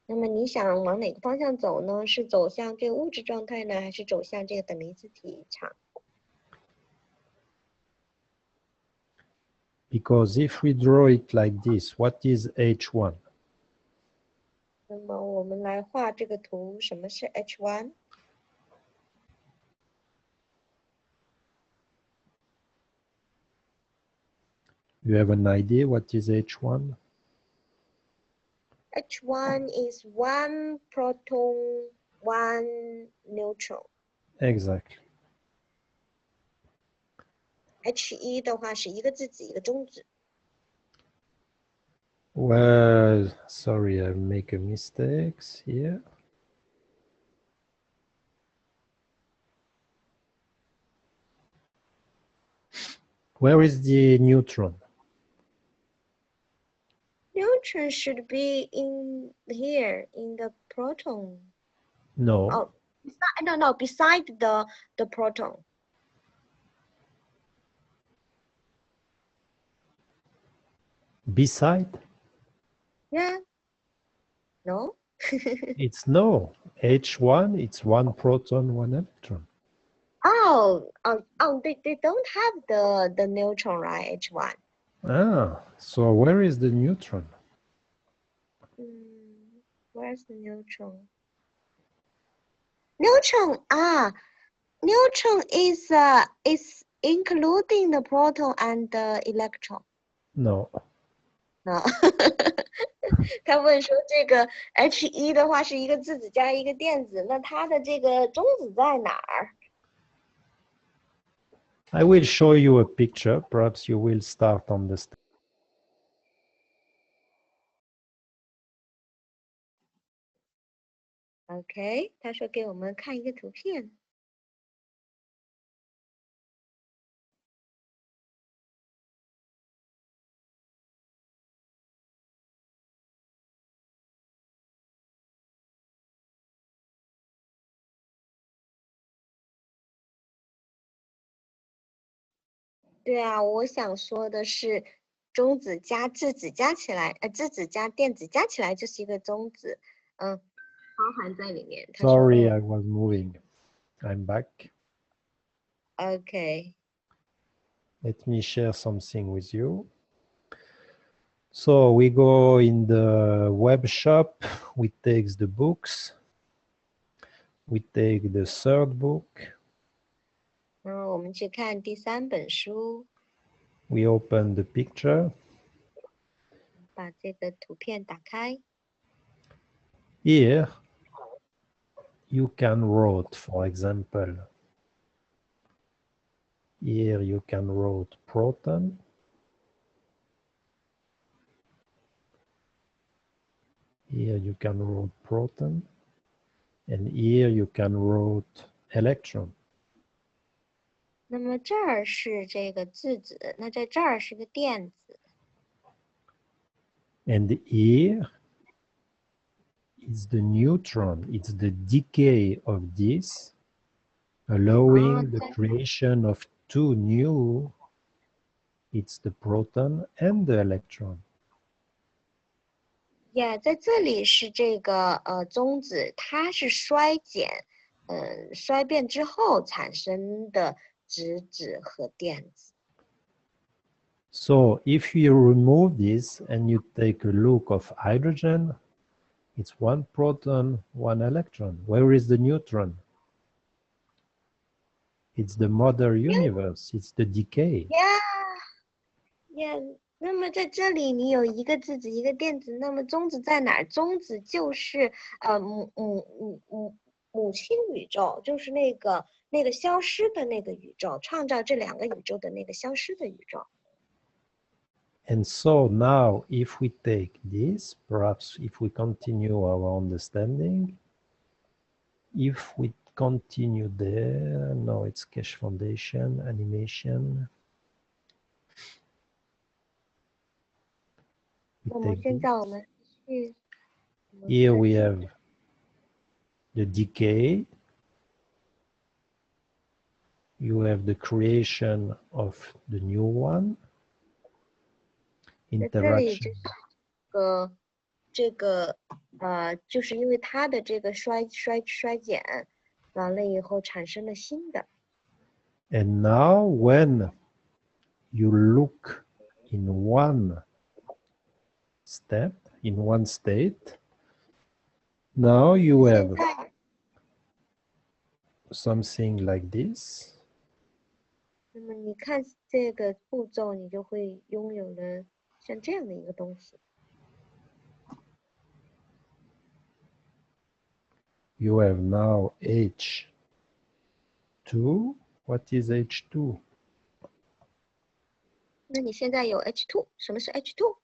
那么你想往哪个方向走呢？是走向这个物质状态呢，还是走向这个等离子体场？ Because if we draw it like this, what is H1? 那么我们来画这个图，什么是 H1？ You have an idea what is H1? H1 is one proton, one neutron. Exactly. H1 的话是一个质子，一个中子。 Well, sorry, I make a mistake here. Where is the neutron? Neutron should be in here, in the proton. No. Oh, no, beside the proton. Beside? Yeah. No? It's no. H1, it's one proton, one electron. Oh, they don't have the neutron, right? H1. Ah, so where is the neutron? Where's the neutron? Neutron is including the proton and the electron. No. No. 他问说这个 H1 的话是一个质子加一个电子，那它的这个中子在哪儿？ I will show you a picture. Perhaps you will start understanding. OK， 他说给我们看一个图片。对啊，我想说的是，中子加质子加起来，质子加电子加起来就是一个中子，包含在里面。Sorry, I was moving. I'm back. OK。 Let me share something with you. So we go in the web shop, we take the books, we take the third book. 我们去看第3本书。 We open the picture. 把这个图片打开。 Here, you can write, for example, here you can write proton. Here you can write proton. And here you can write electron. 那么这儿是这个质子，那在这儿是个电子。 And here is the neutron. It's the decay of this, allowing the creation of two new, it's the proton and the electron. Yeah， 在这里是这个中子，它是衰减，衰变之后产生的质子和电子。 So if you remove this and you take a look of hydrogen, it's one proton, one electron. Where is the neutron? It's the mother universe. It's the decay. Yeah. 那么在这里你有一个质子一个电子，那么中子在哪儿？中子就是母亲宇宙，就是那个消失的那个宇宙，创造这两个宇宙的那个消失的宇宙。 And so now if we take this, perhaps if we continue our understanding, if we continue there, no, it's Keshe Foundation, animation. You 那么 take 现 this. 在我们去，我们 Here 看 we 这 have the decay. You have the creation of the new one. 在这里 Interaction. 就是这个就是因为它的这个衰减，完了以后产生了新的。 And now when you look in one step, in one state, now you 现 have 在 something like this. 那么你看这个步骤，你就会拥有了像这样的一个东西。 You have now H2. What is H2? 那你现在有 H2， 什么是 H2？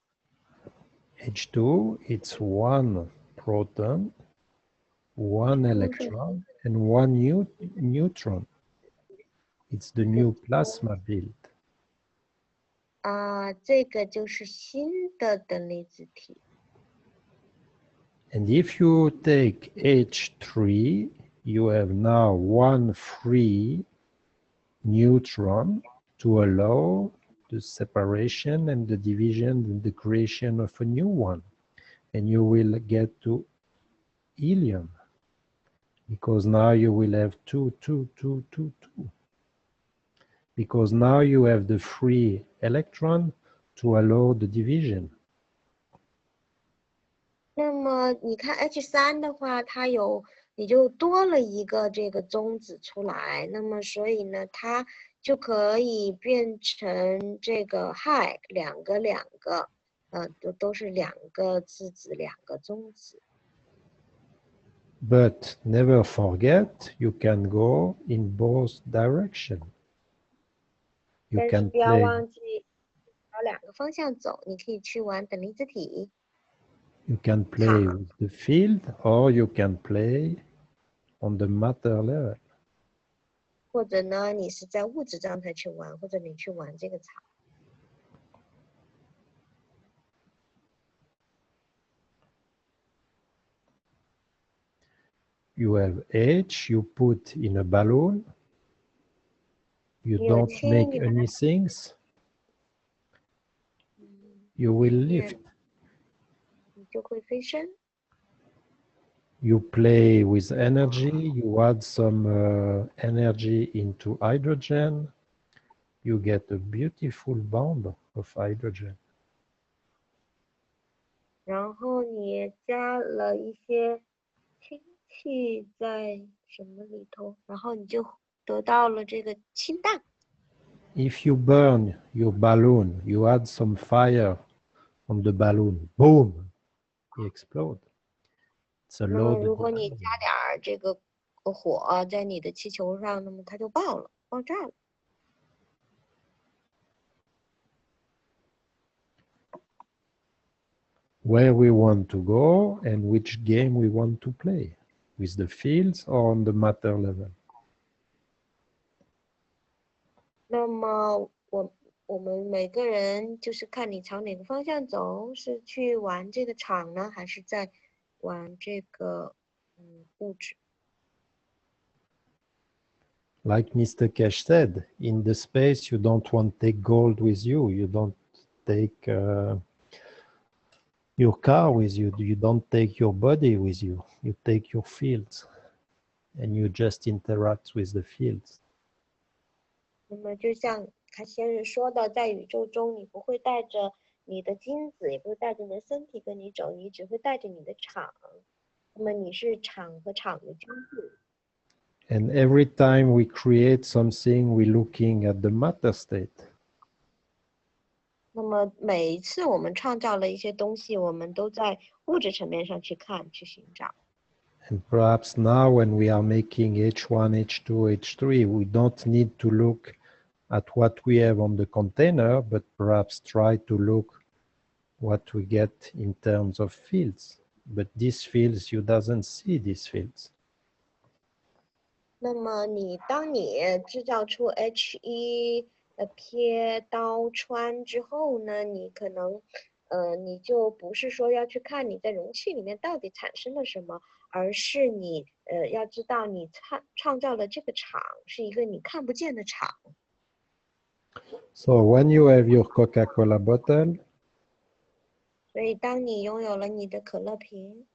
H2, it's one proton, one electron, and one neutron. It's the new plasma build. 这个就是新的等离子体。 And if you take H3, you have now one free neutron to allow the separation and the division and the creation of a new one. And you will get to helium, because now you will have 2, 2, 2, 2, 2. Because now you have the free electron to allow the division. 那么你看 H3的话，它你就多了一个这个中子出来，那么所以呢，它就可以变成这个氦两个，都是两个质子，两个中子。 But never forget, you can go in both directions. You 但是 can 不要 play. 忘记朝两个方向走，你可以去玩等离子体。 You can play with the field, or you can play on the matter level. 或者呢，你是在物质状态去玩，或者你去玩这个场。 You have H, you put in a balloon. You You don't make change- any things. You will lift. 你就会飞升。 You play with energy. You add some energy into hydrogen. You get a beautiful bond of hydrogen. 然后你加了一些氢气在什么里头，然后你就得到了这个氢弹。 If you burn your balloon, you add some fire on the balloon, boom, it explodes. It's a 那么 loaded 如果你 balloon. 加点儿这个火在你的气球上，那么它就爆炸了。 Where we want to go and which game we want to play, with the fields or on the matter level. 那么我们每个人就是看你朝哪个方向走，是去玩这个场呢，还是在玩这个物质？ Like Mr. Keshe said, in the space you don't want to take gold with you, you don't take your car with you, you don't take your body with you, you take your fields and you just interact with the fields. 那么就像卡先生说的，在宇宙中，你不会带着你的精子，也不会带着你的身体跟你走，你只会带着你的场。那么你是场和场的交互。 And every time we create something, we're looking at the matter state. 那么每一次我们创造了一些东西，我们都在物质层面上去看、去寻找。 And perhaps now when we are making H1, H2, H3, we don't need to look at what we have on the container, but perhaps try to look what we get in terms of fields. But these fields, you doesn't see these fields. 那么当你制造出 H1 撇刀穿之后呢，你可能你就不是说要去看你在容器里面到底产生了什么，而是你要知道你创造了这个场是一个你看不见的场。So when you have your Coca-Cola bottle, 所以当你拥有了你的可乐瓶，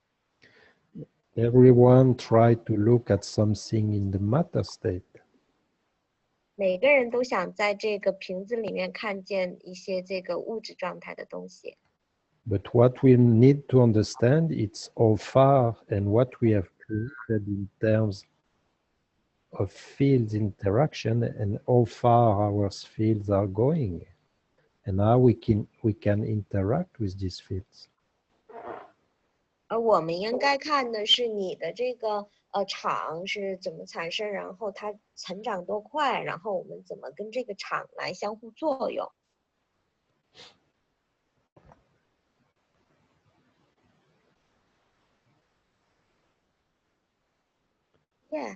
everyone try to look at something in the matter state. 每个人都想在这个瓶子里面看见一些这个物质状态的东西。But what we need to understand is how far and what we have created in terms of fields interaction and how far our fields are going and how we can interact with these fields. 而我们应该看的是你的这个场是怎么产生，然后它成长多快，然后我们怎么跟这个场来相互作用。Yeah.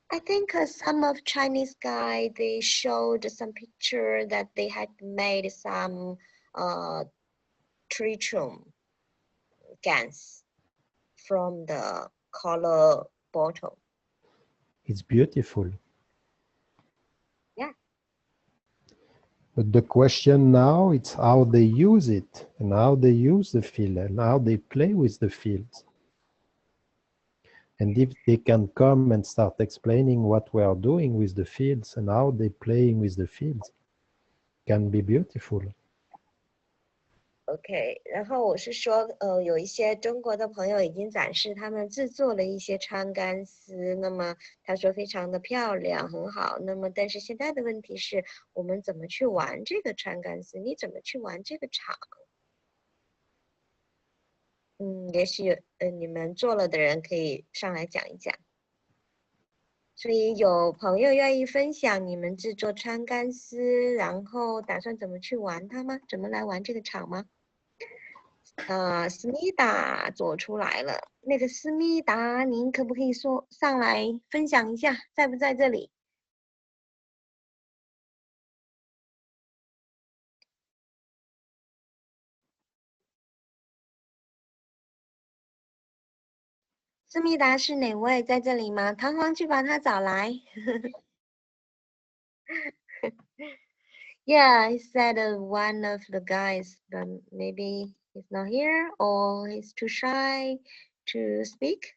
I think some of Chinese guy, they showed some picture that they had made some tritium gas from the color bottle. It's beautiful. Yeah. But the question now is how they use it and how they use the field and how they play with the fields. And if they can come and start explaining what we are doing with the fields and how they're playing with the fields, can be beautiful. OK， 然后我是说，有一些中国的朋友已经展示他们制作了一些川干丝，那么他说非常的漂亮，很好。那么但是现在的问题是我们怎么去玩这个川干丝？你怎么去玩这个场？也许你们做了的人可以上来讲一讲。所以有朋友愿意分享你们制作川干丝，然后打算怎么去玩它吗？怎么来玩这个场吗？思密达做出来了。那个思密达，您可不可以说上来分享一下，在不在这里？思密达是哪位？在这里吗？弹簧去把他找来。Yeah, he said one of the guys, but maybe he's not here or he's too shy to speak.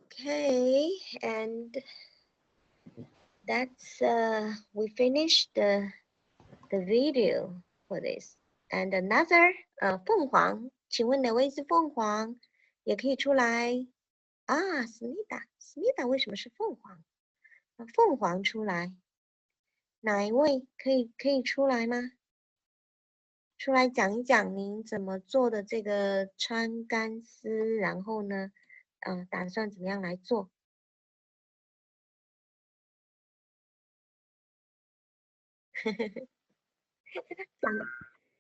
Okay, and that's we finished the video for this. And another 凤凰，请问哪位是凤凰？也可以出来啊，思密达为什么是凤凰？凤凰出来，哪一位可以出来吗？出来讲一讲您怎么做的这个川干丝，然后呢，打算怎么样来做？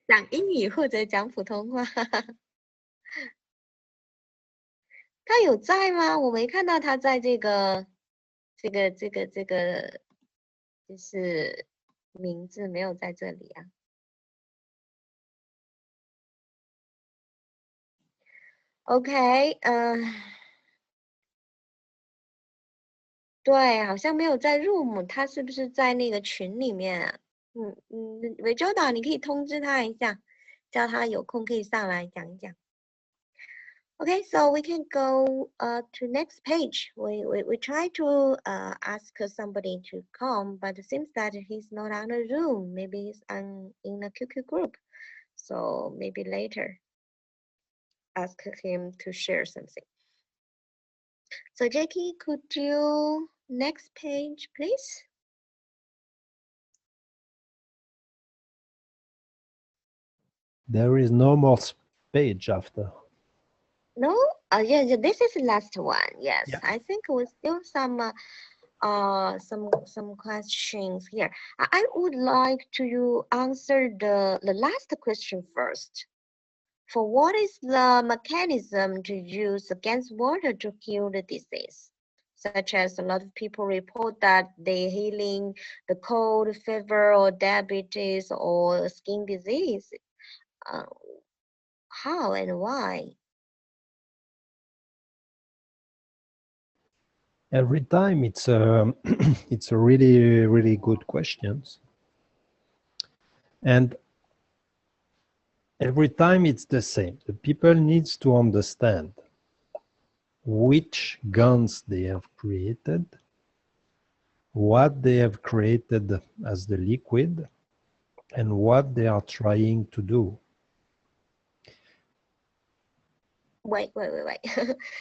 讲英语或者讲普通话。他有在吗？我没看到他在这个，就是名字没有在这里啊。OK，对，好像没有在 room， 他是不是在那个群里面啊？韦州岛，你可以通知他一下，叫他有空可以上来讲一讲。Okay, so we can go to next page. We try to ask somebody to come, but it seems that he's not on the Zoom. Maybe he's in a QQ group. So maybe later ask him to share something. So Jackie, could you next page, please? There is no more page after. No? Yeah, this is the last one. Yes, Yeah. I think we still some questions here. I would like to answer the last question first. For what is the mechanism to use against water to kill the disease? such as a lot of people report that they're healing the cold, fever, or diabetes, or skin disease. How and why? Every time it's a it's a really good questions, and every time it's the same. The people needs to understand which guns they have created, what they have created as the liquid, and what they are trying to do.喂，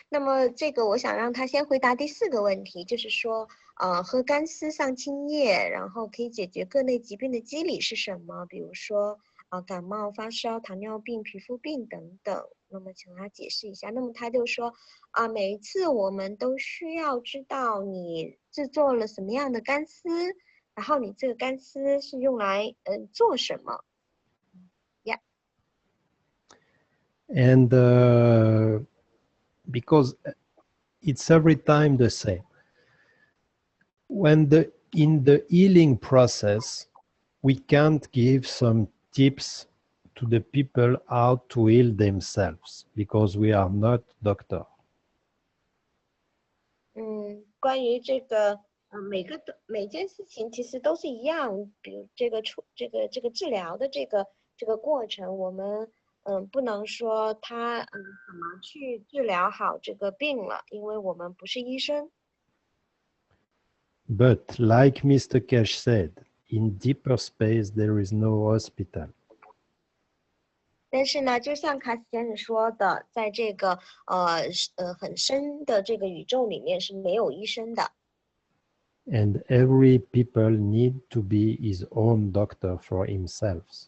那么这个我想让他先回答第4个问题，就是说，喝干丝上清液，然后可以解决各类疾病的机理是什么？比如说，感冒、发烧、糖尿病、皮肤病等等。那么请他解释一下。那么他就说，每一次我们都需要知道你制作了什么样的干丝，然后你这个干丝是用来做什么？ And because it's every time the same. When in the healing process, we can't give some tips to the people how to heal themselves because we are not doctor. 关于这个每件事情其实都是一样，比如这个治疗的这个过程，我们不能说他怎么去治疗好这个病了，因为我们不是医生。But like Mr. Keshe said, in deeper space there is no hospital. 但是呢，就像卡斯先生说的，在这个很深的这个宇宙里面是没有医生的。And every people need to be his own doctor for himself.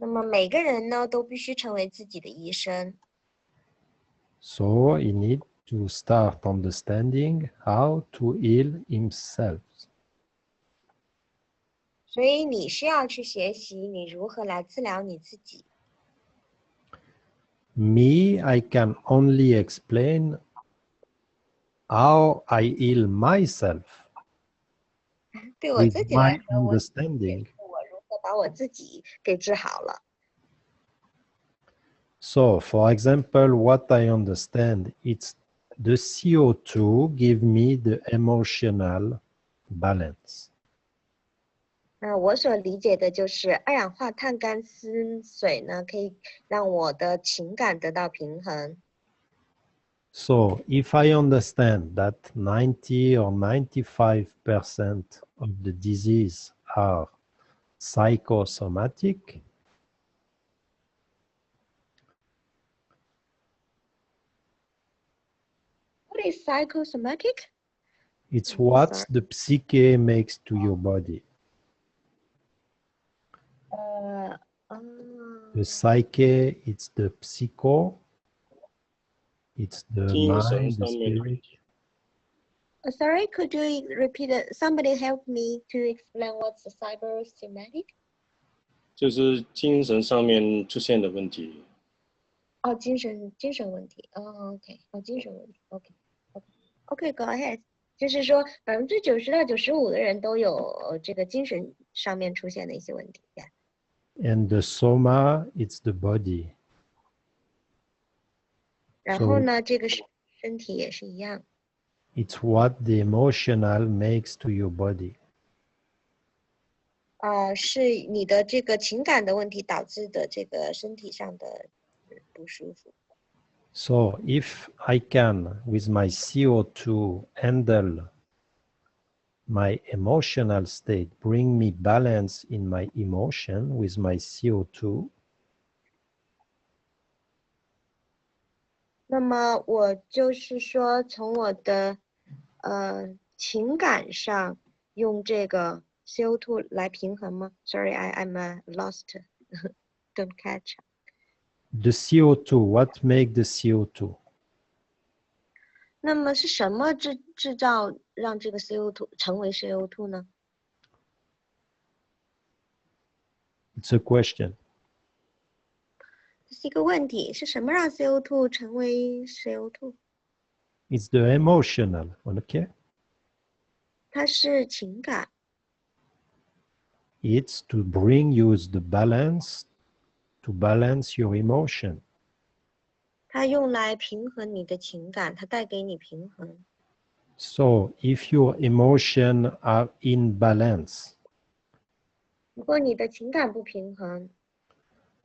那么每个人呢都必须成为自己的医生。So he need to start understanding how to heal himself. 所以你需要去学习你如何来治疗你自己。Me, I can only explain how I heal myself 对我 with 自己来 my 说，我 understanding. 如何把我自己给治好了。So, for example, what I understand, it's the CO2 give me the emotional balance. 那我所理解的就是二氧化碳干丝水呢，可以让我的情感得到平衡。So, if I understand that 90 or 95% of the disease are psychosomatic, What is psychosomatic? it's what the psyche makes to your body. The psyche, it's the psycho, it's the mind, the spirit. Sorry, could you repeat it? Somebody help me to explain what's the psychosomatic? 就是精神上面出现的问题。哦，精神问题。OK， 精神问题。OK， go ahead。就是说90%到95%的人都有这个精神上面出现的一些问题。Yeah. And the soma, it's the body. 然后呢，这个身体也是一样。It's what the emotional makes to your body. 是你的这个情感的问题导致的这个身体上的不舒服。So if I can, with my CO2, handle my emotional state, bring me balance in my emotion with my CO2. 那么我就是说，从我的情感上用这个 CO2 来平衡吗 ？Sorry, I'm lost. Don't catch. The CO2, what make the CO2? 那么是什么制造让这个 CO2 成为 CO2 呢？ It's a question. 这是一个问题，是什么让 CO2 成为 CO2？ It's the emotional, okay? 它是情感， It's to bring you the balance, to balance your emotion. 它用来平衡你的情感，它带给你平衡。 So if your emotions are in balance, 如果你的情感不平衡，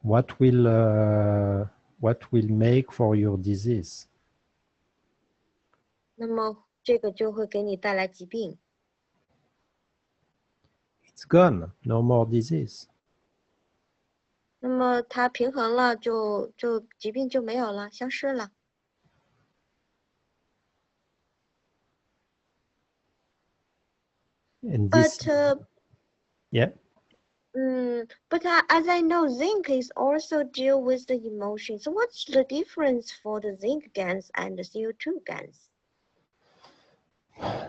what will make for your disease? 那么这个就会给你带来疾病。 It's gone, no more disease. 那么它平衡了，就疾病就没有了，消失了。 And this, yeah. But as I know, zinc is also deal with the emotion. So what's the difference for the zinc gas and the CO2 gas?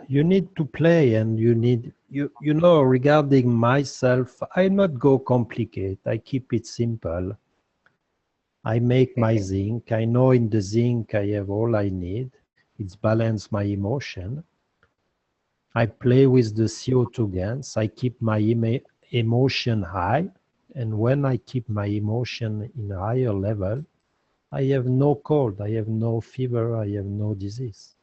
You need to play, and you need, you know, regarding myself, I not go complicate. I keep it simple. I make my zinc. I know in the zinc I have all I need. It's balance my emotion. I play with the CO2 gas. I keep my emotion high. And when I keep my emotion in a higher level, I have no cold, I have no fever, I have no disease.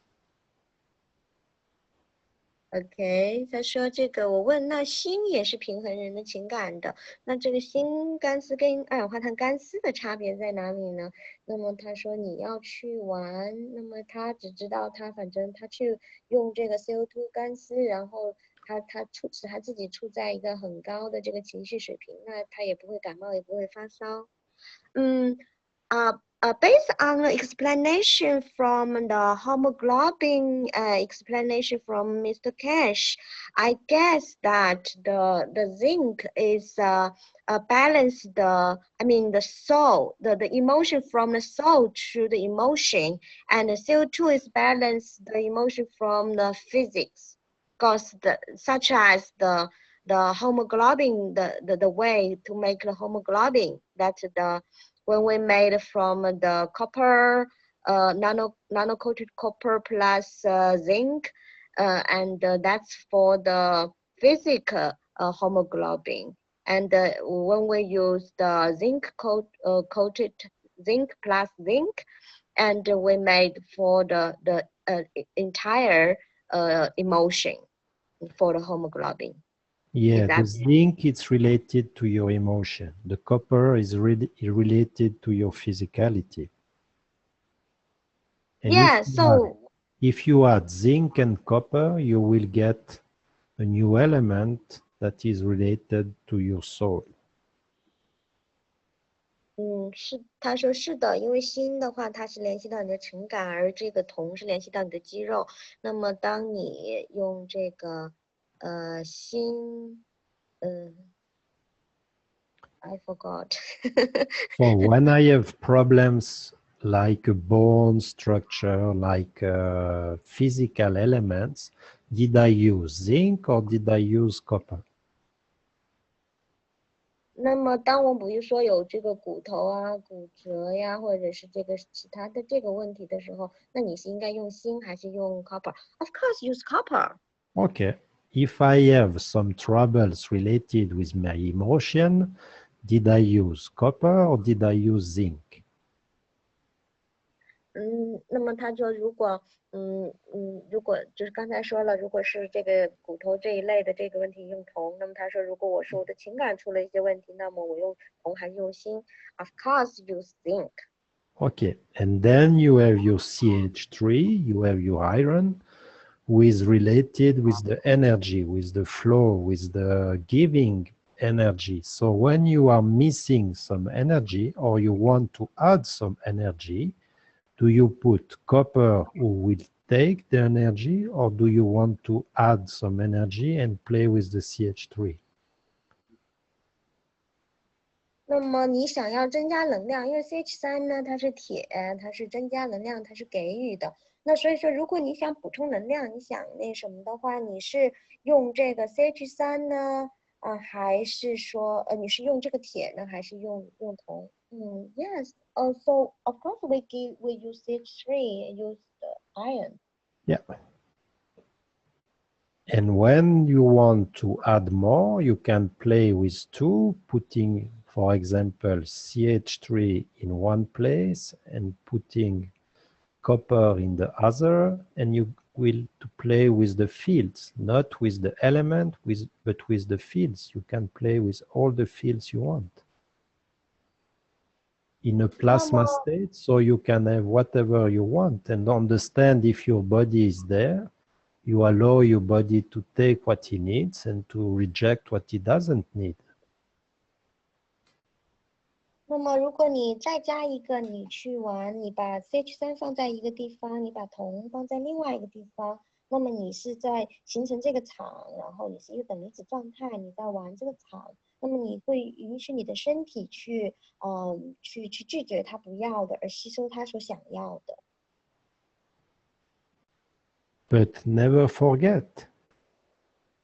OK， 他说这个我问，那锌也是平衡人的情感的，那这个锌干丝跟二氧化碳干丝的差别在哪里呢？那么他说你要去玩，那么他只知道反正他去用这个 CO2 干丝，然后使他自己处在一个很高的这个情绪水平，那他也不会感冒，也不会发烧。Based on the explanation from the hemoglobin explanation from Mr. Keshe, I guess that the zinc is balance the soul, the emotion from the soul to the emotion, and the CO2 is balance the emotion from the physics, because such as the hemoglobin, the way to make the hemoglobin, that's when we made from the copper, nano-coated copper plus zinc, and that's for the physical hemoglobin. And when we use the zinc coated zinc plus zinc, and we made for the entire emotion for the hemoglobin. Yeah, the zinc is related to your emotion. The copper is related to your physicality. And yeah, so if you add zinc and copper, you will get a new element that is related to your soul. 他说是的，因为锌的话，它是联系到你的情感，而这个铜是联系到你的肌肉。那么当你用这个锌I forgot. So when I have problems like a bone structure, like physical elements, did I use zinc or did I use copper? 那么当我比如说有这个骨头啊、骨折呀，或者是这个其他的这个问题的时候，那你是应该用锌还是用 copper? Of course, use copper. Okay. If I have some troubles related with my emotion, did I use copper or did I use zinc? 那么他说如果就是刚才说了，如果是这个骨头这一类的这个问题用铜，那么他说如果我是我的情感出了一些问题，那么我用铜还是用锌 ？Of course, use zinc. Okay, and then you have your CH3, you have your iron, who is related with the energy, with the flow, with the giving energy. So when you are missing some energy or you want to add some energy, do you put copper who will take the energy, or do you want to add some energy and play with the CH3? 那么你想要增加能量，因为 CH3呢，它是铁，它是增加能量，它是给予的。那所以说，如果你想补充能量，你想那什么的话，你是用这个 CH3呢，还是说你是用这个铁呢，还是用铜？Yes. So of course we use CH3, use the iron. Yeah. And when you want to add more, you can play with two, putting, for example, CH3 in one place and putting copper in the other, and you will to play with the fields, not with the element, but with the fields. You can play with all the fields you want in a plasma state, so you can have whatever you want and understand if your body is there. You allow your body to take what he needs and to reject what he doesn't need. 那么如果你再加一个，你去玩，你把 CH3 放在一个地方，你把铜放在另外一个地方，那么你是在形成这个场，然后你是一个等离子状态，你在玩这个场，那么你会允许你的身体去拒绝它不要的，而吸收它所想要的。But never forget,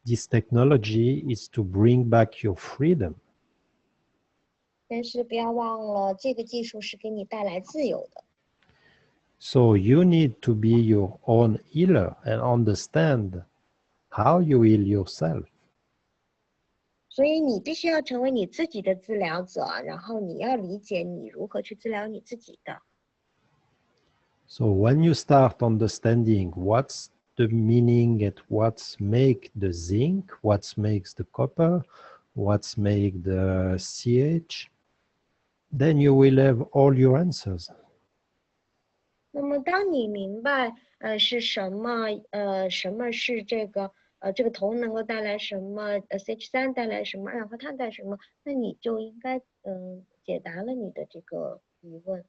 this technology is to bring back your freedom. 但是不要忘了，这个技术是给你带来自由的。So you need to be your own healer and understand how you heal yourself. 所以你必须要成为你自己的治疗者，然后你要理解你如何去治疗你自己的。So when you start understanding what's the meaning and what's make the zinc, what makes the copper, what's make the CH, then you will have all your answers. 那么当你明白是什么什么是这个铜能够带来什么CH3 带来什么二氧化碳带来什么，那你就应该解答了你的这个疑问。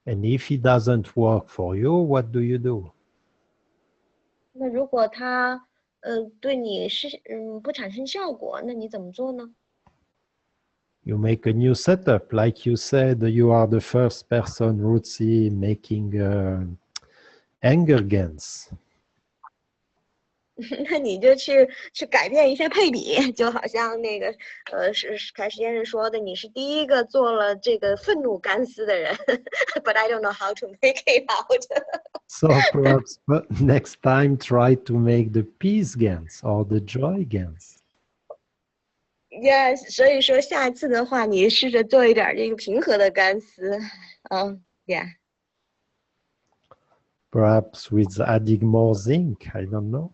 And if it doesn't work for you, what do you do? 那如果它对你是不产生效果，那你怎么做呢？ You make a new setup. Like you said, you are the first person, Ruzi, making anger gains. 那你就去改变一下配比，就好像那个是凯实先生说的，你是第一个做了这个愤怒干丝的人，but I don't know how to make it out. So perhaps next time try to make the peace gains or the joy gains. Yes， 所以说下一次的话，你试着做一点这个平和的干丝。Yeah. Perhaps with adding more zinc, I don't know.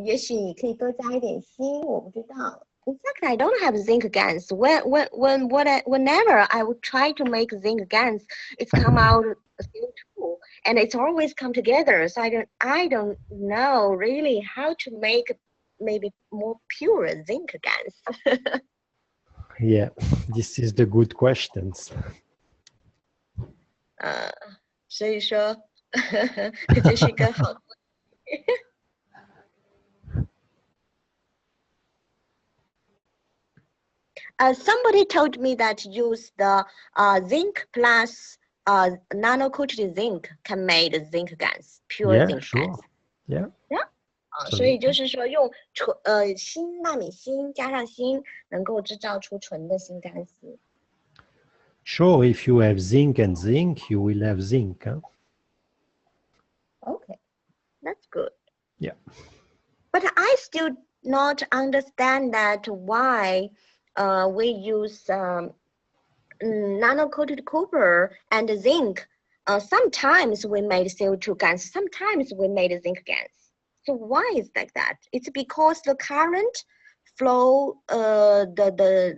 也许你可以多加一点锌，我不知道。In fact, I don't have zinc gans. Whenever I would try to make zinc gans, it's come out CO2, and it's always come together. So I don't know really how to make maybe more pure zinc gans. Yeah, this is the good questions. 所以说这是一个好问题。Somebody told me that use the zinc plus nano-coated zinc can make zinc gans, pure zinc gans. Yeah. 所以就是说用纳米锌加上锌，能够制造出纯的锌干丝。Sure, if you have zinc and zinc, you will have zinc. Huh? Okay, that's good. Yeah. But I still not understand that why we use nano-coated copper and zinc. Sometimes we made CO2 gans, sometimes we made zinc gans. So why is like that? It's because the current flow the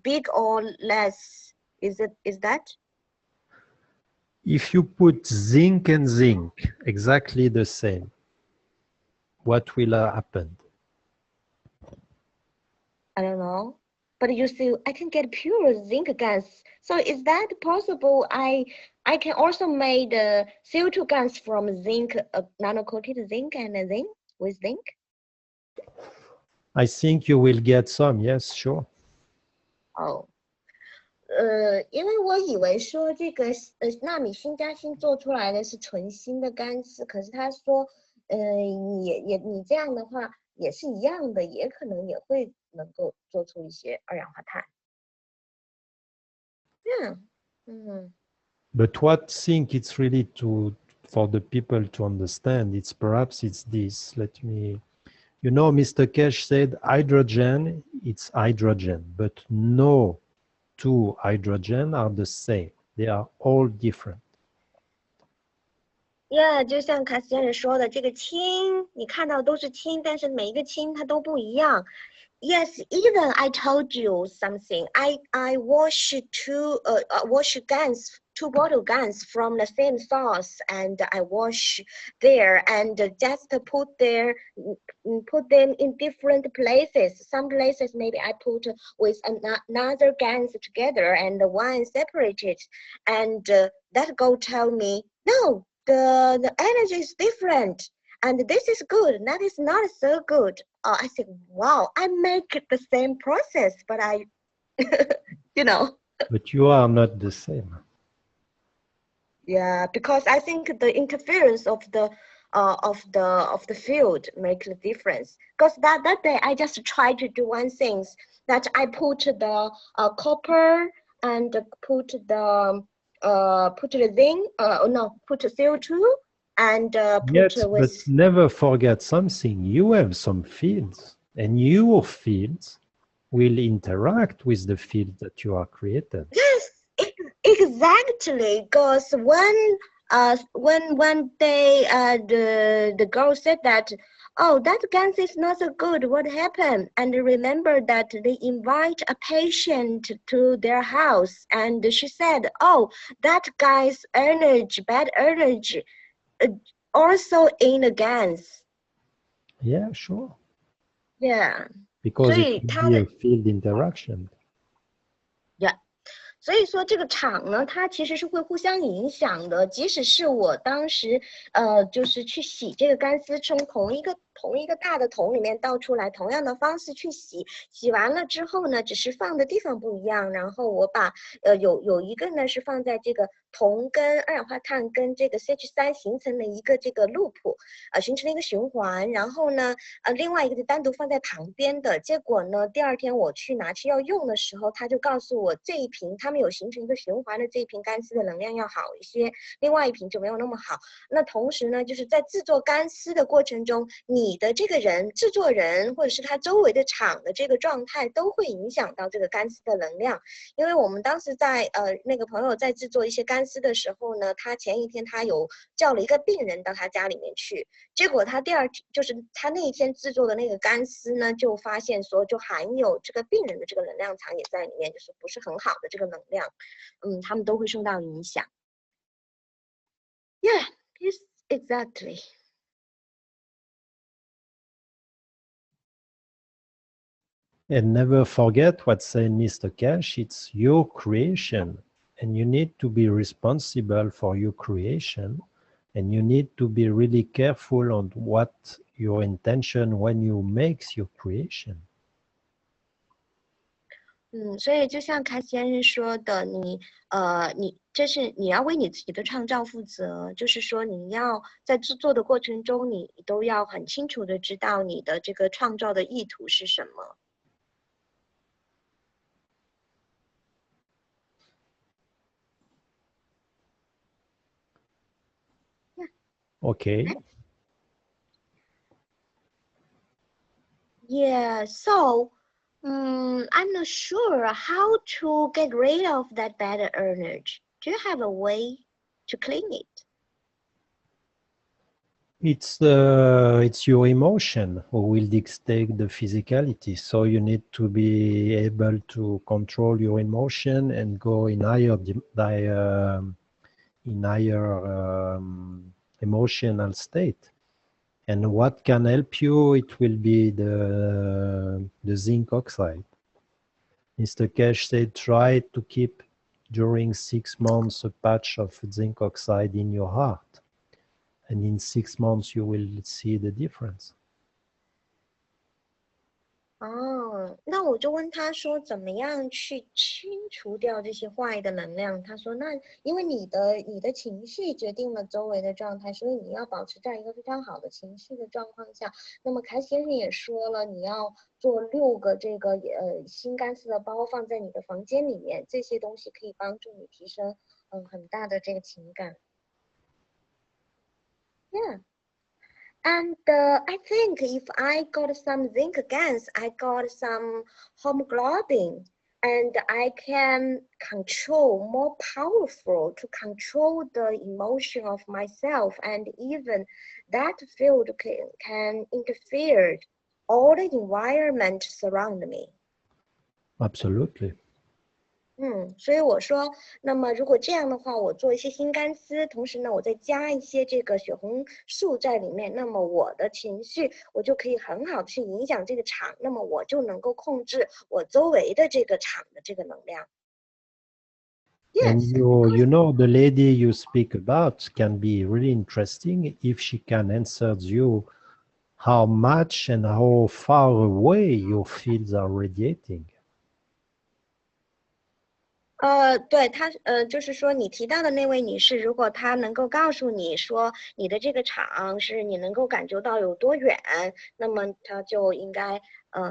big or less. Is that? If you put zinc and zinc exactly the same, what will happen? I don't know. But you see, I can get pure zinc gas. So is that possible? I can also make CO2 gas from zinc, nano-coated zinc and zinc with zinc. I think you will get some. Yes, sure. Oh. 因为我以为说这个纳米锌加锌做出来的是纯锌的干丝，可是他说，你这样的话也是一样的，也可能也会能够做出一些二氧化碳。But what think it's really for the people to understand, perhaps it's this. Let me, Mr. Keshe said hydrogen, it's hydrogen, but no two hydrogen are the same. They are all different. Yeah， 就像卡斯先生说的，这个氢，你看到都是氢，但是每一个氢它都不一样。Yes, even I told you something. I wash two bottle guns from the same source, and I wash there and just put them in different places. Some places maybe I put with another guns together and one separated, and that girl tell me no. The energy is different, and this is good, that is not so good. I said, wow, I make the same process, but I, But you are not the same. Yeah, because I think the interference of the field makes the difference. Because that day I just tried to do one thing, that I put the copper and put the zinc, put CO2 and put Yes, with. but never forget something. You have some fields, and your fields will interact with the field that you are created. Yes, exactly. Because one day the girl said that, oh, that gas is not so good. What happened? And remember that they invite a patient to their house, and she said, oh, that guy's energy, bad energy, also in the gas. Yeah, sure. Yeah. Because it will be a field interaction. Yeah. 所以说这个场呢，它其实是会互相影响的。即使是我当时，就是去洗这个干丝，从同一个大的桶里面倒出来，同样的方式去洗，洗完了之后呢，只是放的地方不一样。然后我把，有一个呢是放在这个铜跟二氧化碳跟这个 CH3 形成了一个这个 loop， 形成了一个循环。然后呢，另外一个就单独放在旁边的。结果呢，第二天我去拿去要用的时候，他就告诉我这一瓶他们有形成一个循环的这一瓶干丝的能量要好一些，另外一瓶就没有那么好。那同时呢，就是在制作干丝的过程中，你的这个人制作人或者是他周围的厂的这个状态都会影响到这个干丝的能量。因为我们当时在那个朋友在制作一些干丝的时候呢，他前一天他有叫了一个病人到他家里面去，结果他就是他那一天制作的那个干丝呢，就发现说就含有这个病人的这个能量场也在里面，就是不是很好的这个能量，他们都会受到影响。Yeah, yes, exactly. And never forget what said Mr. Keshe, it's your creation, and you need to be responsible for your creation, and you need to be really careful on what your intention when you make your creation. 所以就像凯先生说的，你要为你自己的创造负责，就是说你要在制作的过程中，你都要很清楚的知道你的这个创造的意图是什么。Okay. Yeah, so I'm not sure how to get rid of that bad energy. Do you have a way to clean it? It's your emotion who will dictate the physicality. So you need to be able to control your emotion and go in higher emotional state. And what can help you? It will be the zinc oxide. Mr. Keshe said, try to keep during 6 months a patch of zinc oxide in your heart. And in 6 months, you will see the difference. 那我就问他说，怎么样去清除掉这些坏的能量？他说，那因为你的情绪决定了周围的状态，所以你要保持在一个非常好的情绪的状况下。那么凯先生也说了，你要做6个这个新干丝的包放在你的房间里面，这些东西可以帮助你提升很大的这个情感。Yeah. And I think if I got some zinc GANs, I got some hemoglobin, and I can control more powerful to control the emotion of myself, and even that field can interfere all the environment surround me. Absolutely. 所以我说，那么如果这样的话，我做一些新干丝，同时呢，我再加一些这个血红素在里面，那么我的情绪我就可以很好的去影响这个场，那么我就能够控制我周围的这个场的这个能量。And Yes. you know, the lady you speak about can be really interesting if she can answer you how much and how far away your fields are radiating. 对，她就是说你提到的那位女士，如果她能够告诉你说你的这个场是你能够感觉到有多远，那么她就应该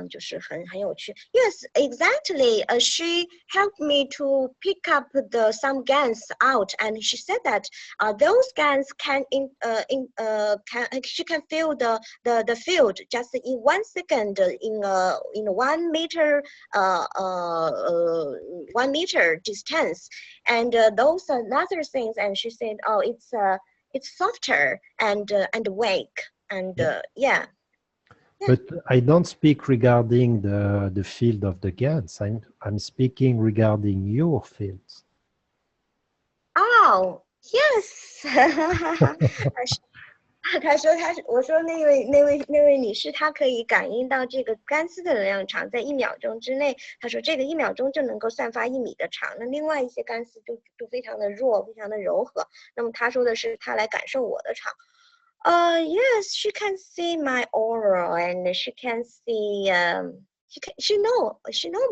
就是很有趣。Yes, exactly. She helped me to pick up some GANs out, and she said that those GANs she can feel the field just in 1 second in 1 meter 1 meter distance, and those are other things. And she said, oh, it's softer and weak, and yeah. But I don't speak regarding the field of the GANs. I'm speaking regarding your fields. Oh, yes. 我说那位女士，她可以感应到这个干丝的能量场在1秒钟之内。她说这个1秒钟就能够散发1米的长。那另外一些干丝就非常的弱，非常的柔和。那么她说的是她来感受我的场。Yes, she can see my aura, and she can see she know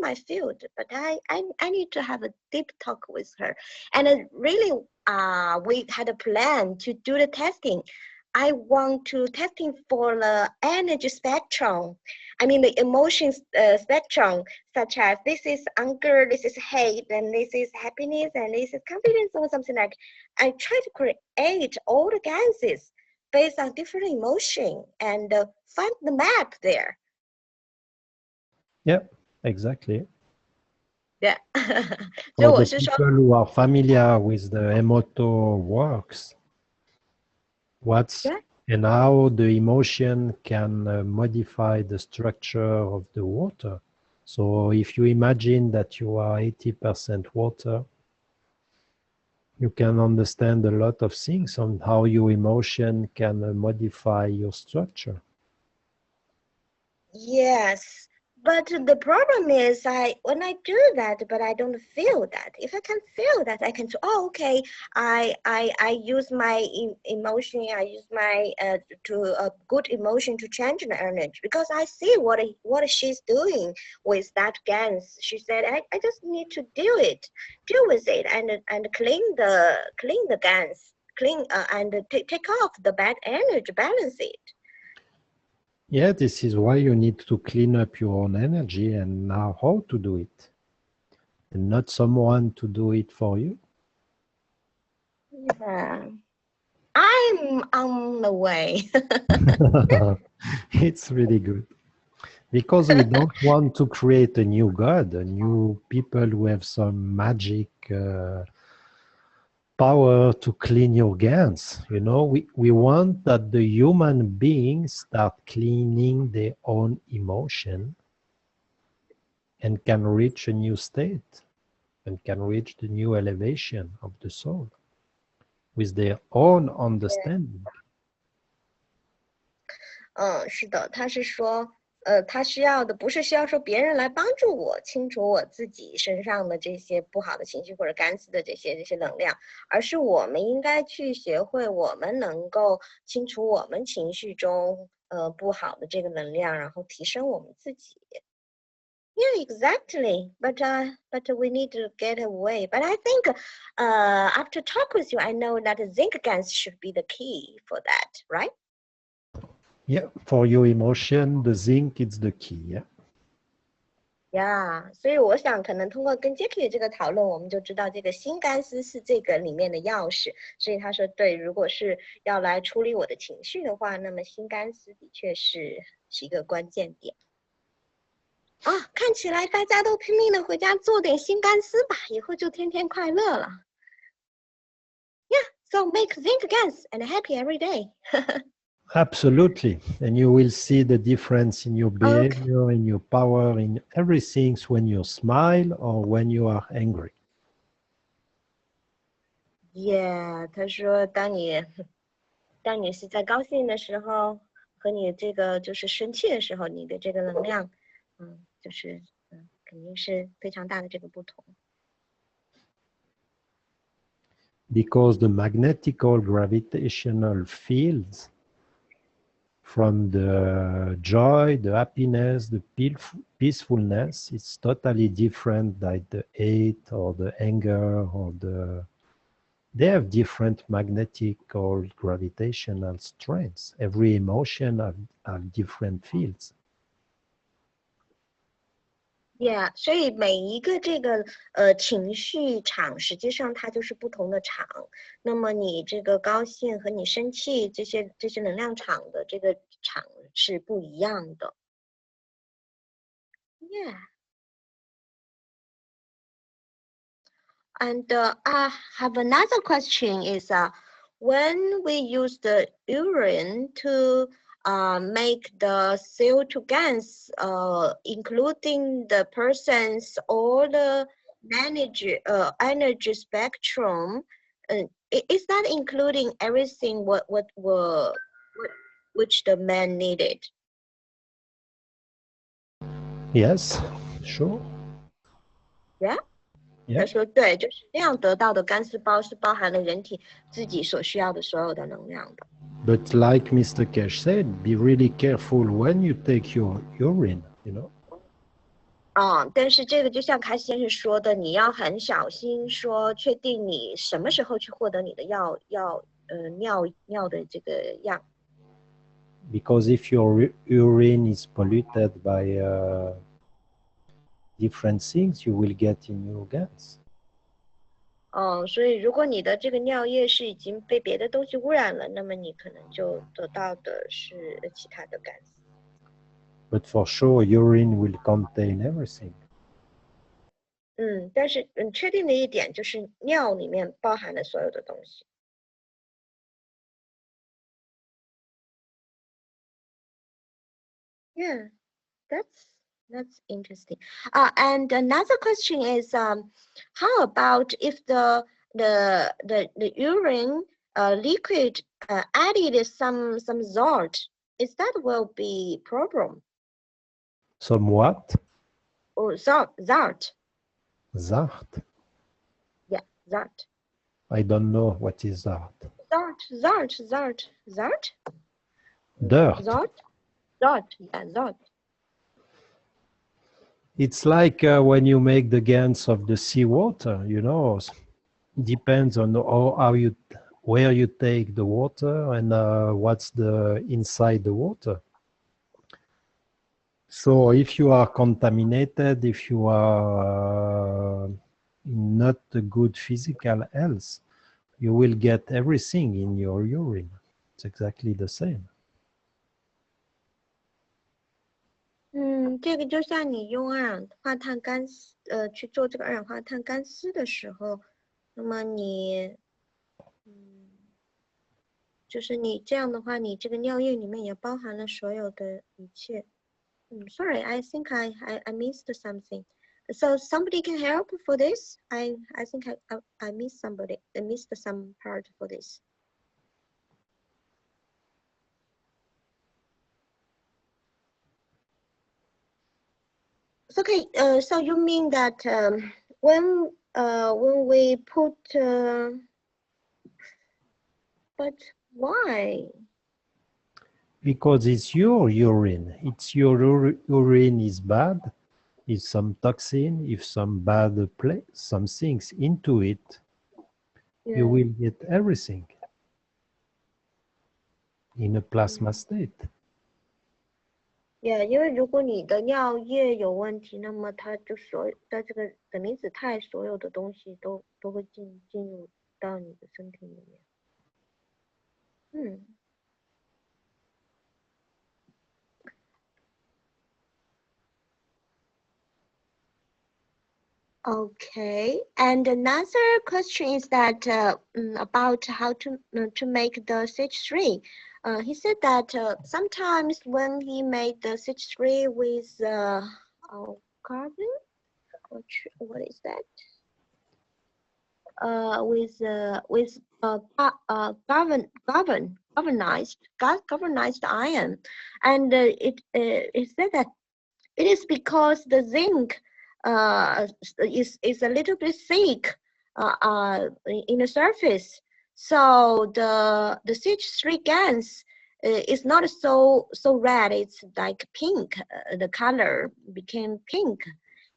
my field, but I need to have a deep talk with her. And really we had a plan to do the testing. I want to testing for the energy spectrum. I mean the emotions spectrum, such as this is anger, this is hate, and this is happiness, and this is confidence, or something like. I try to create all the gases based on different emotion and find the map there. Yeah, exactly. Yeah. For the people who are familiar with the Emoto works, and how the emotion can modify the structure of the water. So if you imagine that you are 80% water, you can understand a lot of things on how your emotion can modify your structure. Yes, but the problem is when I do that, but I don't feel that. If I can feel that, I can say, oh, okay, I use my emotion, I use my good emotion to change the energy, because I see what she's doing with that GANs. She said, I just need to deal with it and clean the GANs, and take off the bad energy, balance it. Yeah, this is why you need to clean up your own energy and know how to do it, and not someone to do it for you. Yeah, I'm on the way. It's really good, because we don't want to create a new God, a new people who have some magic power to clean your GANs. You know, we want that the human beings start cleaning their own emotion and can reach a new state and can reach the new elevation of the soul with their own understanding. 是的，他是说，他需要的不是需要说别人来帮助我清除我自己身上的这些不好的情绪或者干丝的这些能量，而是我们应该去学会，我们能够清除我们情绪中不好的这个能量，然后提升我们自己。Yeah, exactly. But we need to get away. But I think after talk with you, I know that zinc GANs should be the key for that, right? Yeah, for your emotion, the zinc is the key. Yeah. 呀，所以我想可能通过跟 Jackie 这个讨论，我们就知道这个心肝丝是这个里面的钥匙。所以他说，对，如果是要来处理我的情绪的话，那么心肝丝的确是一个关键点。啊，看起来大家都拼命的回家做点心肝丝吧，以后就天天快乐了。Yeah, so make zinc gans and happy every day. Absolutely. And you will see the difference in your Okay. behavior, in your power, in everything when you smile or when you are angry. Yeah, 他说当你是在高兴的时候，和你这个就是生气的时候，你的这个能量，就是肯定是非常大的这个不同。Because the magnetic or gravitational fields from the joy, the happiness, the peacefulness, it's totally different like the hate or the anger or they have different magnetic or gravitational strengths. Every emotion have different fields. Yeah， 所以每一个这个情绪场，实际上它就是不同的场。那么你这个高兴和你生气这些能量场的这个场是不一样的。Yeah。And I have another question is when we use the urine to make the CO2 gas, including the person's all the energy spectrum, is that including everything which the man needed? Yes, sure. Yeah. 他 Yeah. 说对，就是那样得到的干丝包是包含了人体自己所需要的所有的能量的。But like Mr. Keshe said, be really careful when you take your urine, you know. 但是这个就像凯先生说的，你要很小心说，确定你什么时候去获得你的尿的这个样。Because if your urine is polluted by different things, you will get in your gans. 所以如果你的这个尿液是已经被别的东西污染了，那么你可能就得到的是其他的干丝。But for sure, urine will contain everything. 但是确定的一点就是尿里面包含了所有的东西。Yeah, that's interesting. And another question is, how about if the urine liquid added some salt? Is that will be problem? Somewhat. Or salt? Zart. Yeah, salt. I don't know what is zart. Salt. Dirt. Salt. Yeah, salt. It's like when you make the gans of the seawater, you know, depends on where you take the water and what's the inside the water. So if you are contaminated, if you are not a good physical health, you will get everything in your urine. It's exactly the same. 这个就像你用二氧化碳干丝，去做这个二氧化碳干丝的时候，那么你，就是你这样的话，你这个尿液里面也包含了所有的一切。Sorry, I think I missed something. So somebody can help for this? I think I missed somebody. I missed some part for this. Okay, so you mean that when we put, but why? Because it's your urine. It's your urine is bad. If some toxin, if some bad some things into it, you will get everything in a plasma state. Yeah， 因为如果你的尿液有问题，那么它就在这个等离子肽所有的东西都会进入到你的身体里面。嗯。Okay, and another question is that about how to make the CH3. He said that sometimes when he made the CH3 with carbon, what is that? With galvanized iron, and it said that it is because the zinc is a little bit thick in the surface, so the CH3 gas is not so red. It's like pink. The color became pink.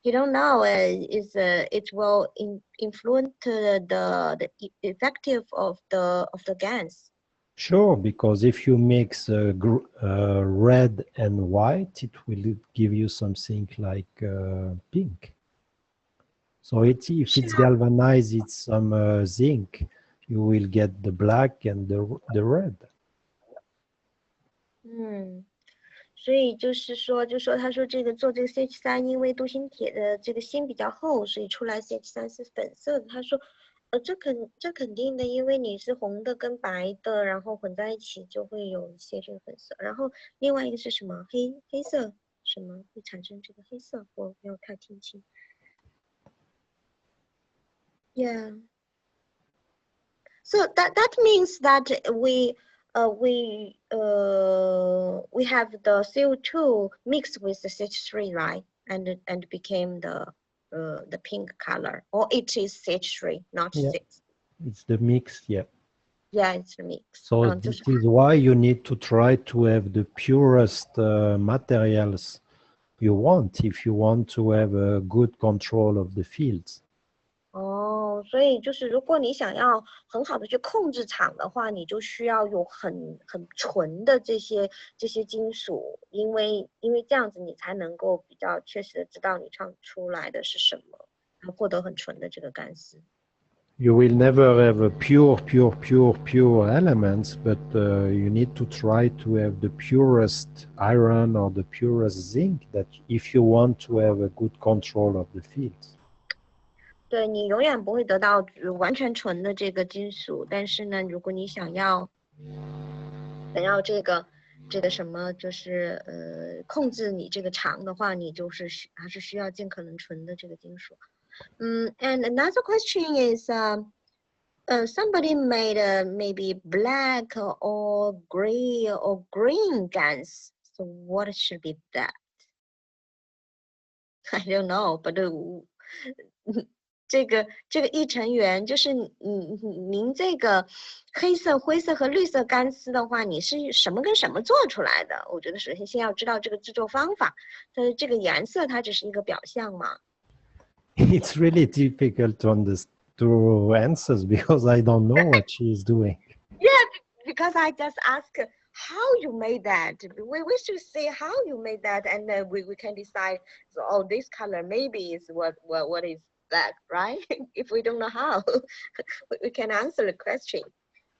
You don't know it will influence the effective of the gas. Sure, because if you mix red and white, it will give you something like pink. So if it's galvanized, it's some zinc, you will get the black and the red. 所以就是说他说这个做这个 CH3，因为镀锌铁的这个锌比较厚，所以出来 CH3 是粉色的。他说，这肯定的，因为你是红的跟白的，然后混在一起就会有一些这个粉色。然后另外一个是什么？黑色，什么会产生这个黑色？我没有太听清。Yeah. So that means that we have the CO2 mixed with the CH3, right? And became the pink color, or it is CH3, not 6. It's the mix, yeah. Yeah, it's the mix. So this is why you need to try to have the purest materials you want if you want to have a good control of the fields. 所以就是如果你想要很好的去控制场的话，你就需要有很纯的这些金属，因为这样子你才能够比较确实的知道你唱出来的是什么，然后获得很纯的这个干丝。You will never have a pure elements, but you need to try to have the purest iron or the purest zinc that if you want to have a good control of the fields. 对，你永远不会得到完全纯的这个金属，但是呢，如果你想要这个什么，就是控制你这个场的话，你就是还是需要尽可能纯的这个金属。And another question is, somebody made maybe black or gray or green gas. So what should be that? I don't know, but 这个议程员就是您这个黑色、灰色和绿色干丝的话，你是什么跟什么做出来的？我觉得首先先要知道这个制作方法，但是这个颜色它只是一个表象嘛。It's really difficult to answer because I don't know what she is doing. Yeah, because I just ask how you made that. We should say how you made that, and then we can decide. So, oh, this color maybe is what is that, right? If we don't know how, we can answer the question.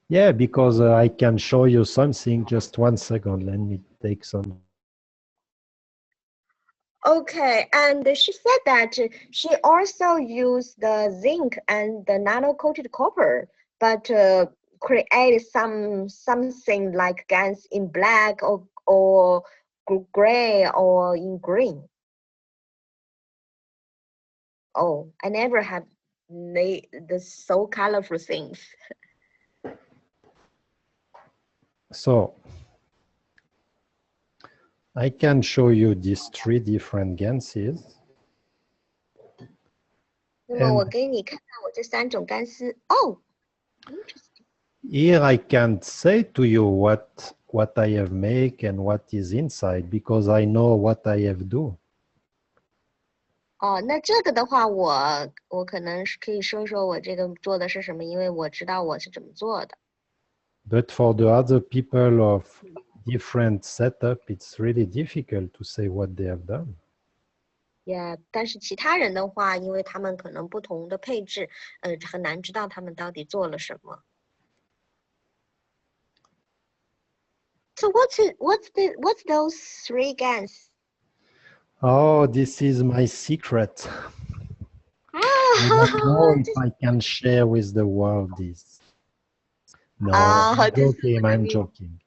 Yeah, because I can show you something. Just 1 second. Let me take some. Okay, and she said that she also used the zinc and the nano-coated copper, but create something like gas in black or gray or in green. Oh, I never have made the so colorful things. So I can show you these 3 different gases. 那么我给你看看我这3种干丝。Oh, interesting. Here I can't say to you what I have made and what is inside because I know what I have do. 那这个的话，我可能可以说说我这个做的是什么，因为我知道我是怎么做的。But for the other people of different setup, it's really difficult to say what they have done. Yeah， 但是其他人的话，因为他们可能不同的配置，很难知道他们到底做了什么。So what's those 3 guns? Oh, this is my secret. I don't know if I can share with the world this. No, I'm joking, I'm joking.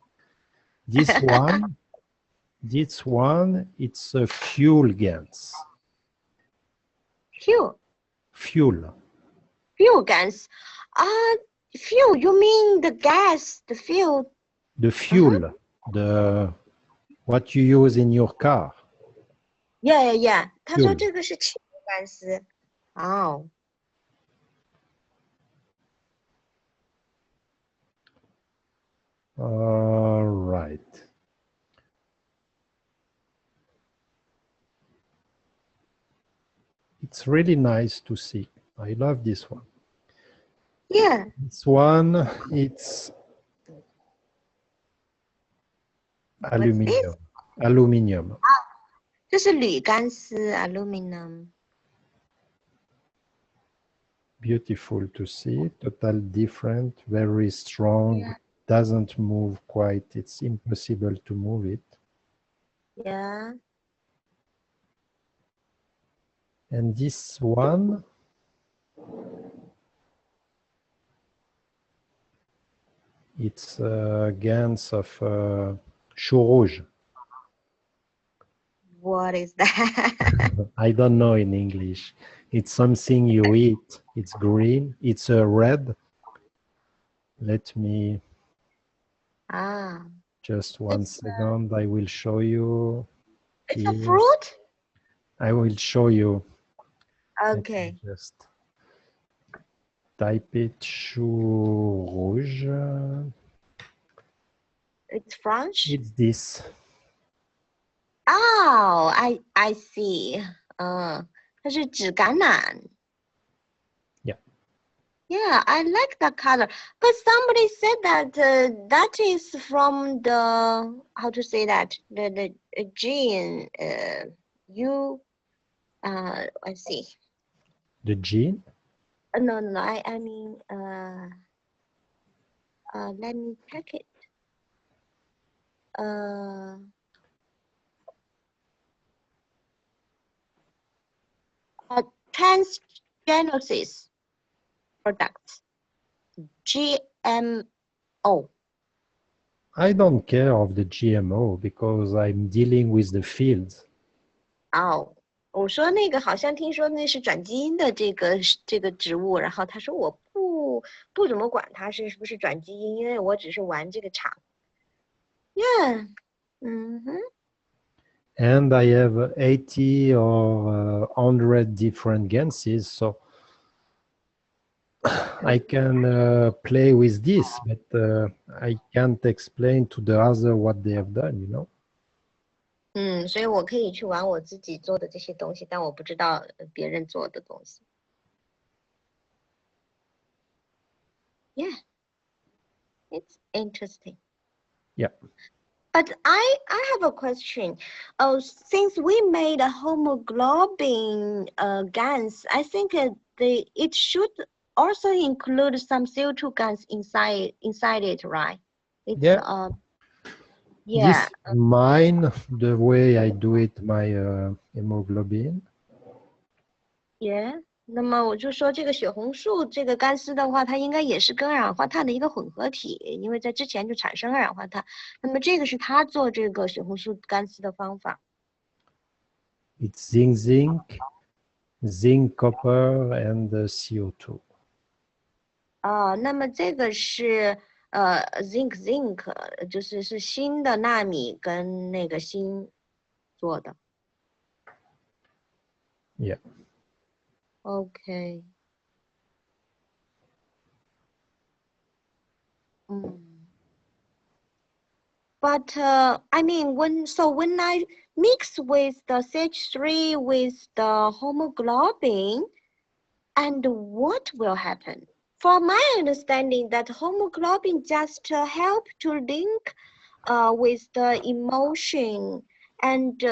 This one, it's a fuel gas. Fuel guns. Fuel, you mean the gas, the fuel? The fuel, what you use in your car. Yeah. 他说这个是汽油干丝。哦。All right. It's really nice to see. I love this one. Yeah. This one, it's aluminium. Aluminium. 这是铝干丝 aluminum. Beautiful to see. Total different, very strong. Yeah. Doesn't move quite. It's impossible to move it. Yeah. And this one, it's GANs of chou rouge. What is that? I don't know in English. It's something you eat. It's green. It's red. Let me just one second. I will show you. It's a fruit? I will show you. Okay. Just type it, chou rouge. It's French? It's this. Oh, I see. 它是紫橄榄。Yeah. Yeah, I like that color. But somebody said that that is from the, how to say that? The gene, I see. The gene? No, I mean, let me check it. Transgenesis products, GMO. I don't care of the GMO because I'm dealing with the fields. 哦，我说那个好像听说那是转基因的这个植物，然后他说我不怎么管它是不是转基因，因为我只是玩这个场。Yeah. And I have 80 or 100 different ganses, so I can play with this, but I can't explain to the other what they have done, you know? 所以我可以去玩我自己做的这些东西，但我不知道别人做的东西。Yeah, it's interesting. Yeah. But I have a question. Since we made a hemoglobin GANs, I think it should also include some CO2 GANs inside it, right? It's, yeah. Yeah. This is mine, the way I do it, my hemoglobin. Yeah. 那么我就说这个血红素这个干丝的话，它应该也是跟二氧化碳的一个混合体，因为在之前就产生二氧化碳。那么这个是他做这个血红素干丝的方法。It's zinc, copper, and CO2. 那么这个是zinc， 就是锌的纳米跟那个锌做的。Yeah. Okay. But I mean, when I mix with the CH3 with the hemoglobin, and what will happen? From my understanding, that hemoglobin just help to link with the emotion, and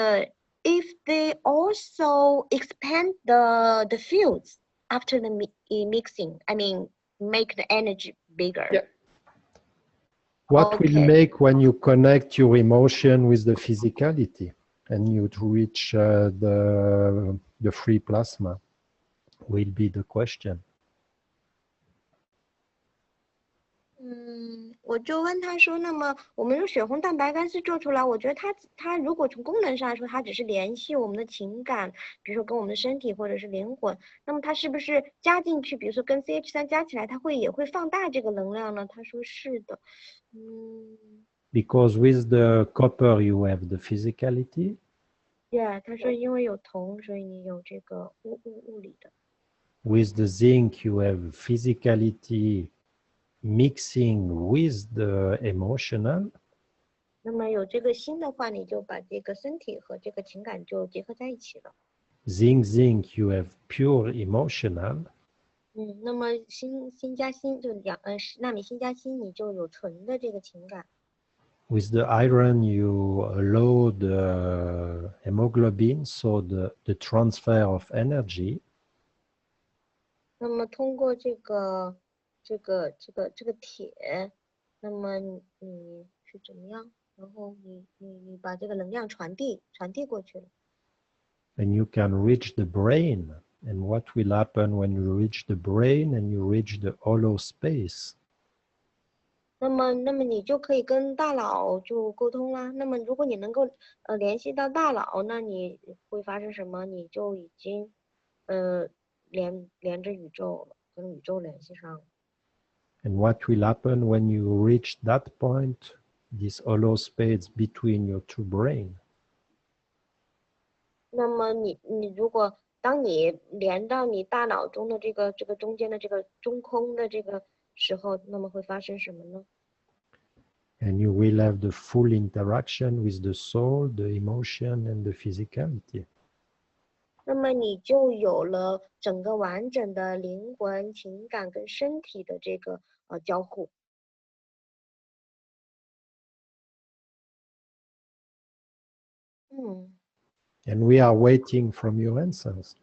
if they also expand the fields after the mixing, I mean, make the energy bigger. Yeah. What will Okay. make when you connect your emotion with the physicality and you reach the free plasma will be the question. 我就问他说，那么我们用血红蛋白干是做出来，我觉得它如果从功能上来说，它只是联系我们的情感，比如说跟我们的身体或者是灵魂，那么它是不是加进去，比如说跟 CH3加起来，它也会放大这个能量呢？他说是的。Because with the copper you have the physicality. Yeah， 他说因为有铜，所以你有这个物理的。With the zinc you have physicality mixing with the emotional. 那么有这个锌的话，你就把这个身体和这个情感就结合在一起了。Zinc you have pure emotional. 那么锌加锌就纳米锌加锌，你就有纯的这个情感。With the iron you allow the hemoglobin, so the transfer of energy. 那么通过这个铁，那么你是怎么样？然后你把这个能量传递过去了。And you can reach the brain. And what will happen when you reach the brain and you reach the hollow space? 那么你就可以跟大脑就沟通啦。那么如果你能够联系到大脑，那你会发生什么？你就已经连着宇宙了，跟宇宙联系上了。And what will happen when you reach that point, this hollow space between your two brains? 那么你如果当你连到你大脑中的这个中间的这个中空的这个时候，那么会发生什么呢？ And you will have the full interaction with the soul, the emotion, and the physicality. 那么你就有了整个完整的灵魂、情感跟身体的这个交互。And we are waiting from your answers.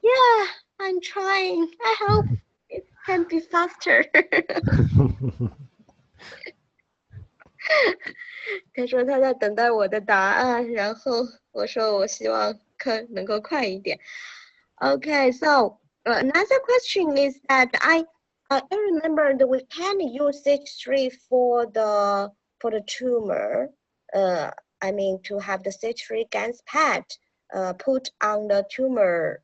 Yeah, I'm trying. I hope it can be faster. 他说他在等待我的答案，然后我说我希望能够快一点。Okay, so another question is that I remember that we can use CH3 for the tumor. I mean to have the CH3 gas pad put on the tumor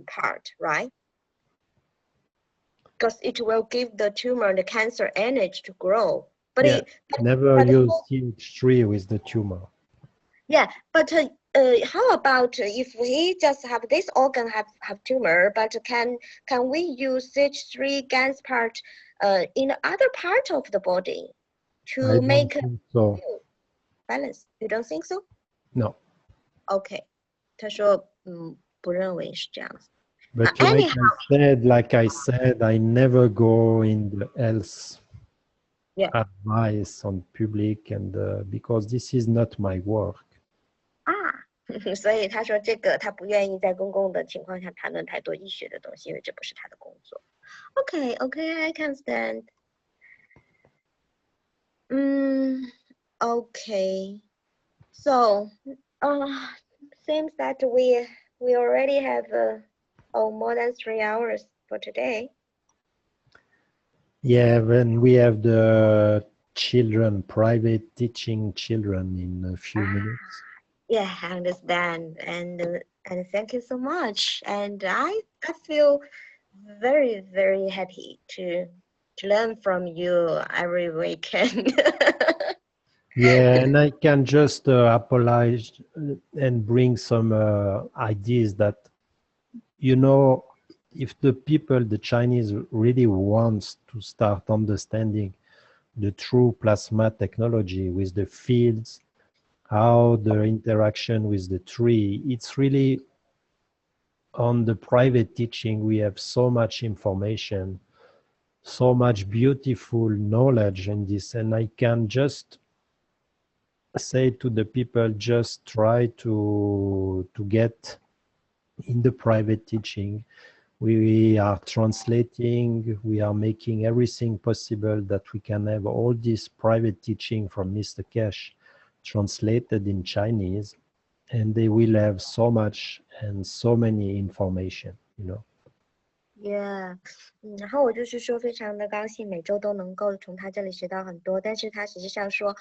part, right? Because it will give the tumor the cancer energy to grow. But yeah, never use CH3 with the tumor. Yeah, but how about if we just have this organ have tumor, but can we use CH3 gas part in other part of the body to make so. balance? You don't think so? No. Okay. 他说不认为是这样子。But anyhow, like I said, I never go in the health advice on public, and because this is not my work. 所以他说这个他不愿意在公共的情况下谈论太多医学的东西，因为这不是他的工作。Okay, I can stand. Okay. So, seems that we already have more than 3 hours for today. Yeah, when we have the children, private teaching children in a few minutes. Yeah, I understand, and thank you so much. And I feel very, very happy to learn from you every weekend. Yeah, and I can just apologize and bring some ideas that, you know, if the people, the Chinese, really wants to start understanding the true plasma technology with the fields, how the interaction with the tree, it's really on the private teaching, we have so much information. so much beautiful knowledge in this, and I can just say to the people, just try to get in the private teaching. We are translating, we are making everything possible that we can have all this private teaching from Mr. Keshe translated in Chinese, and they will have so much and so many information, you know. Yeah，然后我就是说，非常的高兴每周都能够从他这里学到很多，但是他实际上说，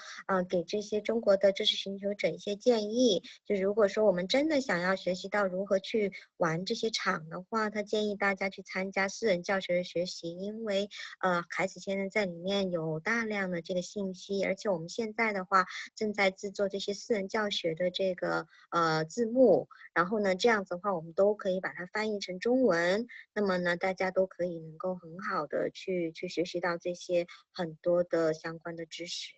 给这些中国的知识寻求者一些建议，就是如果说我们真的想要学习到如何去玩这些场的话，他建议大家去参加私人教学的学习，因为孩子现在在里面有大量的这个信息，而且我们现在的话正在制作这些私人教学的这个字幕，然后呢，这样子的话我们都可以把它翻译成中文，那么呢，大家都可以能够很好的去学习到这些很多的相关的知识。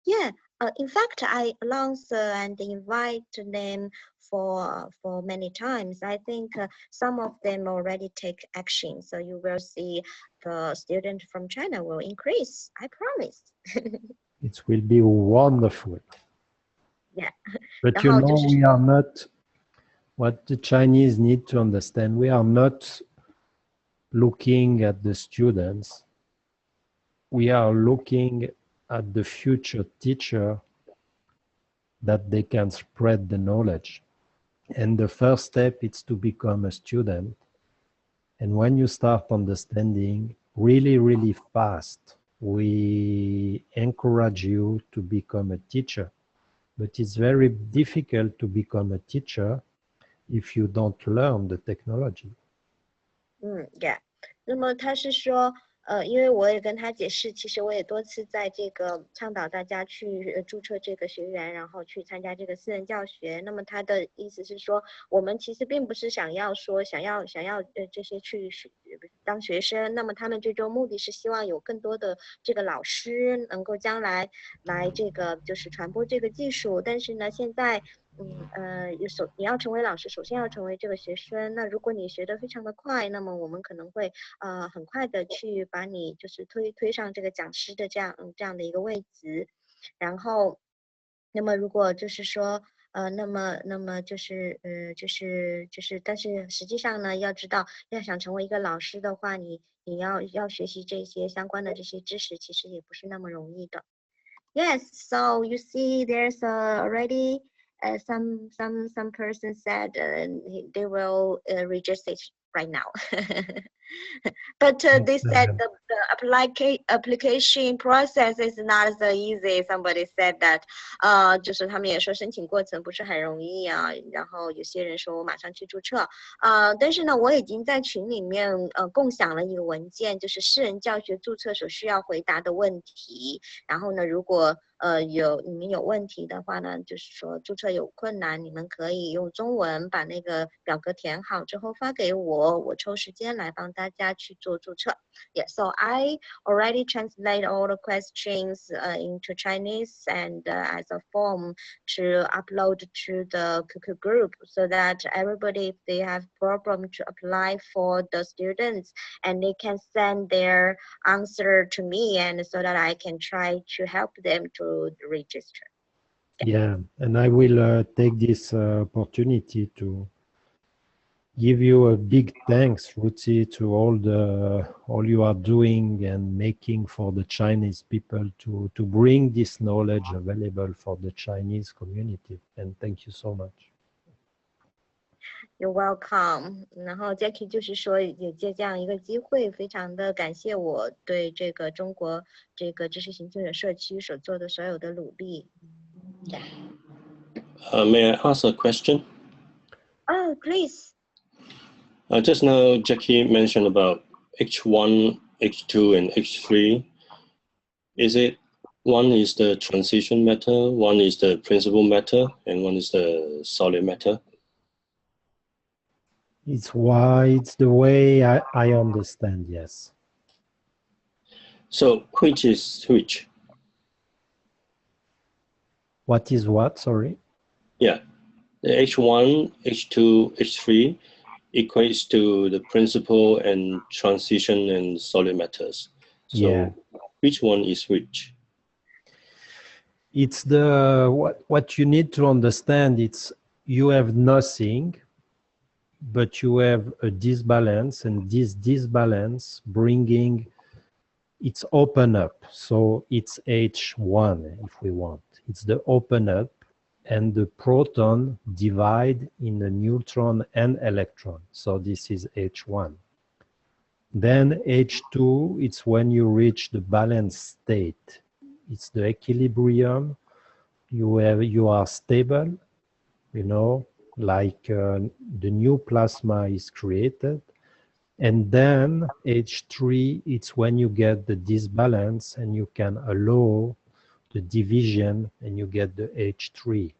Yeah, in fact, I announce and invite them for many times. I think some of them already take action. So you will see the student from China will increase. I promise. It will be wonderful. Yeah. But you know, we are not, what the Chinese need to understand, we are not looking at the students. We are looking at the future teacher that they can spread the knowledge. And the first step is to become a student. And when you start understanding really, really fast, we encourage you to become a teacher. But it's very difficult to become a teacher if you don't learn the technology. Yeah. 那么他是说，因为我也跟他解释，其实我也多次在这个倡导大家去注册这个学员，然后去参加这个私人教学。那么他的意思是说，我们其实并不是想要这些去当学生，那么他们最终目的是希望有更多的这个老师能够将来这个就是传播这个技术。但是呢，现在你要成为老师，首先要成为这个学生。那如果你学得非常的快，那么我们可能会很快的去把你就是推上这个讲师的这样的一个位置。然后，那么如果就是说那么就是但是实际上呢，要知道要想成为一个老师的话，你要学习这些相关的这些知识，其实也不是那么容易的。Yes, so you see, there's already some person said they will register right now. But they said the application process is not so easy. Somebody said that 就是他们也说申请过程不是很容易啊，然后有些人说我马上去注册，但是呢，我已经在群里面共享了一个文件，就是私人教学注册所需要回答的问题。然后呢，如果你们有问题的话呢，就是说注册有困难，你们可以用中文把那个表格填好之后发给我，我抽时间来帮大家去做注册。Yeah, so I already translate all the questions into Chinese and as a form to upload to the QQ group so that everybody, if they have problem to apply for the students, and they can send their answer to me, and so that I can try to help them to register. Yeah, and I will take this opportunity to give you a big thanks, Ruti, to all you are doing and making for the Chinese people to bring this knowledge available for the Chinese community. And thank you so much. You're welcome. 然后 Jackie 就是说，也借这样一个机会，非常的感谢我对这个中国这个知识型记者社区所做的所有的努力。May I ask a question? Oh, please. Just now, Jackie mentioned about H1, H2, and H3. Is it one is the transition matter, one is the principal matter, and one is the solid matter? It's the way I understand, yes. So which is which? What is what, sorry? Yeah, the H1, H2, H3. equates to the principal and transition and solid matters. So Yeah. which one is which? It's the what you need to understand. It's you have nothing, but you have a disbalance, and this disbalance bringing it's open up. So it's H1 if we want. It's the open up, and the proton divide in a neutron and electron. So this is H1. Then H2, it's when you reach the balanced state. It's the equilibrium. You are stable, you know, like the new plasma is created. And then H3, it's when you get the disbalance and you can allow the division and you get the H3.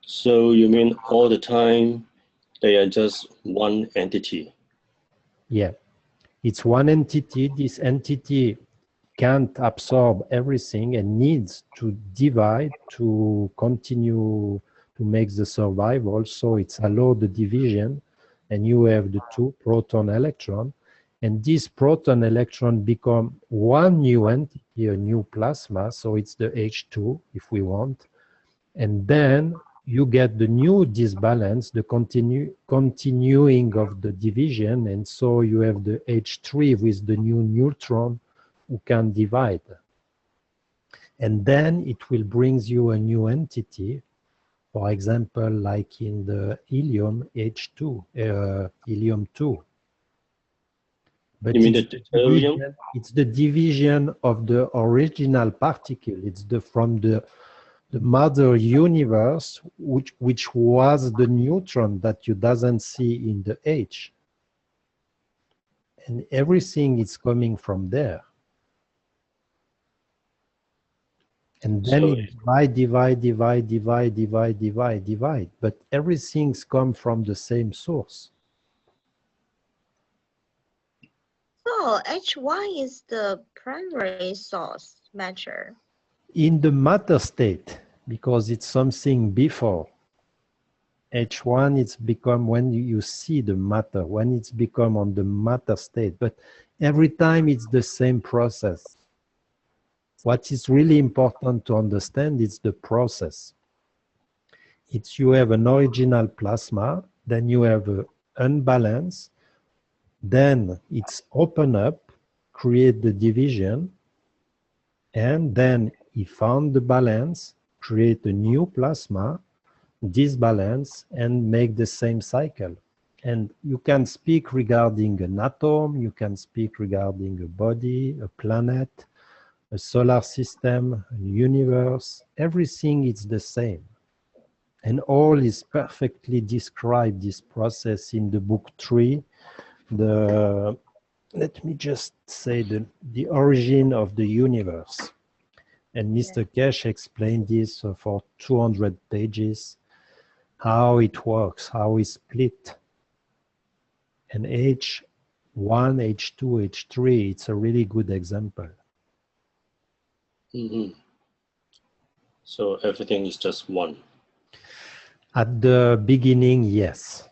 So you mean all the time they are just one entity? Yeah, it's one entity. This entity can't absorb everything and needs to divide to continue to make the survival. So it's allow the division, and you have the two proton electron, and this proton electron become one new entity, a new plasma. So it's the H2 if we want, and then you get the new disbalance, the continuing of the division, and so you have the H3 with the new neutron who can divide. And then it will bring you a new entity, for example, like in the helium H2, helium-2. But You mean the deuterium? It's the division of the original particle. It's from the mother universe, which was the neutron that you doesn't see in the H. And everything is coming from there. And then So it divide. But everything's come from the same source. So H1 is the primary source matter. In the matter state, because it's something before. H1, it's become when you see the matter, when it's become on the matter state. But every time it's the same process. What is really important to understand is the process. It's you have an original plasma, then you have an unbalance, then it's open up, create the division, and then he found the balance, create a new plasma, disbalance, and make the same cycle. And you can speak regarding an atom, you can speak regarding a body, a planet, a solar system, a universe. Everything is the same. And all is perfectly described, this process, in the book 3. Let me just say the origin of the universe. And Mr. Keshe explained this for 200 pages, how it works, how it's split. And H1, H2, H3, it's a really good example. Mm-hmm. So everything is just one. At the beginning, yes.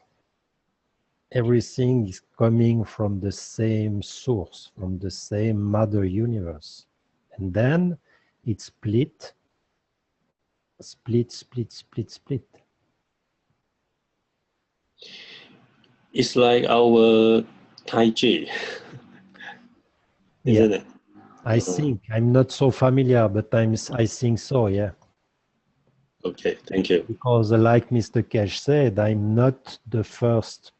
Everything is coming from the same source, from the same mother universe. And then it split. It's like our Tai Chi, isn't it? I think. I'm not so familiar, but I think so, yeah. Okay, thank you. Because like Mr. Keshe said, I'm not the first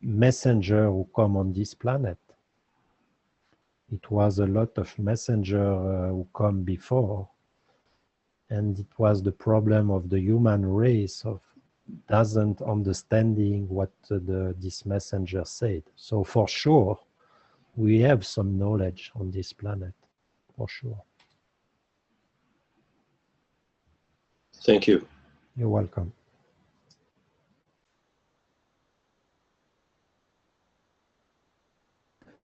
messenger who come on this planet. It was a lot of messenger who come before. And it was the problem of the human race of doesn't understanding what this messenger said. So for sure, we have some knowledge on this planet, for sure. Thank you. You're welcome.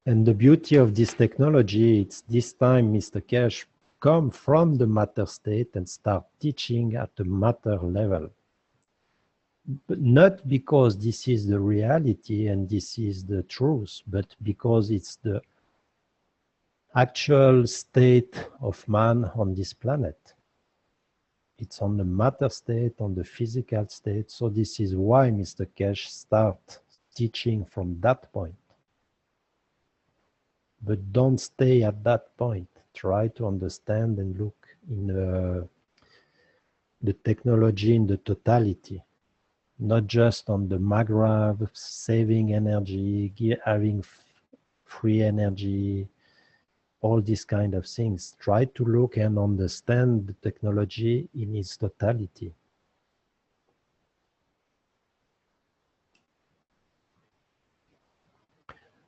And the beauty of this technology, it's this time Mr. Keshe come from the matter state and start teaching at the matter level. but not because this is the reality and this is the truth, but because it's the actual state of man on this planet. It's on the matter state, on the physical state. So this is why Mr. Keshe starts teaching from that point. But don't stay at that point. Try to understand and look in the technology in the totality, not just on the magrav, saving energy, having free energy, all these kind of things. Try to look and understand the technology in its totality.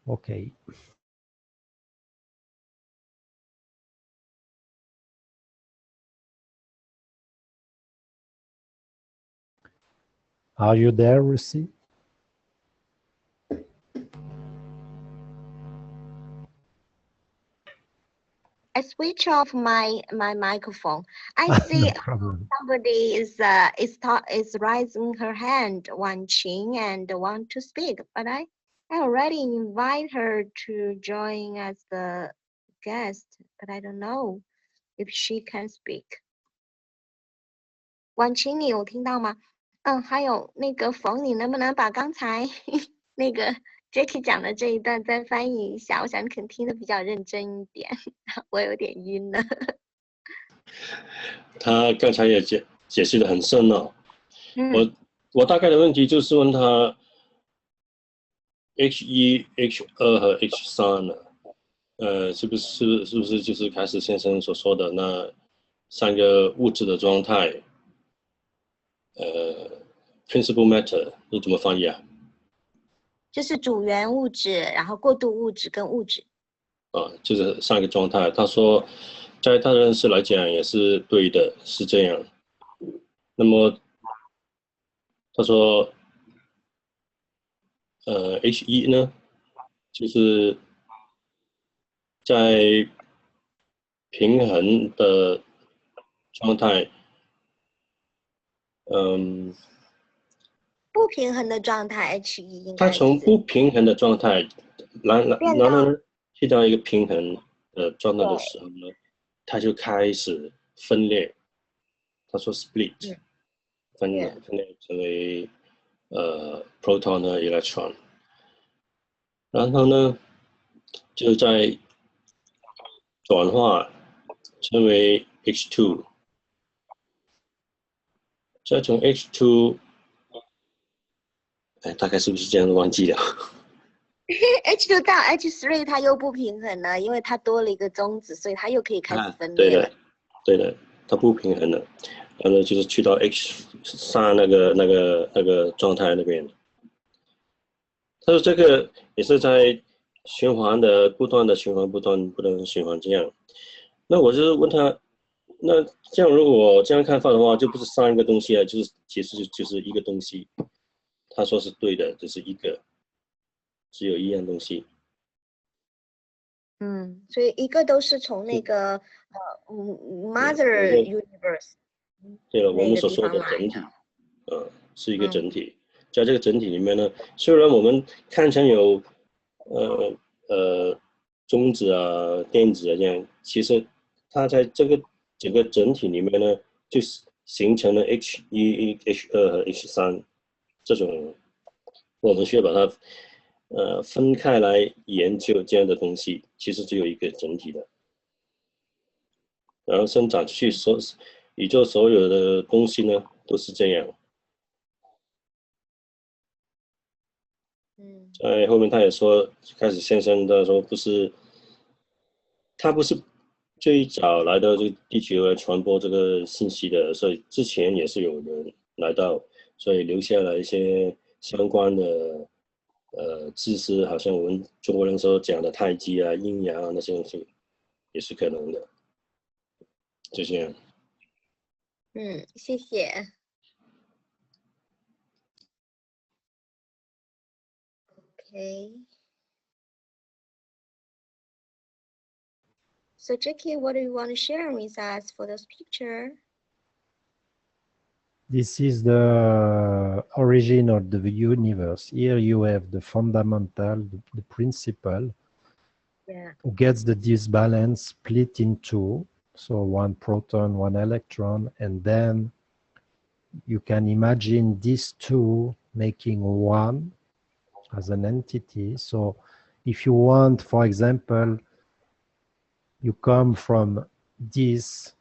Okay. Are you there, Lucy? I switch off my microphone. I see No problem. somebody is raising her hand, Wan Qing, and want to speak, but I already invite her to join as the guest, but I don't know if she can speak. 婉晴，你有听到吗？还有那个冯，你能不能把刚才那个 Jackie 讲的这一段再翻译一下？我想你可能听得比较认真一点，我有点晕了。他刚才也解释得很深哦。我大概的问题就是问他 H1、H2和 H3 呢，是不是就是开始先生所说的那三个物质的状态？Principal matter 你怎么翻译啊？就是主源物质，然后过渡物质跟物质。就是三个状态。他说，在他的认识来讲也是对的，是这样。那么他说，H1呢，就是在平衡的状态，不平衡的状态 H1应该它从不平衡的状态，然后去到一个平衡的状态的时候呢，它就开始分裂。他说 split，分裂成为proton 和 electron， 然后呢就在转化成为 H2， 再从 H2。大概是不是这样？忘记了。H2 到 H3 它又不平衡了，因为它多了一个中子，所以它又可以开始分裂了。对的，它不平衡了，然后就是去到 H3那个状态那边。他说这个也是在循环的，不断的循环，不断循环这样。那我就问他，那这样如果这样看法的话，就不是三个东西啊，其实就是一个东西。他说是对的，就是一个，只有一样东西。所以一个都是从那个Mother Universe。对了，我们所说的整体，是一个整体。在这个整体里面呢，虽然我们看成有中子啊、电子啊这样，其实它在这个整个整体里面呢，就形成了 H1、H2和 H3这种，我们需要把它分开来研究这样的东西，其实只有一个整体的，然后生长去宇宙所有的东西呢都是这样。在后面他也说，开始先生他说他不是最早来到这个地球来传播这个信息的，所以之前也是有人来到，所以留下了一些相关的知识，好像我们中国人所讲的太极啊、阴阳啊那些东西，也是可能的，就这样。谢谢。Okay. So Jackie, what do you want to share with us for this picture? This is the origin of the universe. Here you have the fundamental, the principle, Yeah. who gets the disbalance split in two. So one proton, one electron, and then you can imagine these two making one as an entity. So if you want, for example, you come from this,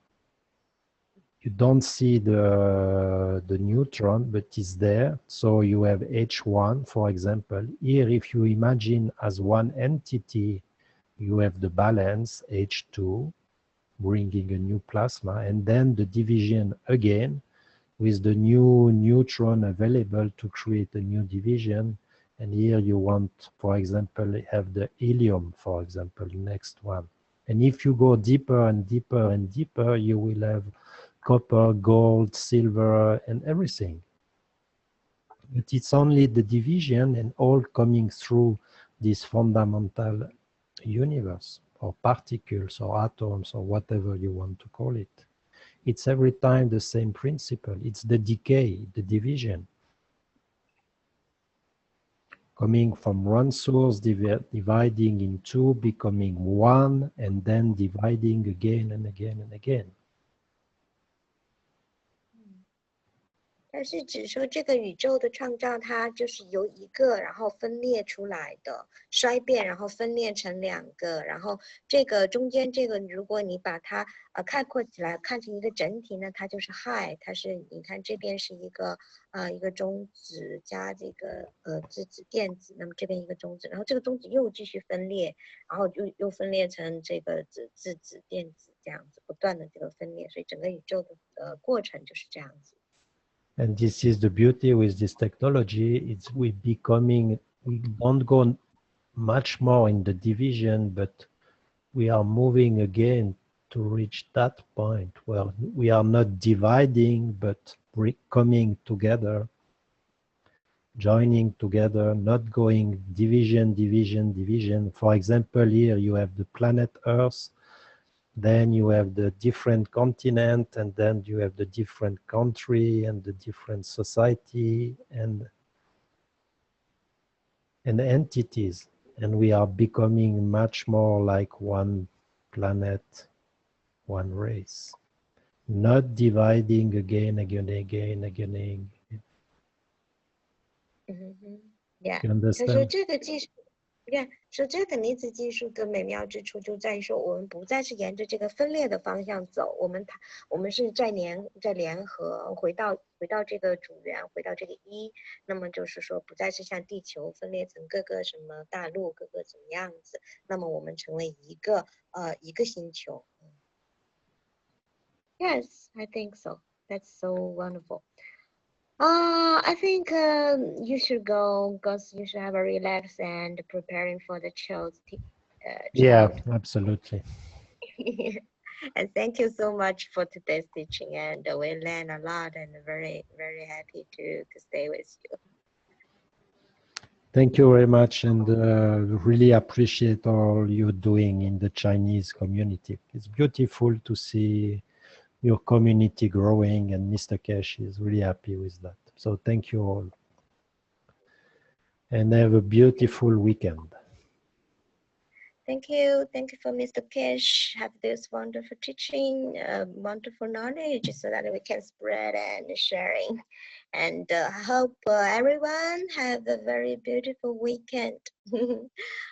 you don't see the neutron, but it's there. So you have H1, for example. Here, if you imagine as one entity, you have the balance, H2, bringing a new plasma, and then the division again with the new neutron available to create a new division. And here you want, for example, have the helium, for example, next one. And if you go deeper and deeper and deeper, you will have copper, gold, silver, and everything. But it's only the division and all coming through this fundamental universe, or particles, or atoms, or whatever you want to call it. It's every time the same principle. It's the decay, the division. Coming from one source, dividing in two, becoming one, and then dividing again and again and again. 但是只说这个宇宙的创造，它就是由一个然后分裂出来的，衰变然后分裂成两个，然后这个中间这个，如果你把它概括起来看成一个整体呢，它就是氦，它是你看这边是一个中子加这个质子电子，那么这边一个中子，然后这个中子又继续分裂，然后又分裂成这个质子电子，这样子不断的这个分裂，所以整个宇宙的过程就是这样子。And this is the beauty with this technology. It's we don't go much more in the division, but we are moving again to reach that point where we are not dividing, but coming together, joining together, not going division, division, division. For example, here you have the planet Earth, then you have the different continent, and then you have the different country and the different society and entities. And we are becoming much more like one planet, one race, not dividing again. Yeah. You understand? 说这个离子技术的美妙之处就在于说，我们不再是沿着这个分裂的方向走，我们是在联合，回到这个主源，回到这个一，那么就是说不再是像地球分裂成各个什么大陆，各个怎么样子，那么我们成为一个星球。Yes, I think so. That's so wonderful. I think you should go because you should have a relax and preparing for the child. Yeah, absolutely. And thank you so much for today's teaching, and we learned a lot, and very, very happy to stay with you. Thank you very much, and really appreciate all you're doing in the Chinese community. It's beautiful to see your community growing, and Mr. Keshe is really happy with that. So thank you all. And have a beautiful weekend. Thank you for Mr. Keshe. Have this wonderful teaching, wonderful knowledge, so that we can spread and sharing. And I hope everyone have a very beautiful weekend.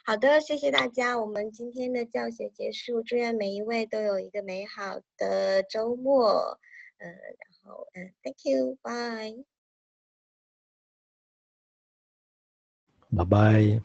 好的，谢谢大家，我们今天的教学结束，祝愿每一位都有一个美好的周末。然后thank you, bye. Bye-bye.